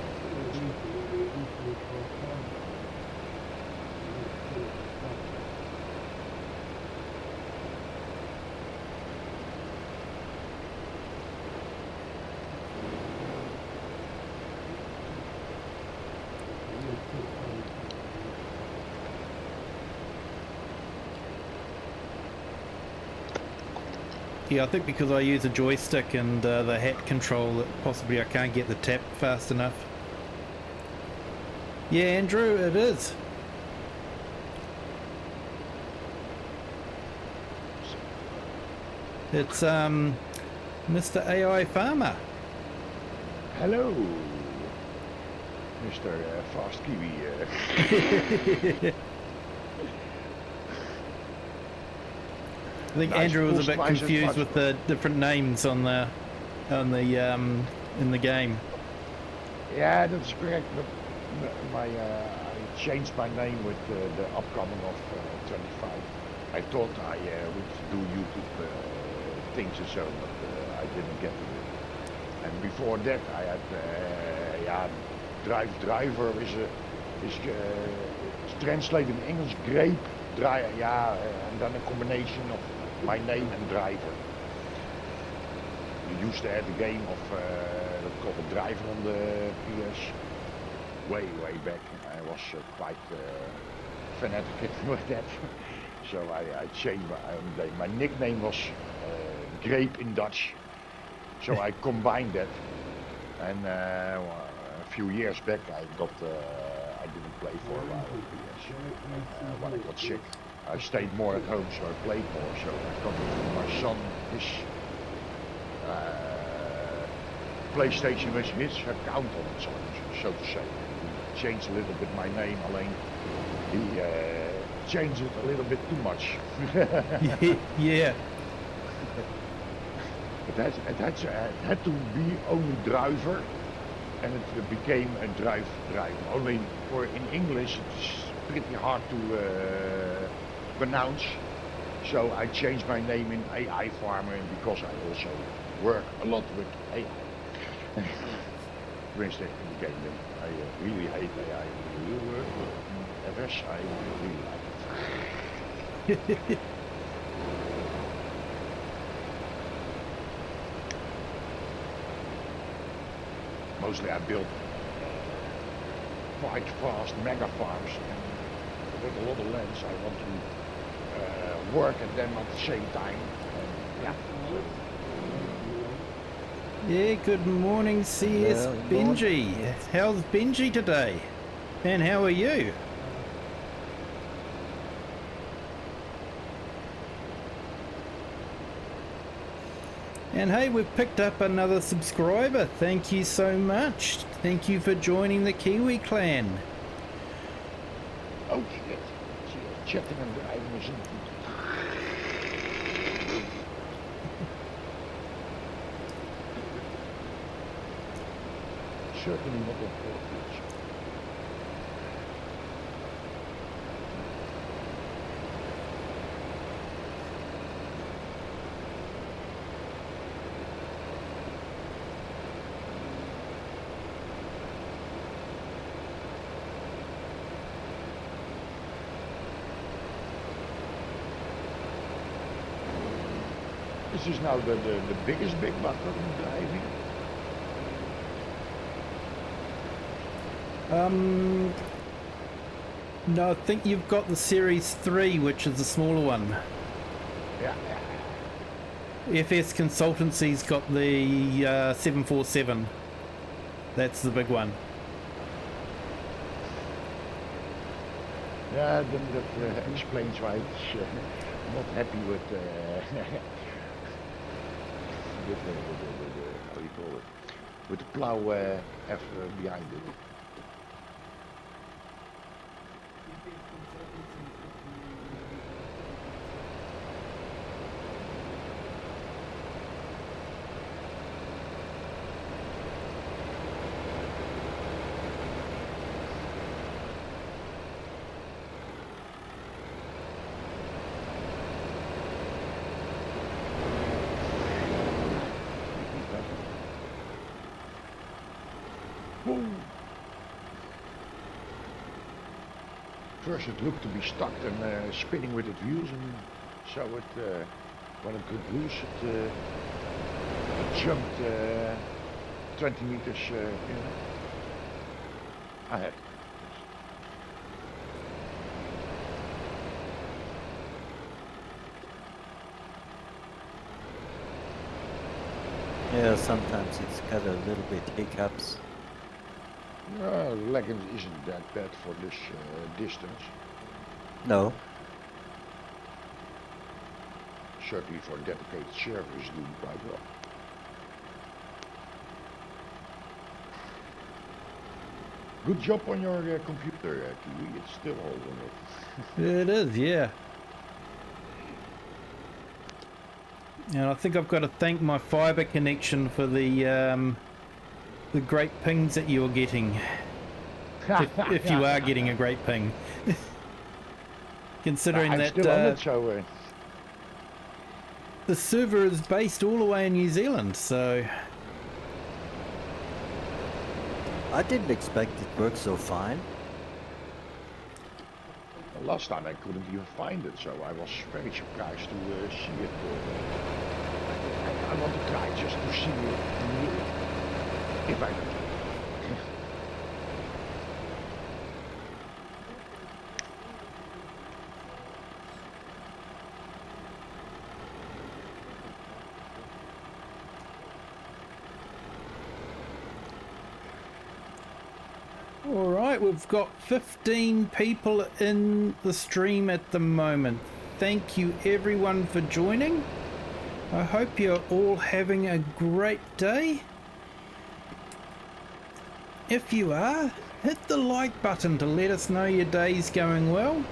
Yeah, I think because I use a joystick and the hat control, that possibly I can't get the tap fast enough. Yeah, Andrew, it is. It's Mr. AI Farmer. Hello, Mr. Fast Kiwi. I think Nice Andrew was a bit full slice of confused fudge. with the different names on the in the game. Yeah, that's correct. But I changed my name with the upcoming of 25. I thought I would do YouTube things and so, but I didn't get to it. And before that, I had driver is translated in English grape, and then a combination of my name and driver. We used to have a game of called a driver on the PS way back. I was quite fanatic with that. So I changed my nickname was Grape in Dutch. So I combined that, and a few years back I didn't play for a while on PS. When I got sick, I stayed more at home, so I played more. So I got my son his PlayStation with his account on it, so to say. He changed a little bit my name, alleen he changed it a little bit too much. Yeah. It had to be only driver, and it became a driver. Only in English it's pretty hard to pronounce. So I changed my name in AI Farmer, and because I also work a lot with AI. For instance, in the game, I really hate AI in the real world, but in FS I really like it. Mostly I built quite fast mega farms, and with a lot of lands I want to work at them at the same time. Yeah. Yeah, good morning, CS Well, Benji. How's Benji today? And how are you? And hey, we've picked up another subscriber. Thank you so much. Thank you for joining the Kiwi clan. Oh shit. Chatting and driving is niet. Certainly not on FourFields. This is now the biggest big bucket in driving. No, I think you've got the Series 3, which is the smaller one. Yeah. FS Consultancy's got the 747. That's the big one. Yeah, then that explains why it's not happy with with how do you call it? With the plow F behind it. Whoa. First it looked to be stuck and spinning with its wheels, and so it, when it got loose, it jumped 20 meters ahead. Yeah, sometimes it's got a little bit hiccups. Leggings isn't that bad for this distance. No. Certainly for dedicated servers doing quite well. Good job on your computer, Kiwi. It's still holding it. It is, yeah. And I think I've got to thank my fibre connection for the great pings that you're getting. if you are getting a great ping. Considering I'm that still on it, so, the server is based all the way in New Zealand, so... I didn't expect it worked so fine. last time I couldn't even find it, so I was very surprised to see it. I want to try just to see it if I could. Alright, we've got 15 people in the stream at the moment. Thank you everyone for joining. I hope you're all having a great day. If you are, hit the like button to let us know your day's going well.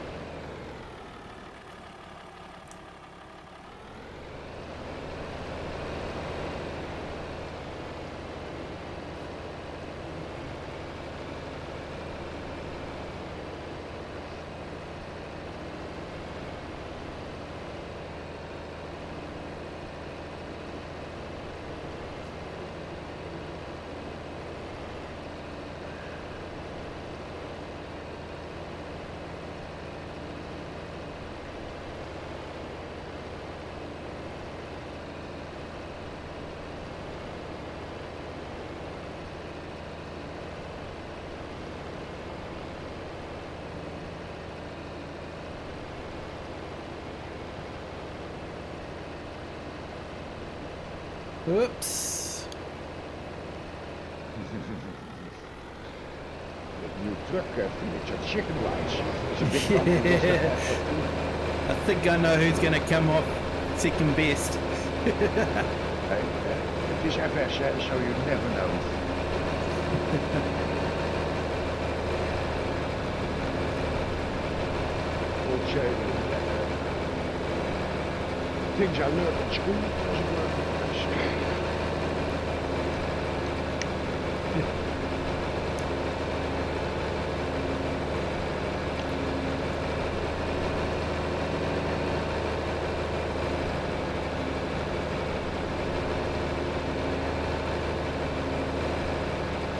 Oops. new truck furniture chicken-wise. It's a big company. It's not that for food. I think I know who's going to come off second best. It is FS, so you never know. Which, things I learned at school doesn't work at this.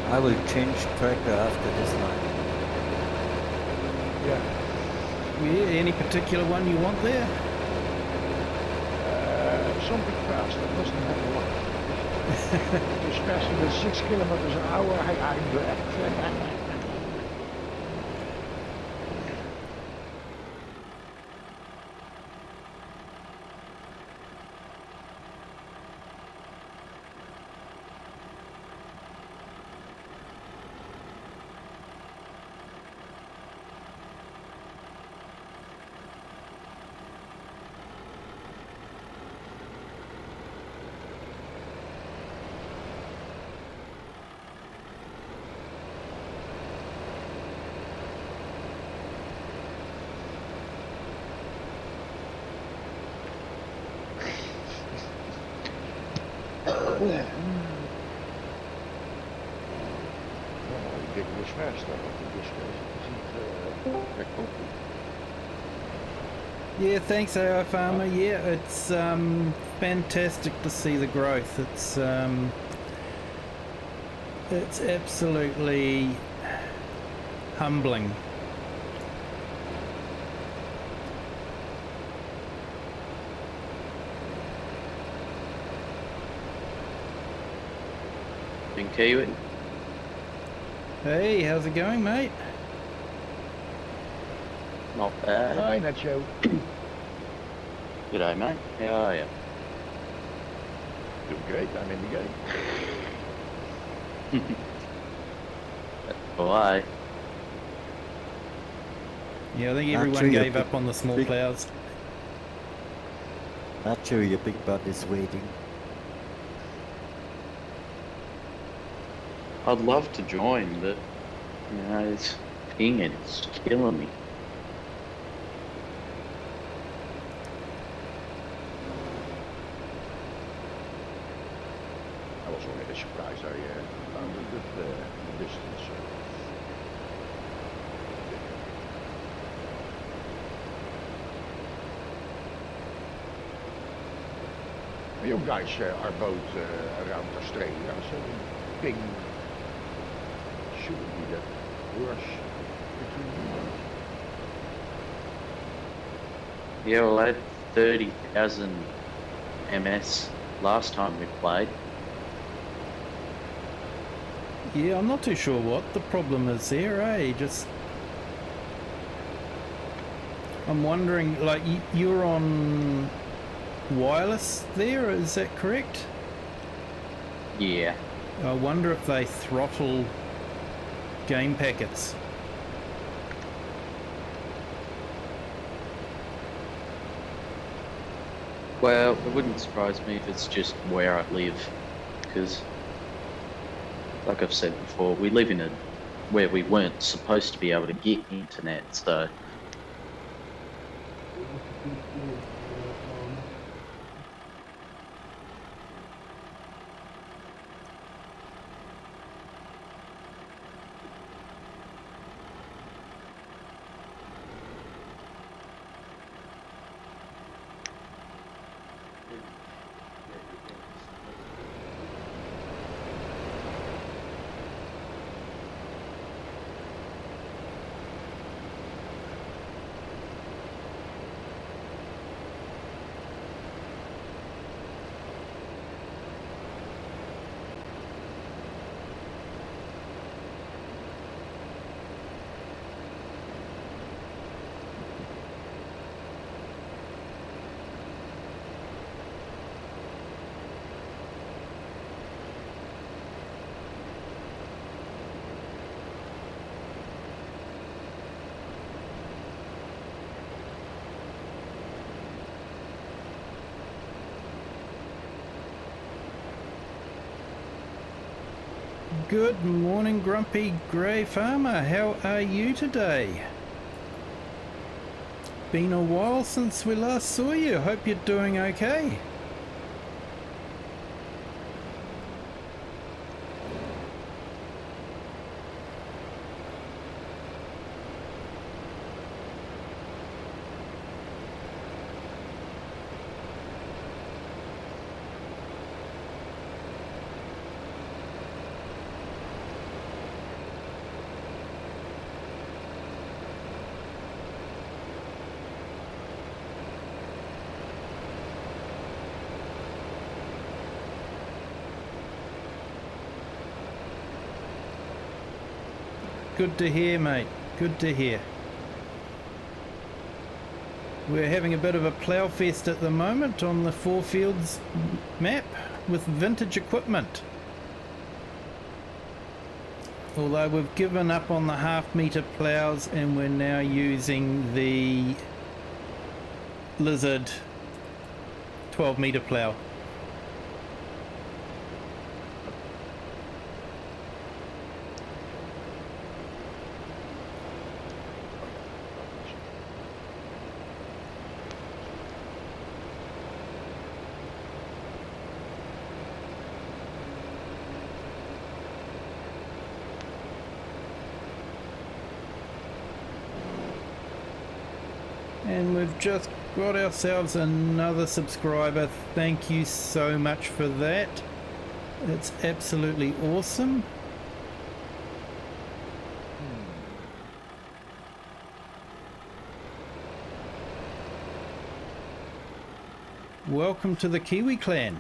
I will change tractor after this line. Yeah. Yeah, any particular one you want there? Something fast, that doesn't matter what. It is faster than 6 kilometers an hour, I'm glad. Ridiculous fast, I think this case. Isn't Yeah, thanks, AI Farmer. Yeah, it's fantastic to see the growth. It's absolutely humbling. In Kiwi. Hey, how's it going, mate? Not bad. Hi, Nacho. G'day, mate. How are you? Doing great, I'm in the game. Why? Yeah, I think Not everyone sure you gave pick- up on the small pick- plows. Not sure your big butt is waiting. I'd love to join, but you know, it's pinging. It's killing me. I was already surprised I found a good distance. You guys are both around Australia, so ping shouldn't be that worse between you. Yeah, well, I had 30,000 MS last time we played. Yeah, I'm not too sure what the problem is there, eh? I'm wondering, like, you're on wireless there, is that correct? Yeah. I wonder if they throttle game packets. Well, it wouldn't surprise me if it's just where I live, because, like I've said before, we live in a where we weren't supposed to be able to get internet, so Good morning, Grumpy Grey Farmer. How are you today? Been a while since we last saw you. Hope you're doing okay. Good to hear, mate. Good to hear. We're having a bit of a plough fest at the moment on the FourFields map with vintage equipment. Although we've given up on the half-metre ploughs and we're now using the Lizard 12-metre plough. And we've just got ourselves another subscriber. Thank you so much for that. It's absolutely awesome. Welcome to the Kiwi clan.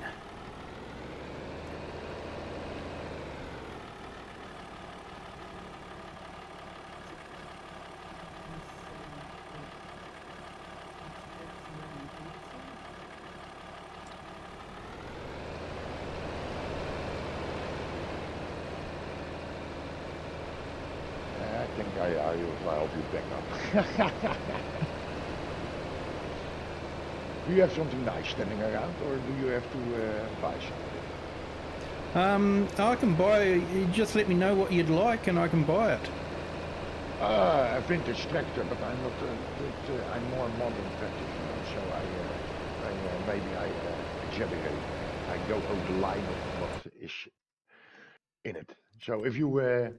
I think I will help you back up. Do you have something nice standing around, or do you have to buy something? I can buy. You just let me know what you'd like, and I can buy it. A vintage tractor, but I'm not. I'm more modern tractor, so maybe I exaggerate. I go over the line of what is in it. So if you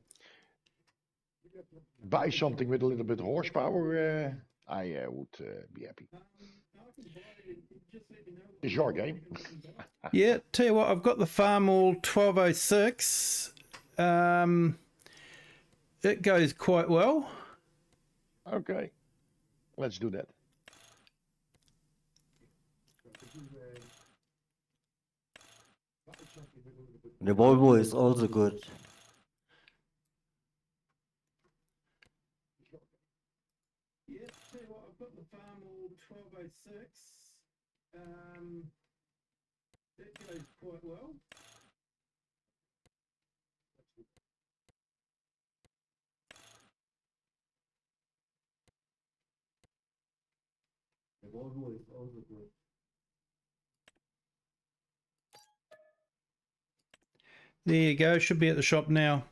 buy something with a little bit horsepower, I would be happy. It's your game. Yeah, tell you what, I've got the Farmall 1206. It goes quite well. Okay, let's do that. The Volvo is also good. Yeah, tell you what, I've got the Farmall 1206. It goes quite well. The Volvo is also good. There you go, should be at the shop now.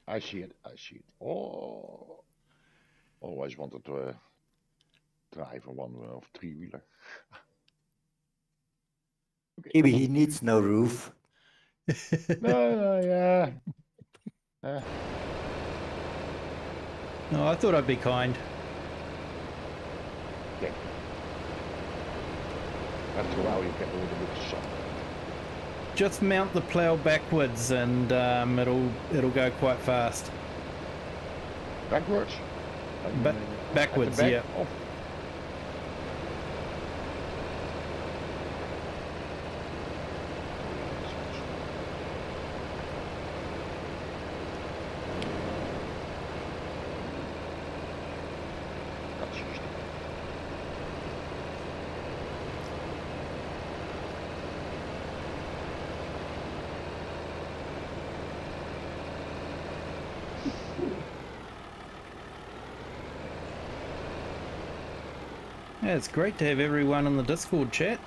I see it. I see it. Oh, always wanted to drive a one of three-wheeler. Okay. Maybe he needs no roof. No, yeah. No, I thought I'd be kind. Yeah. After a while, you get a little bit of sun. Just mount the plough backwards, and it'll go quite fast. Backwards? Backwards, at the yeah. back? Oh. Yeah, it's great to have everyone in the Discord chat.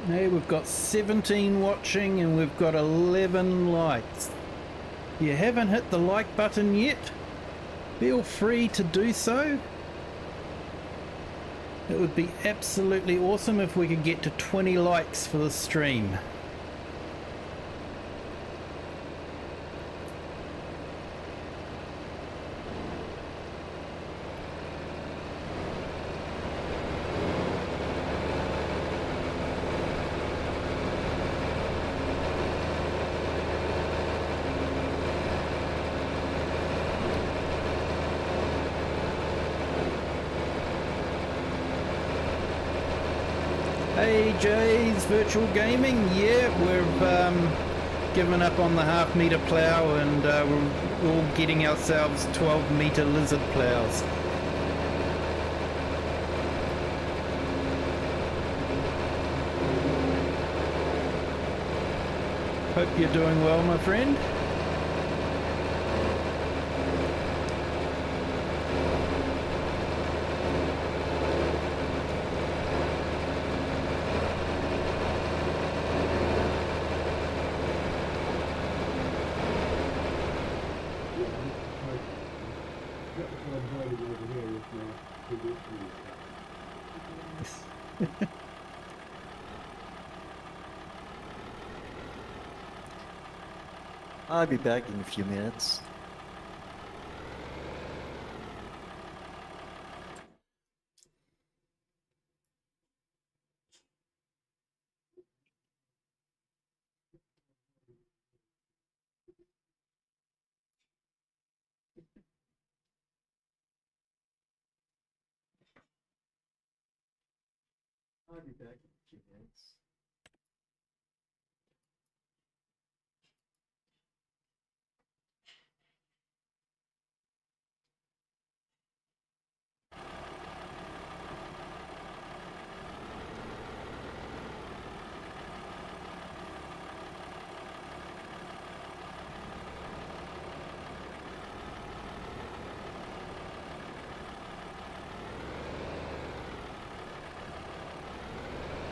Hey, we've got 17 watching and we've got 11 likes. If you haven't hit the like button yet, feel free to do so. It would be absolutely awesome if we could get to 20 likes for the stream. Hey Jay's Virtual Gaming, yeah, we've given up on the half-metre plough and we're all getting ourselves 12-metre lizard ploughs. Hope you're doing well, my friend. I'll be back in a few minutes. I'll be back in a few minutes.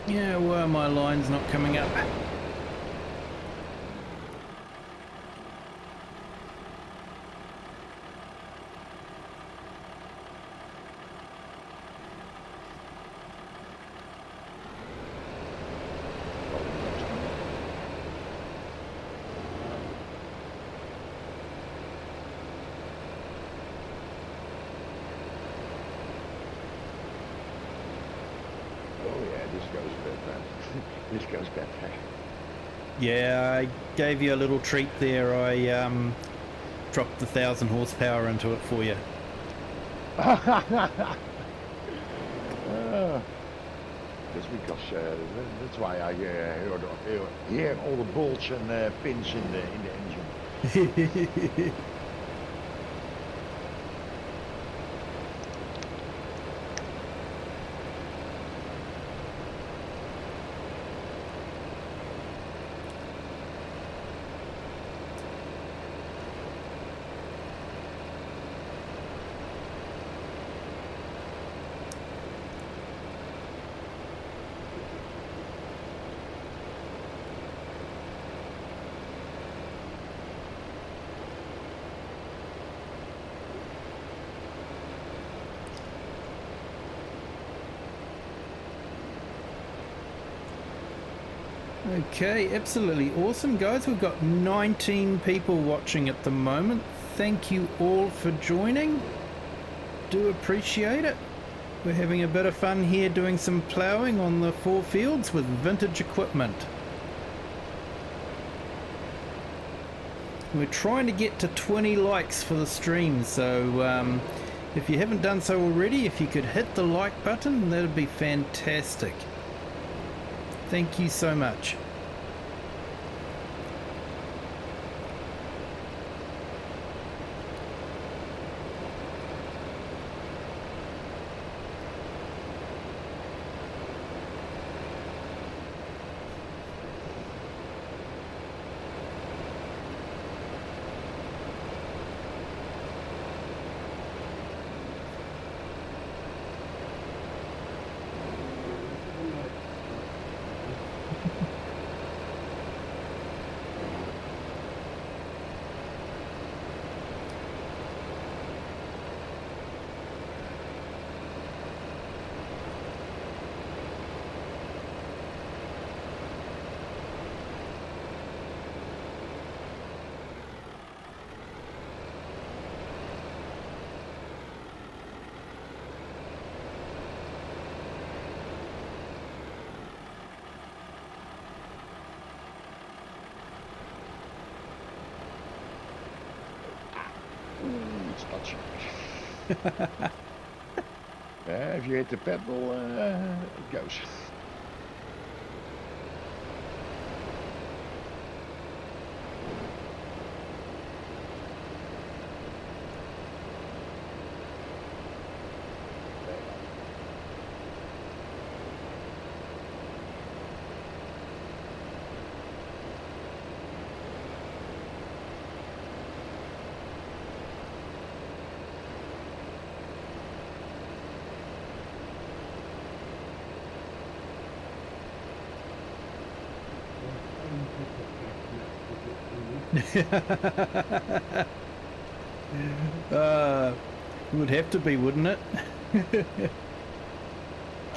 Yeah, well, my line's not coming up. This goes better. Yeah, I gave you a little treat there. I dropped the 1,000 horsepower into it for you. Just because that's why I hear all the bolts and pins in the engine. Okay, absolutely awesome, guys. We've got 19 people watching at the moment. Thank you all for joining. Do appreciate it. We're having a bit of fun here doing some ploughing on the FourFields with vintage equipment. We're trying to get to 20 likes for the stream, so if you haven't done so already, if you could hit the like button, that'd be fantastic. Thank you so much. touch. Yeah, if you hit the pedal, it goes. It would have to be, wouldn't it?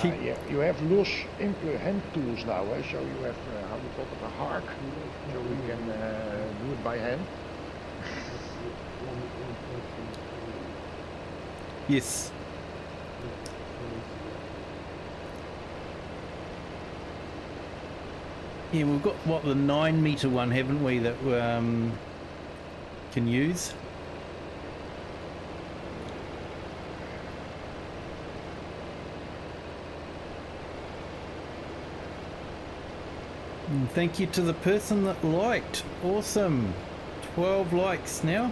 Yeah, you have loose hand tools now, eh? So you have, how do you call it, a hark, so we can do it by hand. Yes. Yeah, we've got, what, the 9-metre one, haven't we, that can use? And thank you to the person that liked. Awesome. 12 likes now.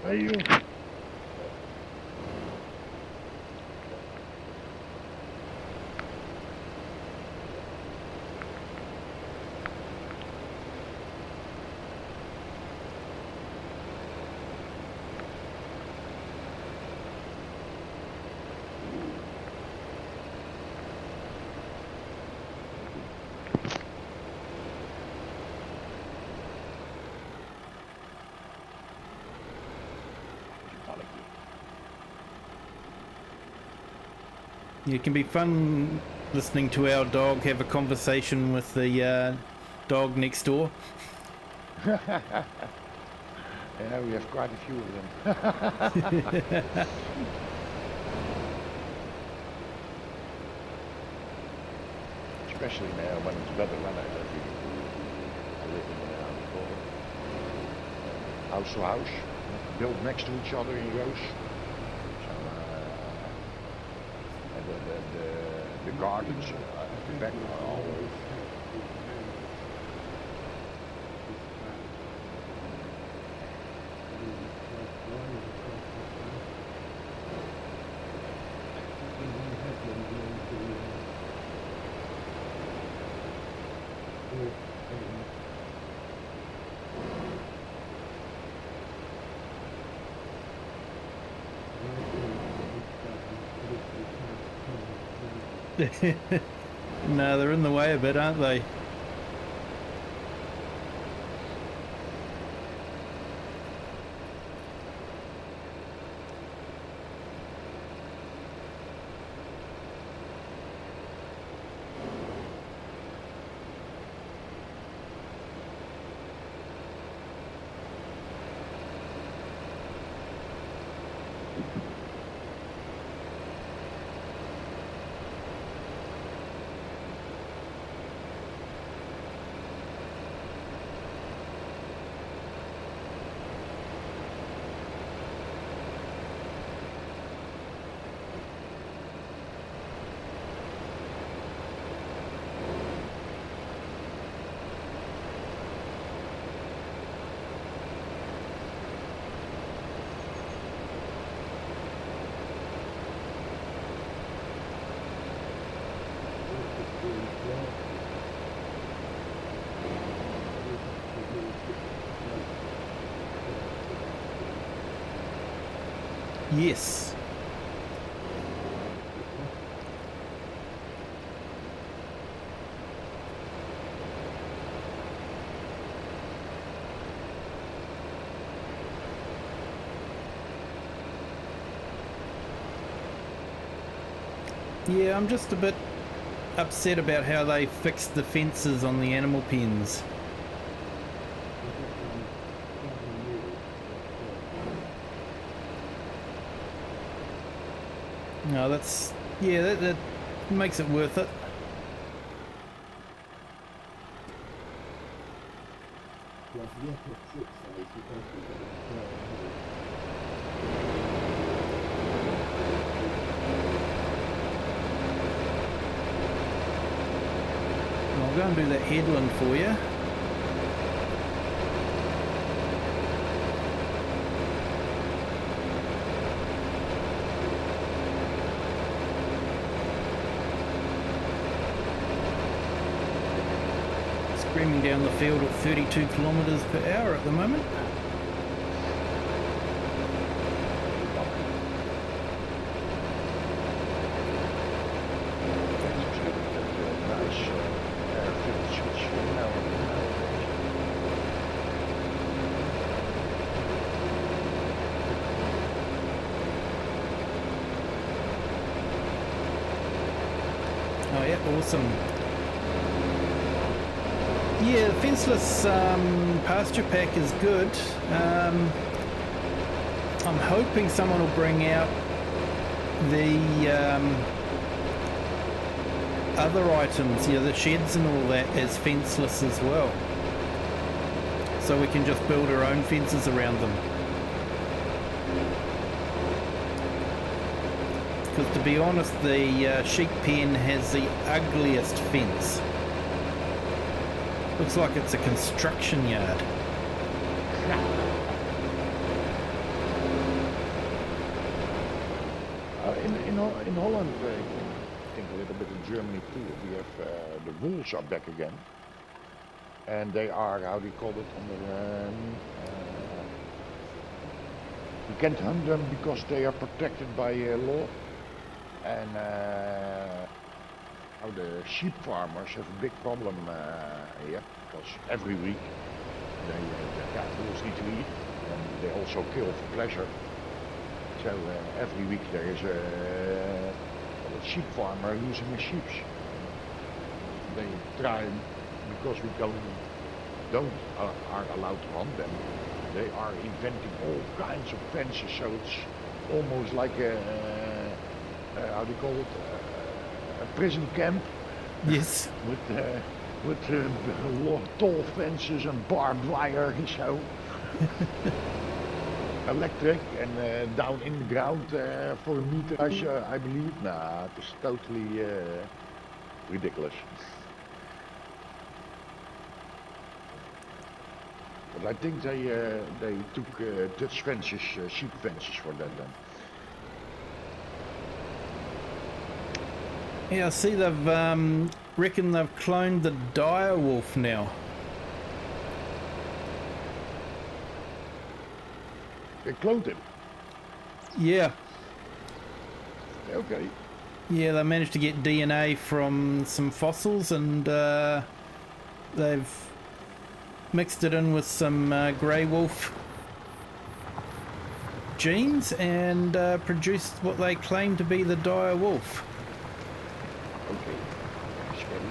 Hey you. It can be fun listening to our dog have a conversation with the dog next door. Yeah, we have quite a few of them. Especially now when it's better weather. I live in house to house, built next to each other in rows. So, and the gardens at the back are all No, they're in the way a bit, aren't they? Yes. Yeah, I'm just a bit upset about how they fixed the fences on the animal pens. No, that's... yeah, that makes it worth it. I'll go and do that headland for you. Screaming down the field at 32 kilometres per hour at the moment. Oh yeah, awesome. Yeah, the fenceless pasture pack is good. I'm hoping someone will bring out the other items, the sheds and all that, as fenceless as well. So we can just build our own fences around them. Because to be honest, the sheep pen has the ugliest fence. Looks like it's a construction yard. In Holland, I think a little bit in Germany too, we have the wolves are back again. And they are, how do you call it, you can't hunt them because they are protected by law. And the sheep farmers have a big problem here, because every week the wolves need to eat, and they also kill for pleasure. So every week there is a sheep farmer losing his sheep. They try, because we are allowed to hunt them, they are inventing all kinds of fences, so it's almost like how do you call it, a prison camp. Yes. with tall fences and barbed wire, so electric and down in the ground for a meter, I believe. Nah, it is totally ridiculous. But I think they took Dutch fences, sheep fences for that then. Yeah, I see they've reckon they've cloned the dire wolf now. They cloned him. Yeah. Okay. Yeah, they managed to get DNA from some fossils, and they've mixed it in with some grey wolf genes and produced what they claim to be the dire wolf. Okay. Scary.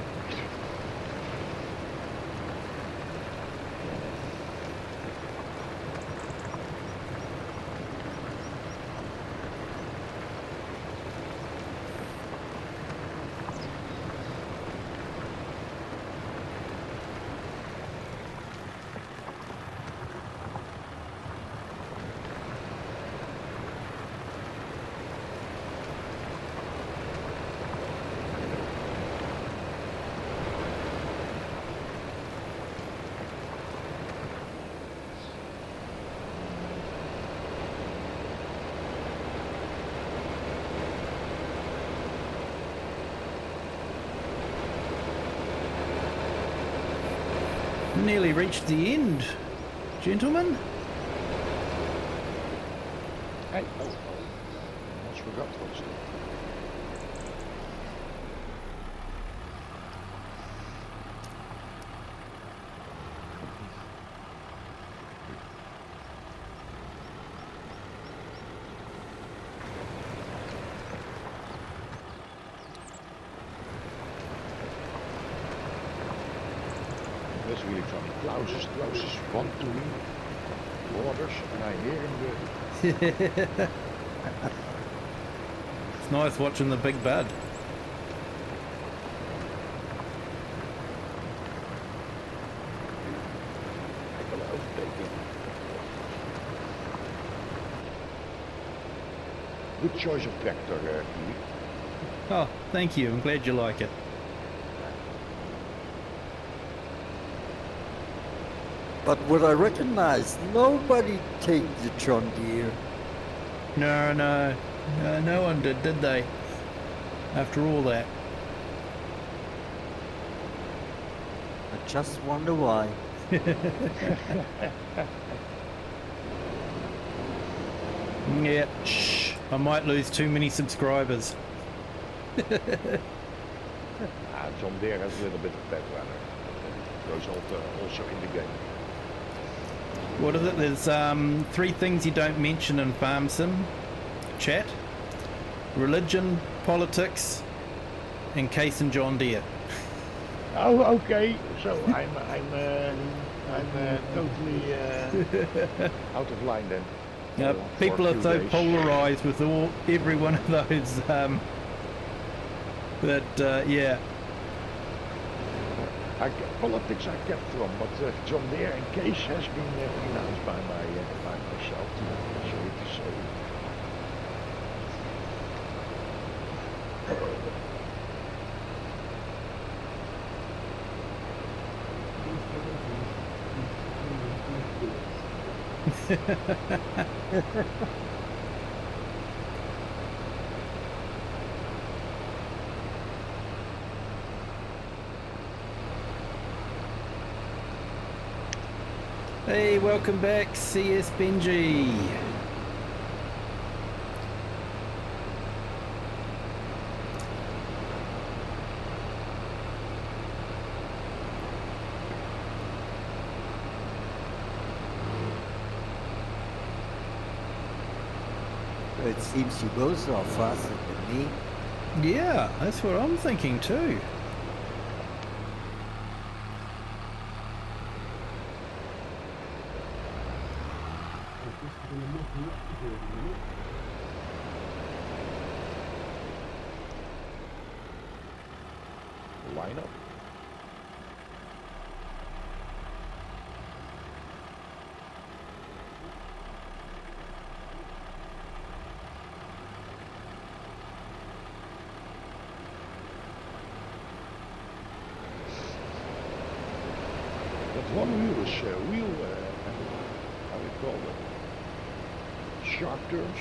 Nearly reached the end, gentlemen. Hey, oh. forgot what's it. That's really funny. Klaus is 1 to me. Orders, and I hear him It's nice watching the big bud. Good choice of tractor, Kiwi. Oh, thank you. I'm glad you like it. But what I recognize, nobody take the John Deere. No one did they? After all that. I just wonder why. Yeah, shh. I might lose too many subscribers. John Deere has a little bit of bad weather. Goes also in the game. What is it? There's 3 things you don't mention in Farm Sim chat. Religion, politics, and Case and John Deere. Oh, okay. So I'm totally out of line then. For People a are few so days. polarized with every one of those yeah. Politics I kept from, but John Deere and Case has been denounced by myself. Sorry to say. Hey, welcome back, CS Benji. It seems you both are faster than me. Yeah, that's what I'm thinking too. Line up. That one wheel is how do you call it? Sharp turns.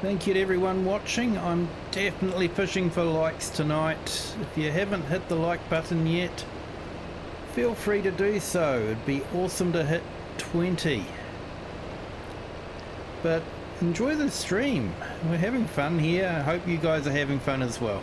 Thank you to everyone watching. I'm definitely pushing for likes tonight. If you haven't hit the like button yet, feel free to do so. It'd be awesome to hit 20. But enjoy the stream. We're having fun here. I hope you guys are having fun as well.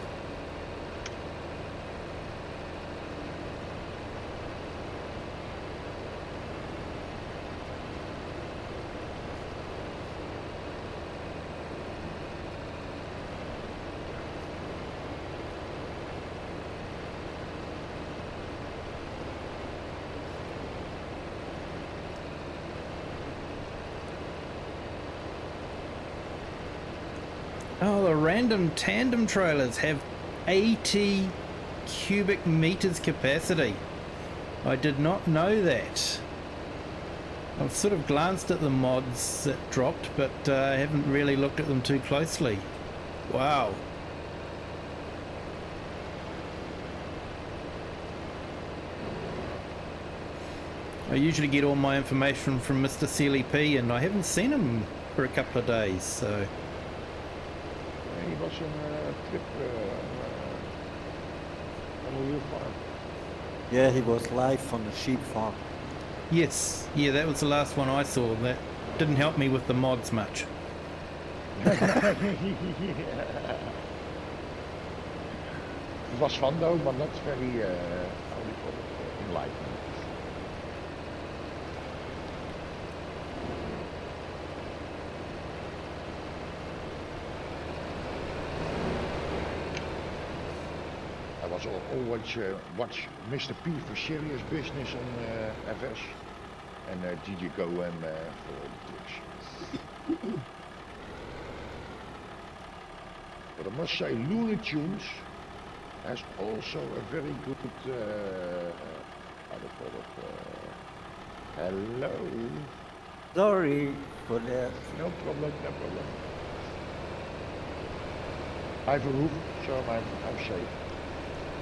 Oh, the random tandem trailers have 80 cubic meters capacity. I did not know that. I've sort of glanced at the mods that dropped, but I haven't really looked at them too closely. Wow. I usually get all my information from Mr. CLP, and I haven't seen him for a couple of days, so... He was on a trip on a real farm. Yeah, he was live on the sheep farm. Yes, yeah, that was the last one I saw. That didn't help me with the mods much. It was fun though, but not very, how do you call it, enlightening. I was always watch Mr. P for serious business on FS and DJ Go for all the tricks. But I must say, Looney Tunes has also a very good, how do you call it, hello? Sorry for that. No problem, no problem. I have a roof, so I'm safe.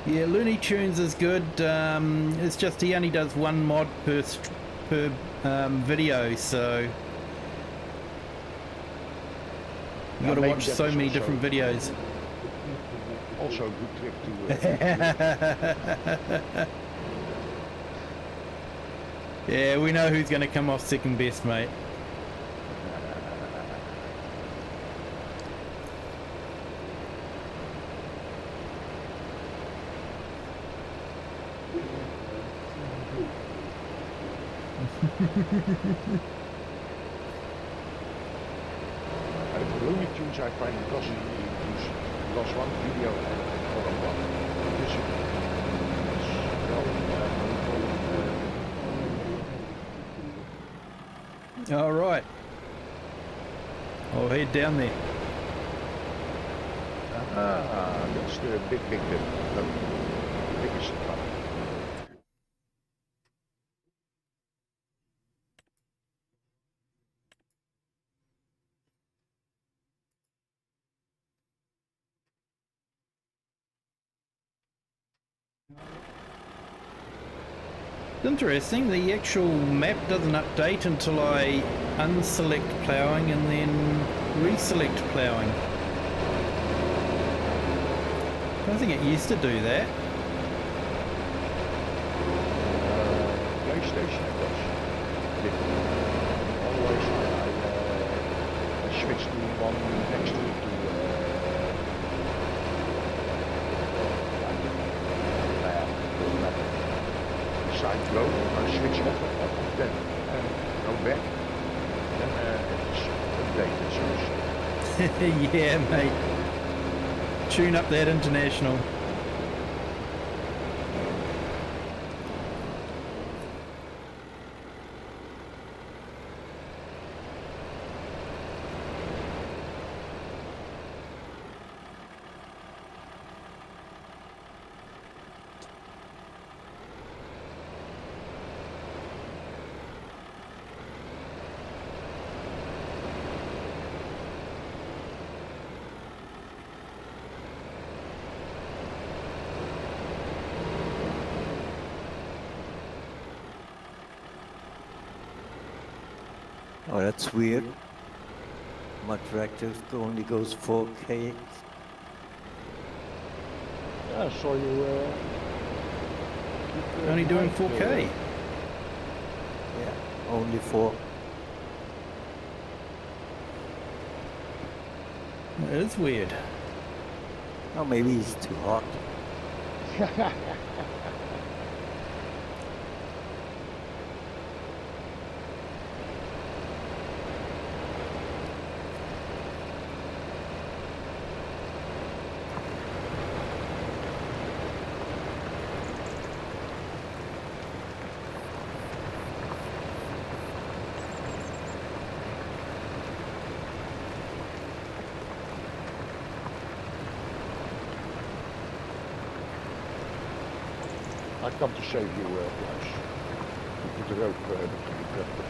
Yeah, Looney Tunes is good. It's just he only does one mod per video, so you got to watch so many different videos. Also a good trip to. Yeah, we know who's going to come off second best, mate. For Looney Tunes, I find because he lost one video for a month. All right. I'll head down there. That's the big biggest trouble. Interesting, the actual map doesn't update until I unselect ploughing and then reselect ploughing. I don't think it used to do that. PlayStation it does. Always I switch to one next to it side go, I switch off, then go back, then it's updated. Yeah, mate. Tune up that international. Oh, that's weird. My tractor only goes 4K. Yeah, I saw you Only doing 4K. Yeah, only 4. It is weird. Oh, maybe it's too hot. I come to save you, Klaus. You put the rope between the tractors.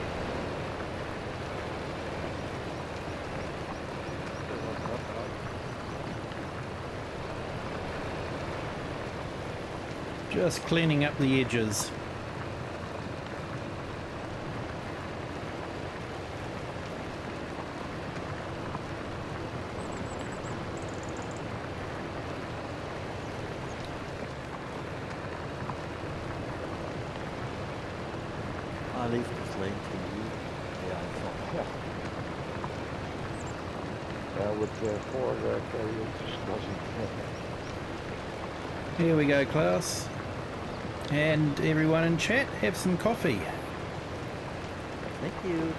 Just cleaning up the edges. I leave this lane to you. Yeah, I thought. With 4 carriers, doesn't. Here we go, Klaus. And everyone in chat, have some coffee. Thank you.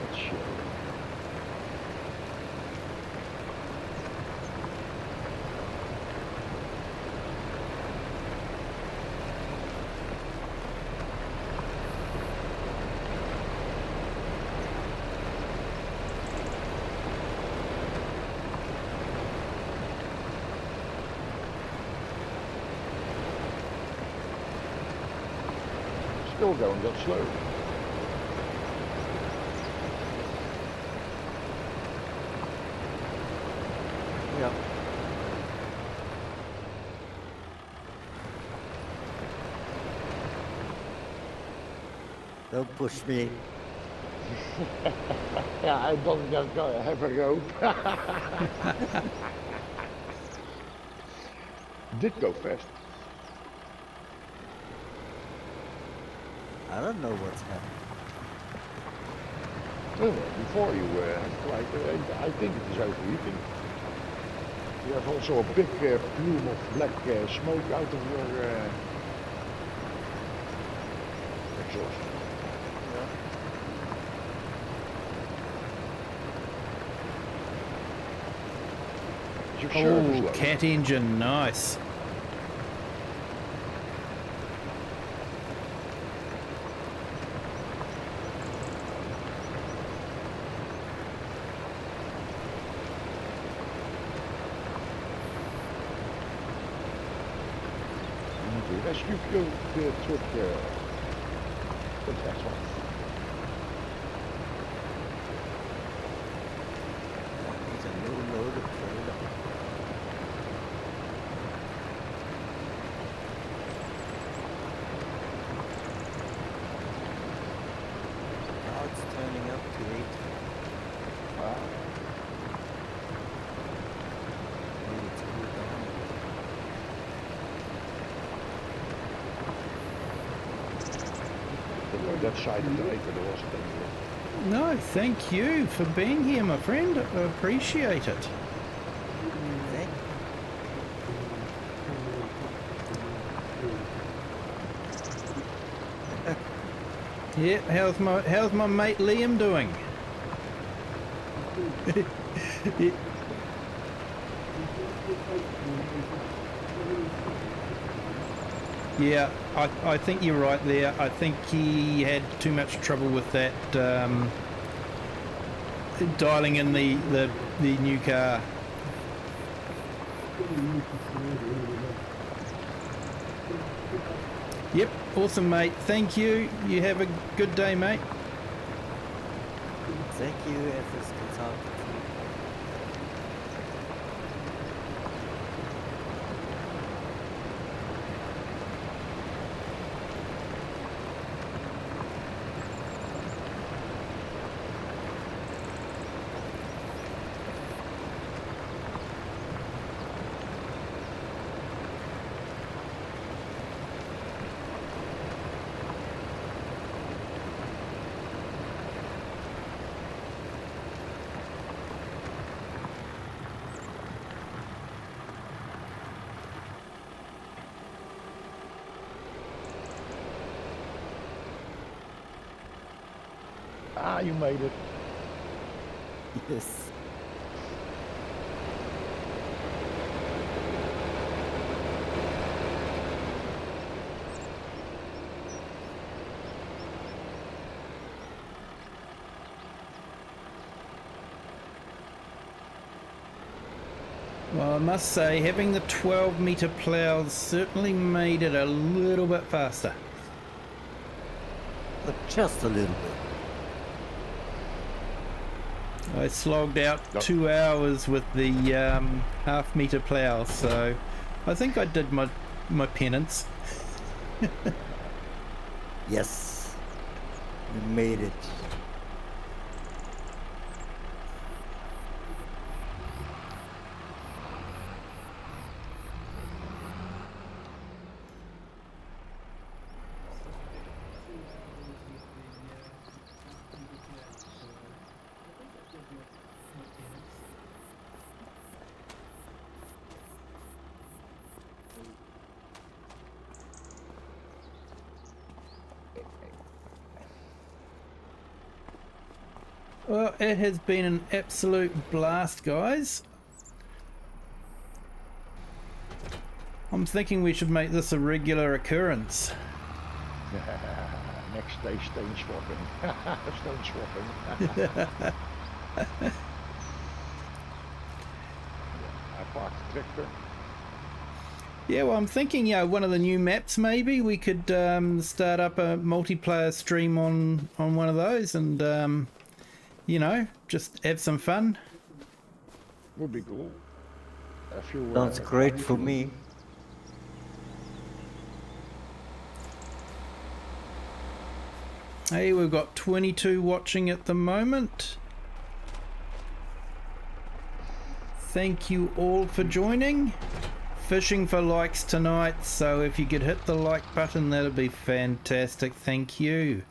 That's shit. Still going that slow. Yeah. Don't push me. Yeah, I don't have a rope. Did go fast. I don't know what's happening. Before you like, I think it is overheating. You have also a big plume of black smoke out of your exhaust. Your service Oh, low. cat engine, nice. The rescue fuel truck, the next one. It's a low-loaded trailer. Now it's turning up to 8. Maybe it's cooled down. That side of the lake there was No, thank you for being here, my friend. I appreciate it. Thank Yeah, how's my mate Liam doing? Yeah, I think you're right there. I think he had too much trouble with that dialing in the new car. Yep, awesome, mate. Thank you. You have a good day, mate. Thank you, FS Consultant. Ah, you made it. Yes. Well, I must say, having the 12-metre plows certainly made it a little bit faster. But just a little bit. I slogged out 2 hours with the half-metre plow, so I think I did my penance. Yes, you made it. Well, it has been an absolute blast, guys. I'm thinking we should make this a regular occurrence. Next day, stone swapping. Stone swapping. I parked the tractor. Yeah, well, I'm thinking, one of the new maps, maybe we could start up a multiplayer stream on one of those, and just have some fun. Would be cool. A few, Sounds great for me. Hey, we've got 22 watching at the moment. Thank you all for joining. Fishing for likes tonight, so if you could hit the like button, that'd be fantastic. Thank you.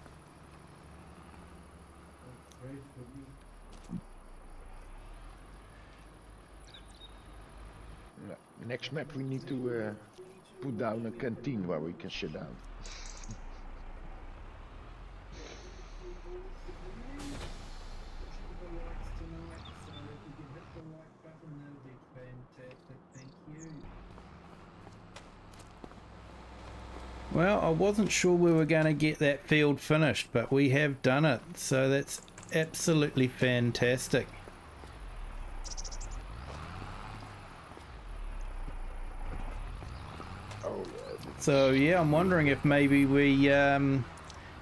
Next map we need to put down a canteen where we can sit down. Well, I wasn't sure we were going to get that field finished, but we have done it, so that's absolutely fantastic. So yeah, I'm wondering if maybe we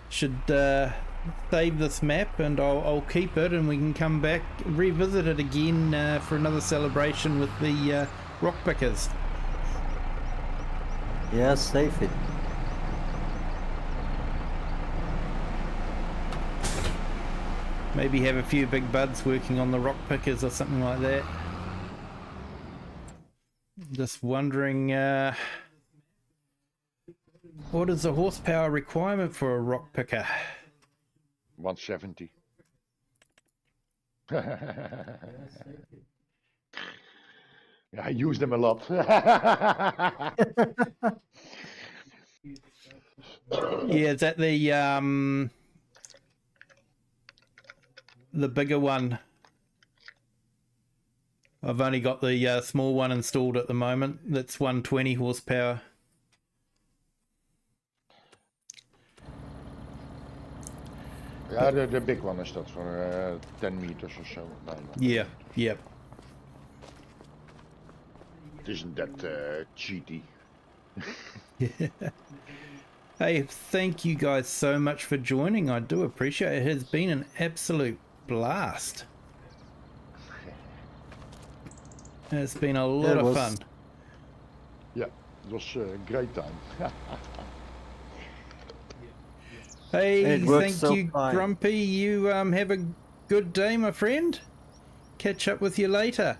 should save this map, and I'll keep it, and we can come back, revisit it again for another celebration with the rock pickers. Yeah, save it. Maybe have a few big buds working on the rock pickers or something like that. Just wondering, what is the horsepower requirement for a rock picker? 170. Yeah, I use them a lot. Yeah, is that the bigger one? I've only got the small one installed at the moment. That's 120 horsepower. Yeah, the big one is that for 10 meters or so. Yeah, yep. It isn't that cheaty. Hey, thank you guys so much for joining. I do appreciate it. It has been an absolute blast. It's been a lot of fun. Yeah, it was a great time. Hey, thank so you, fine. Grumpy. You have a good day, my friend. Catch up with you later.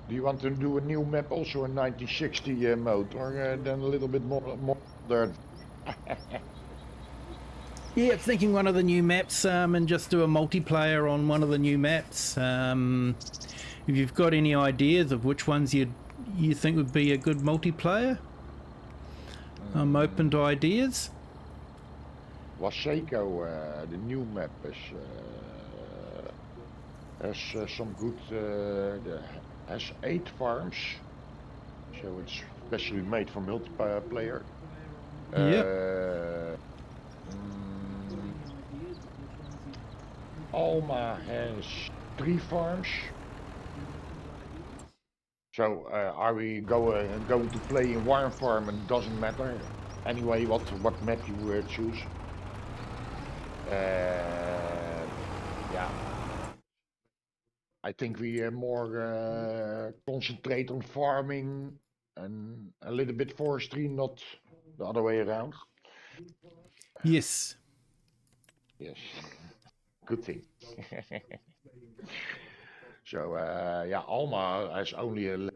Do you want to do a new map also in 1960 mode, or then a little bit more modern? Yeah, thinking one of the new maps, and just do a multiplayer on one of the new maps. If you've got any ideas of which ones you think would be a good multiplayer, I'm open to ideas. Waseco, the new map has some good, has 8 farms, so it's specially made for multiplayer. Yep. Alma has 3 farms. So are we going to play in one farm and it doesn't matter anyway what map you choose? Yeah, I think we more concentrate on farming and a little bit forestry, not the other way around. Yes. Yes, good thing. So yeah, Alma has only a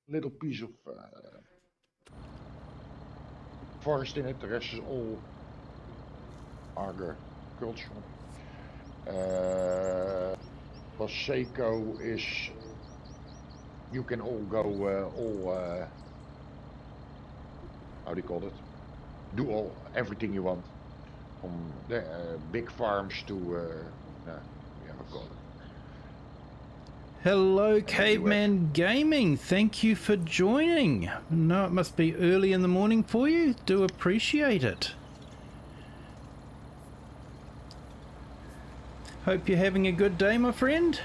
little piece of forest in it. The rest is all agricultural. Paseco is, you can all go how do you call it? Do everything you want, from the big farms to we have a call it. Hello, Caveman Gaming. Thank you for joining. No, it must be early in the morning for you. Do appreciate it. Hope you're having a good day, my friend.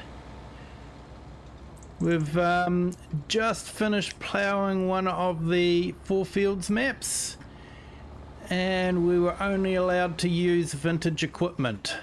We've just finished ploughing one of the FourFields maps, and we were only allowed to use vintage equipment.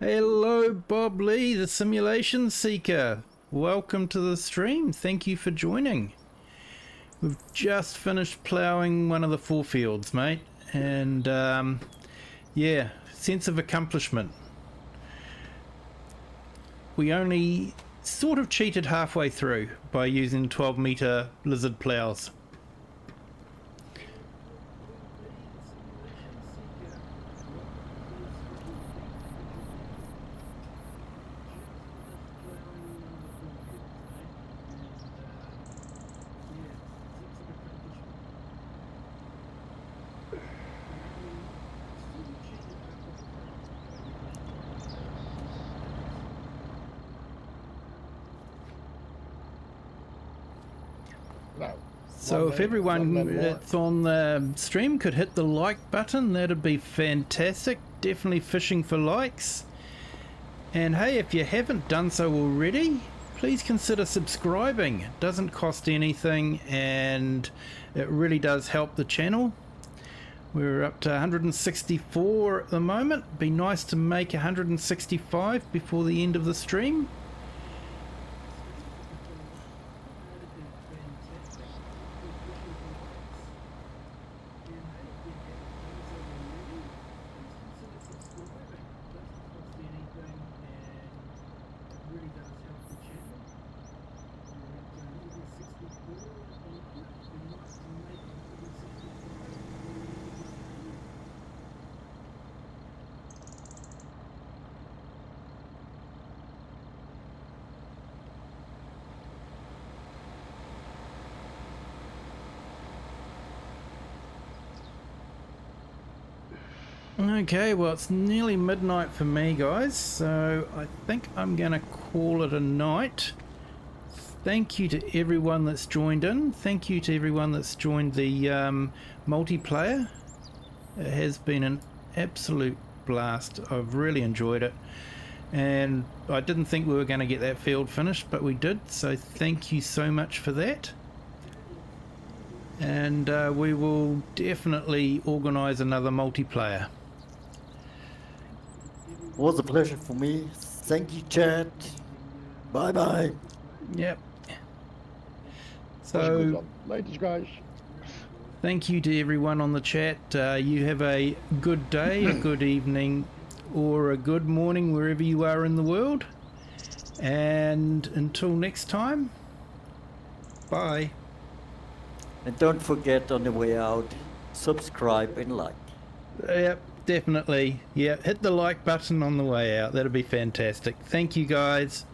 Hello, Bob Lee, the Simulation Seeker. Welcome to the stream. Thank you for joining. We've just finished ploughing one of the FourFields, mate, and yeah, sense of accomplishment. We only sort of cheated halfway through by using 12-meter lizard ploughs. So if everyone that's on the stream could hit the like button, that'd be fantastic. Definitely fishing for likes. And hey, if you haven't done so already, please consider subscribing. It doesn't cost anything and it really does help the channel. We're up to 164 at the moment. Be nice to make 165 before the end of the stream. Okay, well, it's nearly midnight for me, guys, so I think I'm going to call it a night. Thank you to everyone that's joined in. Thank you to everyone that's joined the multiplayer. It has been an absolute blast. I've really enjoyed it. And I didn't think we were going to get that field finished, but we did, so thank you so much for that. And we will definitely organise another multiplayer. It was a pleasure for me. Thank you, chat. Bye bye. Yep. So, ladies, guys. thank you to everyone on the chat. You have a good day, a good evening, or a good morning wherever you are in the world. And until next time, bye. And don't forget on the way out, subscribe and like. Yep, definitely. Yeah, hit the like button on the way out. That'd be fantastic. Thank you, guys.